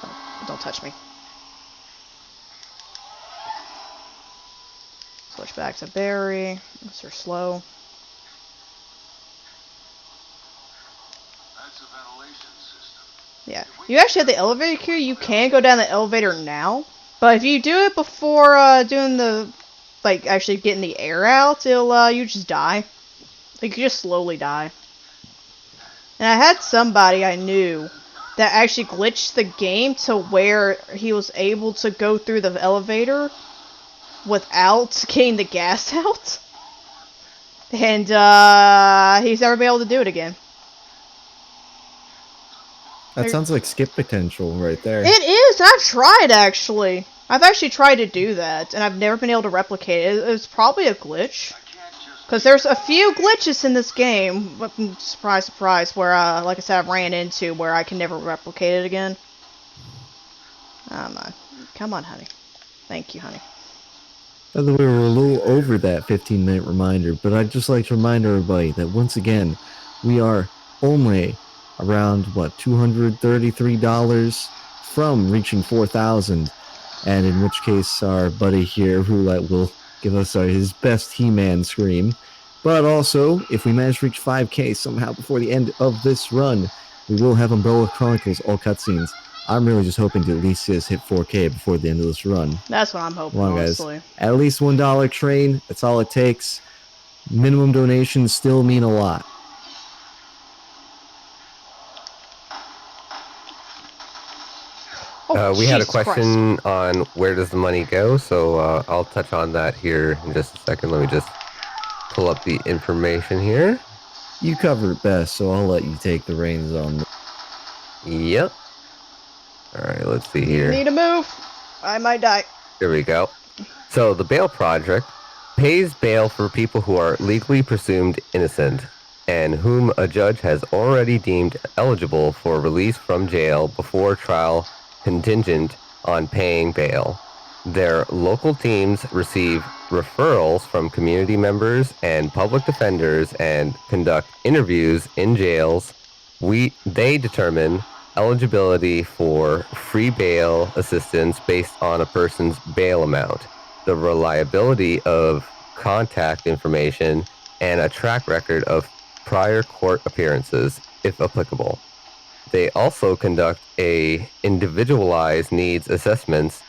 Oh, don't touch me. Switch back to Barry. These are slow. That's a ventilation system. Yeah. You actually have the elevator queue. You can go down the elevator now. But if you do it before doing the, like, actually getting the air out, it'll, you just die. Like, you just slowly die. And I had somebody I knew that actually glitched the game to where he was able to go through the elevator without getting the gas out. And, he's never been able to do it again. That sounds like skip potential right there. It is! I've tried, actually. I've actually tried to do that, and I've never been able to replicate it. It's probably a glitch. Because there's a few glitches in this game, but surprise, surprise, where, like I said, I've ran into where I can never replicate it again. Come on, honey. Thank you, honey. I thought we were a little over that 15-minute reminder, but I'd just like to remind everybody that once again, we are only around, what, $233 from reaching 4,000, and in which case our buddy here, Roulette, will give us his best He-Man scream. But also, if we manage to reach 5K somehow before the end of this run, we will have Umbrella Chronicles all cutscenes. I'm really just hoping to at least see us hit 4K before the end of this run. That's what I'm hoping, Come on, guys. honestly. At least $1 train, that's all it takes. Minimum donations still mean a lot. We had a Jesus question on where does the money go, so I'll touch on that here in just a second. Let me just pull up the information here. You cover it best, so I'll let you take the reins on this. Yep. All right, let's see here. Need to move. I might die. There we go. So the Bail Project pays bail for people who are legally presumed innocent and whom a judge has already deemed eligible for release from jail before trial, contingent on paying bail. Their local teams receive referrals from community members and public defenders and conduct interviews in jails. They determine eligibility for free bail assistance based on a person's bail amount, the reliability of contact information, and a track record of prior court appearances, if applicable. They also conduct a individualized needs assessments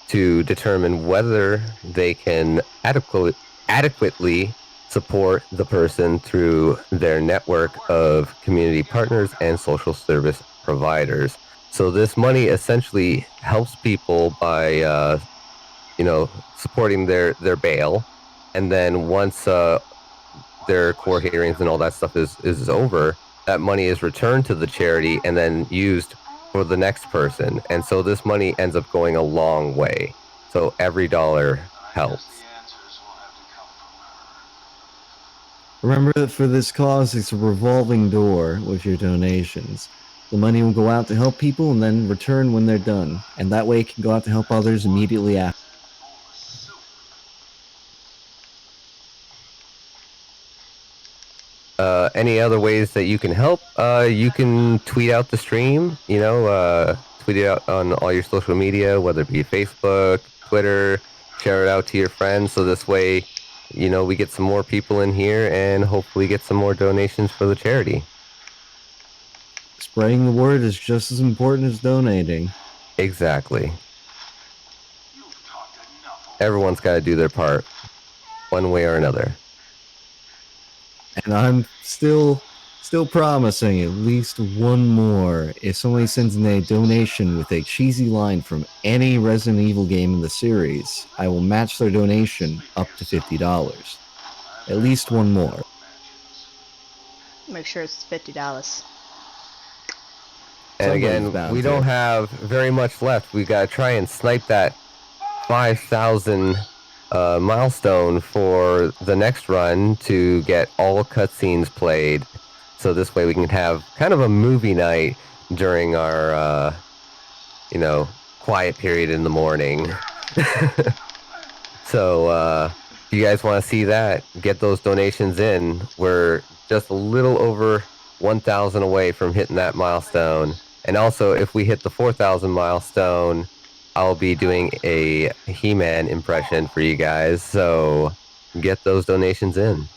to determine whether they can adequately support the person through their network of community partners and social service providers. So this money essentially helps people by, supporting their bail, and then once their court hearings and all that stuff is over, that money is returned to the charity and then used for the next person. And so this money ends up going a long way. So every dollar helps. Remember that for this cause, it's a revolving door with your donations. The money will go out to help people and then return when they're done. And that way it can go out to help others immediately after. Any other ways that you can help? You can tweet out the stream, tweet it out on all your social media, whether it be Facebook, Twitter, share it out to your friends. So this way, we get some more people in here and hopefully get some more donations for the charity. Spreading the word is just as important as donating. Exactly. Everyone's got to do their part, one way or another. And I'm still promising at least one more. If somebody sends in a donation with a cheesy line from any Resident Evil game in the series, I will match their donation up to $50. At least one more. Make sure it's $50. And again, we don't have very much left. We got to try and snipe that 5,000 milestone for the next run to get all cutscenes played. So this way we can have kind of a movie night during our, quiet period in the morning. So if you guys want to see that, get those donations in. We're just a little over 1,000 away from hitting that milestone. And also, if we hit the 4,000 milestone, I'll be doing a He-Man impression for you guys. So get those donations in.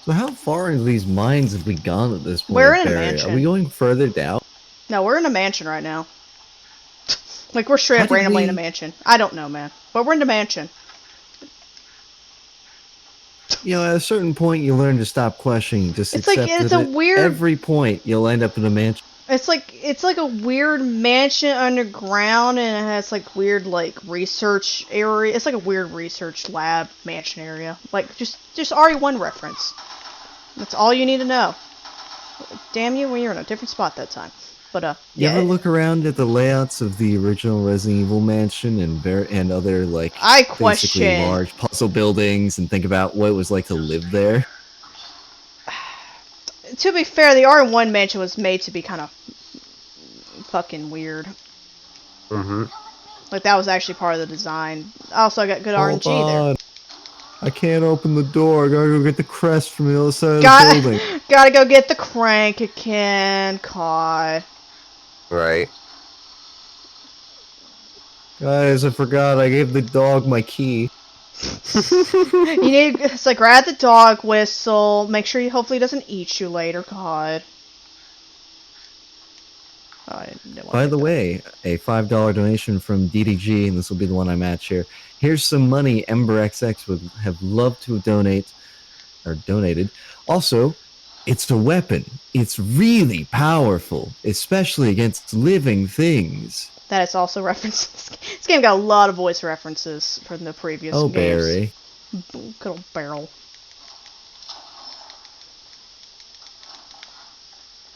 So how far into these mines have we gone at this point, We're in a Barry? mansion. Are we going further down? No, we're in a mansion right now. Like, we're straight How up did randomly in a we- mansion. I don't know, man. But we're in a mansion. You know, at a certain point, you learn to stop questioning. Just It's like- accept it's that a weird- every point you'll end up in a mansion. It's like a weird mansion underground, and it has like weird like research area. It's like a weird research lab mansion area. Like just RE1 reference. That's all you need to know. Damn you, when you're in a different spot that time. But You yeah. ever look around at the layouts of the original Resident Evil mansion and other like I basically question. large puzzle buildings and think about what it was like to live there? To be fair, the R1 mansion was made to be kind of fucking weird. Mm-hmm. Like that was actually part of the design. Also, I got good Hold RNG there. on. I can't open the door. I gotta go get the crest from the other side of the building. Gotta go get the crank again. God. Right. Guys, I forgot. I gave the dog my key. You need it's like grab the dog whistle. Make sure he hopefully doesn't eat you later. God. Oh, I didn't want By to the do that. way, a $5 donation from DDG, and this will be the one I match here. Here's some money EmberXX would have loved to have donated. Also, it's a weapon. It's really powerful, especially against living things. That is also references. This game got a lot of voice references from the previous Oh, games. Barry. Good old barrel.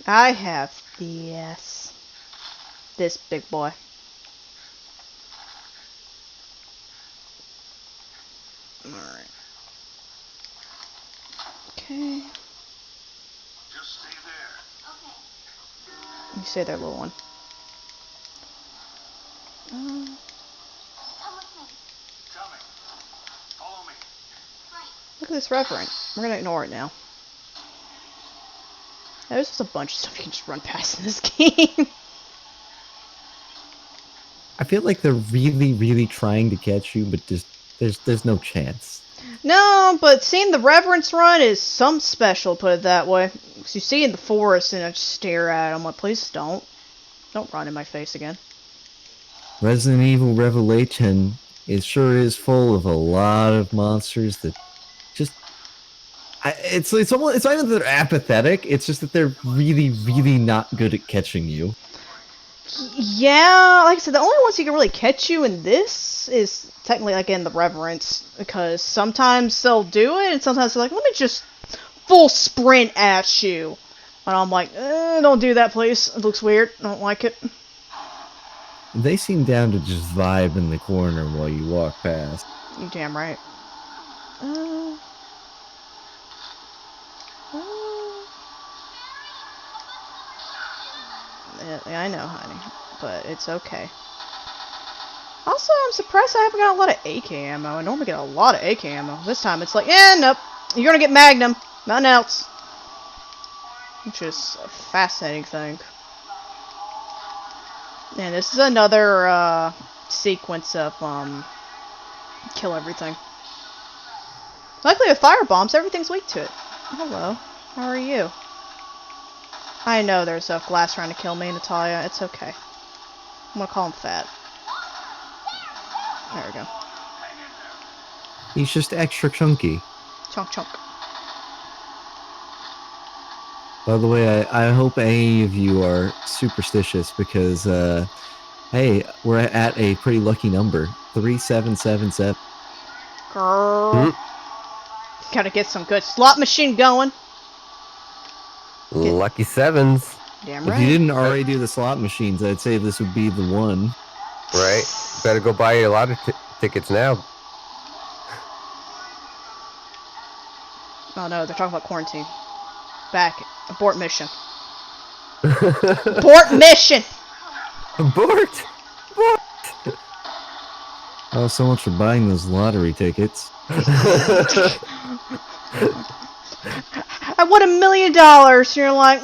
I have this big boy. Alright. Okay. Just stay there. You stay there, little one. Come with me. Coming. Follow me. Look at this referent. We're gonna ignore it now. There's just a bunch of stuff you can just run past in this game. I feel like they're really, really trying to catch you, but just there's no chance. No, but seeing the reverence run is some special, put it that way. Because you see in the forest and I just stare at it. I'm like, please don't. Don't run in my face again. Resident Evil Revelation sure is full of a lot of monsters that just it's almost, it's not even that they're apathetic, it's just that they're really, really not good at catching you. Yeah, like I said, the only ones who can really catch you in this is technically like in the reverence, because sometimes they'll do it and sometimes they're like, let me just full sprint at you. And I'm like, don't do that, please. It looks weird. I don't like it. They seem down to just vibe in the corner while you walk past. You damn right. Yeah, I know, honey, but it's okay. Also, I'm surprised I haven't got a lot of AK ammo. I normally get a lot of AK ammo. This time it's like, nope. You're gonna get Magnum. Nothing else. Which is a fascinating thing. And this is another, sequence of, kill everything. Luckily with fire bombs, everything's weak to it. Hello. How are you? I know there's a glass trying to kill me, Natalia. It's okay. I'm gonna call him fat. There we go. He's just extra chunky. Chunk chunk. By the way, I hope any of you are superstitious because, hey, we're at a pretty lucky number. 3777. Grrr. Gotta get some good slot machine going. Lucky sevens, Damn If you right. didn't already do the slot machines, I'd say this would be the one. right? Better go buy a lot of tickets now. Oh no, they're talking about quarantine. Back. Abort mission. Abort mission! Abort! Oh, so much for buying those lottery tickets. I won $1 million, and you're like,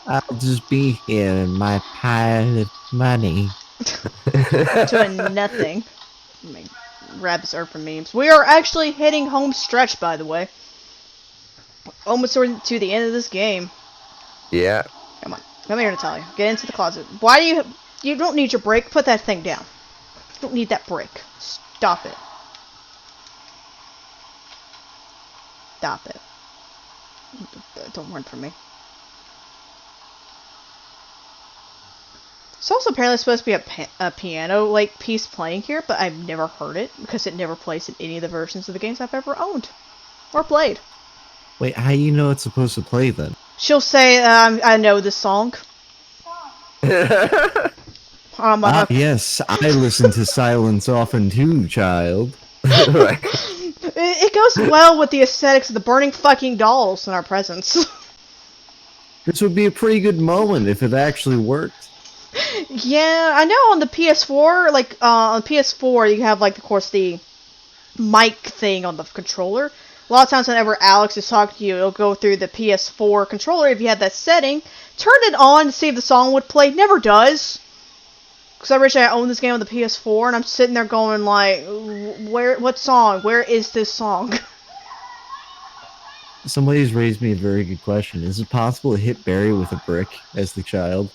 I'll just be here in my pile of money. doing nothing. Let me grab this herb from memes. We are actually hitting home stretch, by the way. Almost to the end of this game. Yeah. Come on. Come here, Natalia. Get into the closet. Why do you... You don't need your brick. Put that thing down. You don't need that brick. Stop it. Stop it. Don't run from me. It's also apparently supposed to be a piano-like piece playing here, but I've never heard it because it never plays in any of the versions of the games I've ever owned or played. Wait, how do you know it's supposed to play then? She'll say, I know this song. Yes, I listen to silence often too, child. Right. It goes well with the aesthetics of the burning fucking dolls in our presence. This would be a pretty good moment if it actually worked. Yeah, I know on the PS4, like, on PS4, you have, like, of course, the mic thing on the controller. A lot of times whenever Alex is talking to you, it'll go through the PS4 controller if you have that setting. Turn it on to see if the song would play. Never does. Because originally I owned this game on the PS4, and I'm sitting there going like, what song? Where is this song? Somebody's raised me a very good question. Is it possible to hit Barry with a brick as the child?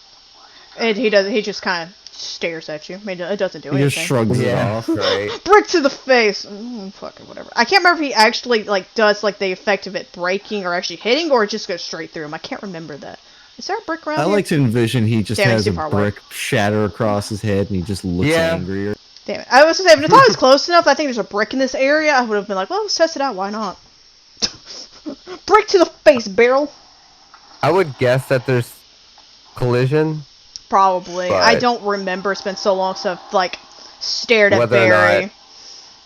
And he just kind of stares at you. I mean, it doesn't do He anything. just shrugs it Yeah, off. right. Brick to the face. Fucking whatever. I can't remember if he actually like does like the effect of it breaking or actually hitting, or it just goes straight through him. I can't remember that. Is there a brick around I here? like to envision he just Damn, has he's a too far away. brick shatter across his head and he just looks Yeah. angrier. Damn it. I was gonna say, if I thought it was close enough, I think there's a brick in this area, I would have been like, well, let's test it out, why not? Brick to the face, barrel. I would guess that there's collision. Probably. But- I don't remember. It's been so long since I've, like, stared at Whether or Barry.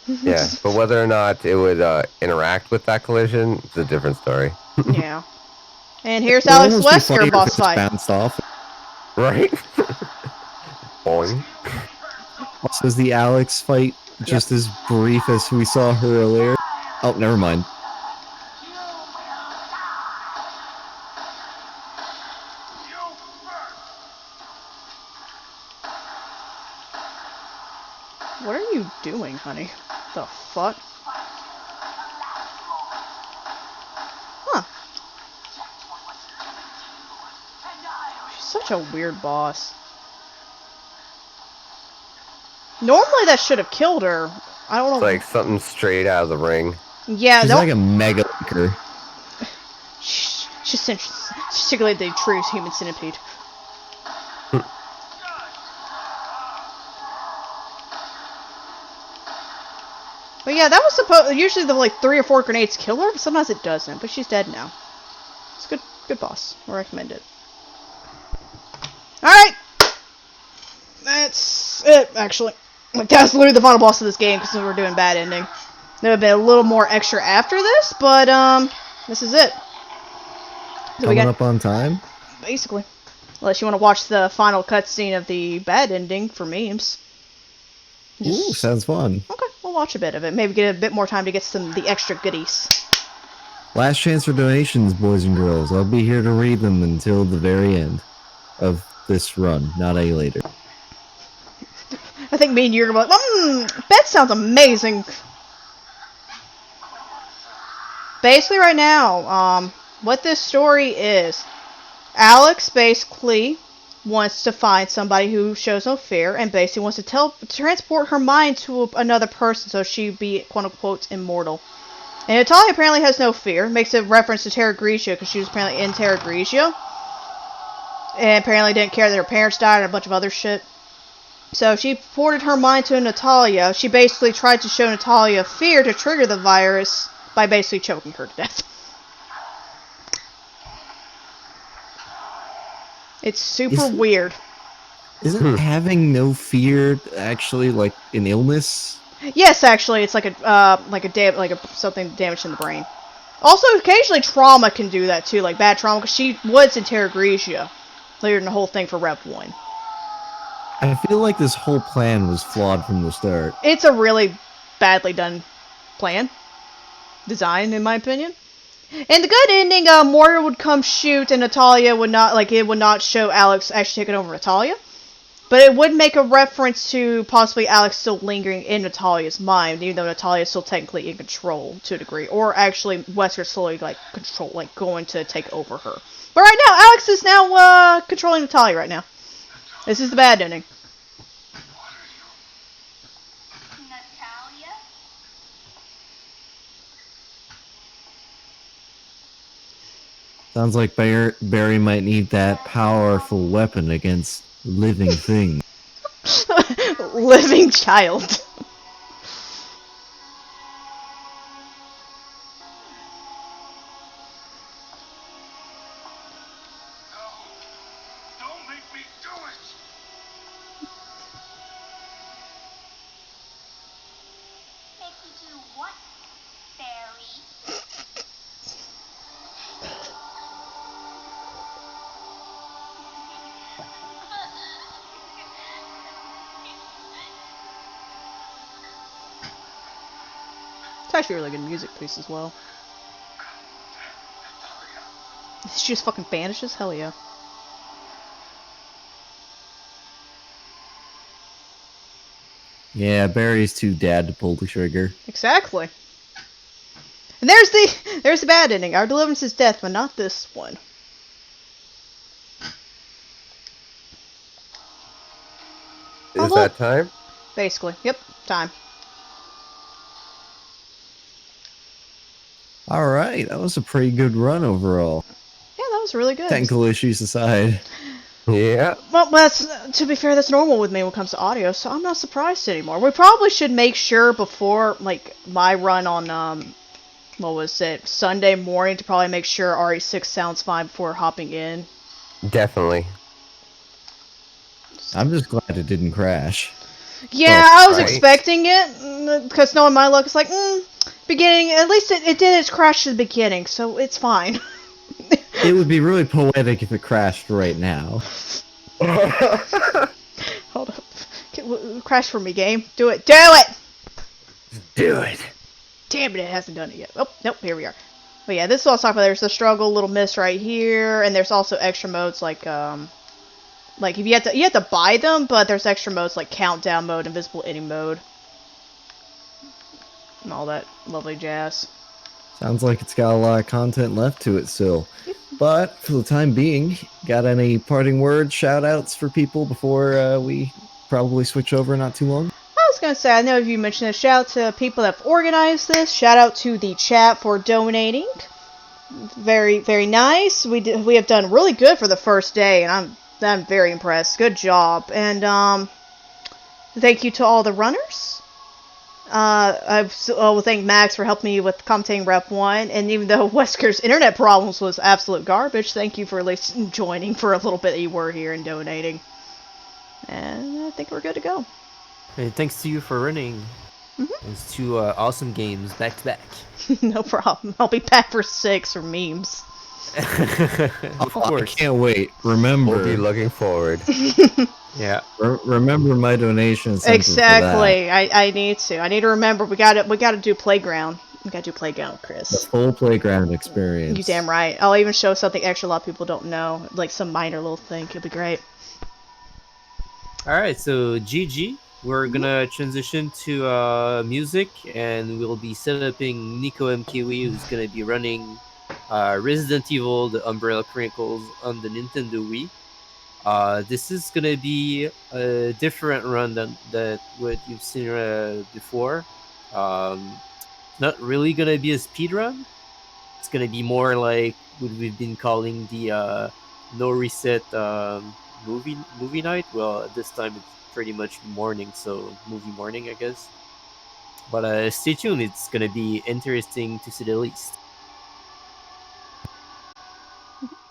Yeah, but whether or not it would interact with that collision is a different story. Yeah. And here's It would Alex almost be funnier Wesker if boss it just fight. bounced off. Right? Boing. Also, is the Alex fight just as brief as we saw her earlier? Oh, never mind. What are you doing, honey? The fuck? Huh. She's such a weird boss. Normally that should have killed her. I don't know. It's like something straight out of the ring. Yeah, She's no. like a mega linker. She's particularly the true human centipede. But yeah, that was supposed. Usually the like 3 or 4 grenades kill her, but sometimes it doesn't. But she's dead now. It's a good boss. I recommend it. All right, that's it. Actually, like that's literally the final boss of this game because we're doing bad ending. There would have been a little more extra after this, but this is it. So we Coming got up on time? basically, unless you want to watch the final cutscene of the bad ending for memes. Ooh, sounds fun. Okay, we'll watch a bit of it. Maybe get a bit more time to get the extra goodies. Last chance for donations, boys and girls. I'll be here to read them until the very end of this run, not any later. I think me and you are going, that sounds amazing. Basically right now, what this story is, Alex basically wants to find somebody who shows no fear and basically wants to transport her mind to another person so she'd be quote-unquote immortal. And Natalia apparently has no fear. Makes a reference to Terra Grigia because she was apparently in Terra Grigia. And apparently didn't care that her parents died and a bunch of other shit. So she ported her mind to Natalia. She basically tried to show Natalia fear to trigger the virus by basically choking her to death. It's super weird. Isn't having no fear actually like an illness? Yes, actually, it's like something damage in the brain. Also, occasionally trauma can do that too, like bad trauma, because she was in Terra Grigia later in the whole thing for Rep 1. I feel like this whole plan was flawed from the start. It's a really badly done plan. Design, in my opinion. In the good ending, Moira would come shoot, and Natalia would not, it would not show Alex actually taking over Natalia. But it would make a reference to possibly Alex still lingering in Natalia's mind, even though Natalia is still technically in control to a degree. Or actually, Wesker slowly, going to take over her. But right now, Alex is now, controlling Natalia right now. This is the bad ending. Natalia? Sounds like Barry might need that powerful weapon against living things. Living child. Don't make me do it! Make you do what, Barry? It's actually a really good music piece as well. She just fucking vanishes? Hell yeah. Yeah, Barry's too dad to pull the trigger. Exactly. And there's the bad ending. Our deliverance is death, but not this one. Is that time? Basically. Yep. Time. All right, that was a pretty good run overall. Yeah, that was really good. Technical issues aside. Yeah. Well, to be fair, that's normal with me when it comes to audio, so I'm not surprised anymore. We probably should make sure before, my run on, Sunday morning, to probably make sure RE6 sounds fine before hopping in. Definitely. I'm just glad it didn't crash. Yeah, Oh, I was right. expecting it, because knowing my luck, it's like, beginning, at least it did its crash at the beginning, so it's fine. It would be really poetic if it crashed right now. Hold up. Crash for me, game. Do it. Do it! Do it. Damn it, it hasn't done it yet. Oh, nope, here we are. But yeah, this is what I was talking about. There's the struggle, little miss right here, and there's also extra modes like if you have to buy them, but there's extra modes like countdown mode, invisible ending mode, and all that lovely jazz. Sounds like it's got a lot of content left to it still. But for the time being, got any parting words, shout outs for people before we probably switch over not too long? I was gonna say, I know you mentioned a shout out to people that have organized this. Shout out to the chat for donating. Very, very nice. We have done really good for the first day, and I'm very impressed. Good job. And thank you to all the runners. I will thank Max for helping me with commentating Rep 1, and even though Wesker's internet problems was absolute garbage, thank you for at least joining for a little bit that you were here and donating. And I think we're good to go. Hey, thanks to you for running. It's two awesome games back to back. No problem. I'll be back for 6 for memes. Of I course. can't wait. Remember. We'll be looking forward. Yeah. Remember my donations. Exactly. I need to. I need to remember. We gotta do playground. We gotta do playground, The Chris. full playground experience. You damn right. I'll even show something extra a lot of people don't know, like some minor little thing. It'll be great. All right. So GG. We're gonna transition to music, and we'll be setting Nico MKW, who's gonna be running Resident Evil: The Umbrella Chronicles on the Nintendo Wii. This is gonna be a different run than what you've seen before. Not really gonna be a speed run. It's gonna be more like what we've been calling the NoReset movie night. Well, this time pretty much morning, so movie morning, I guess. But stay tuned; it's gonna be interesting to say the least.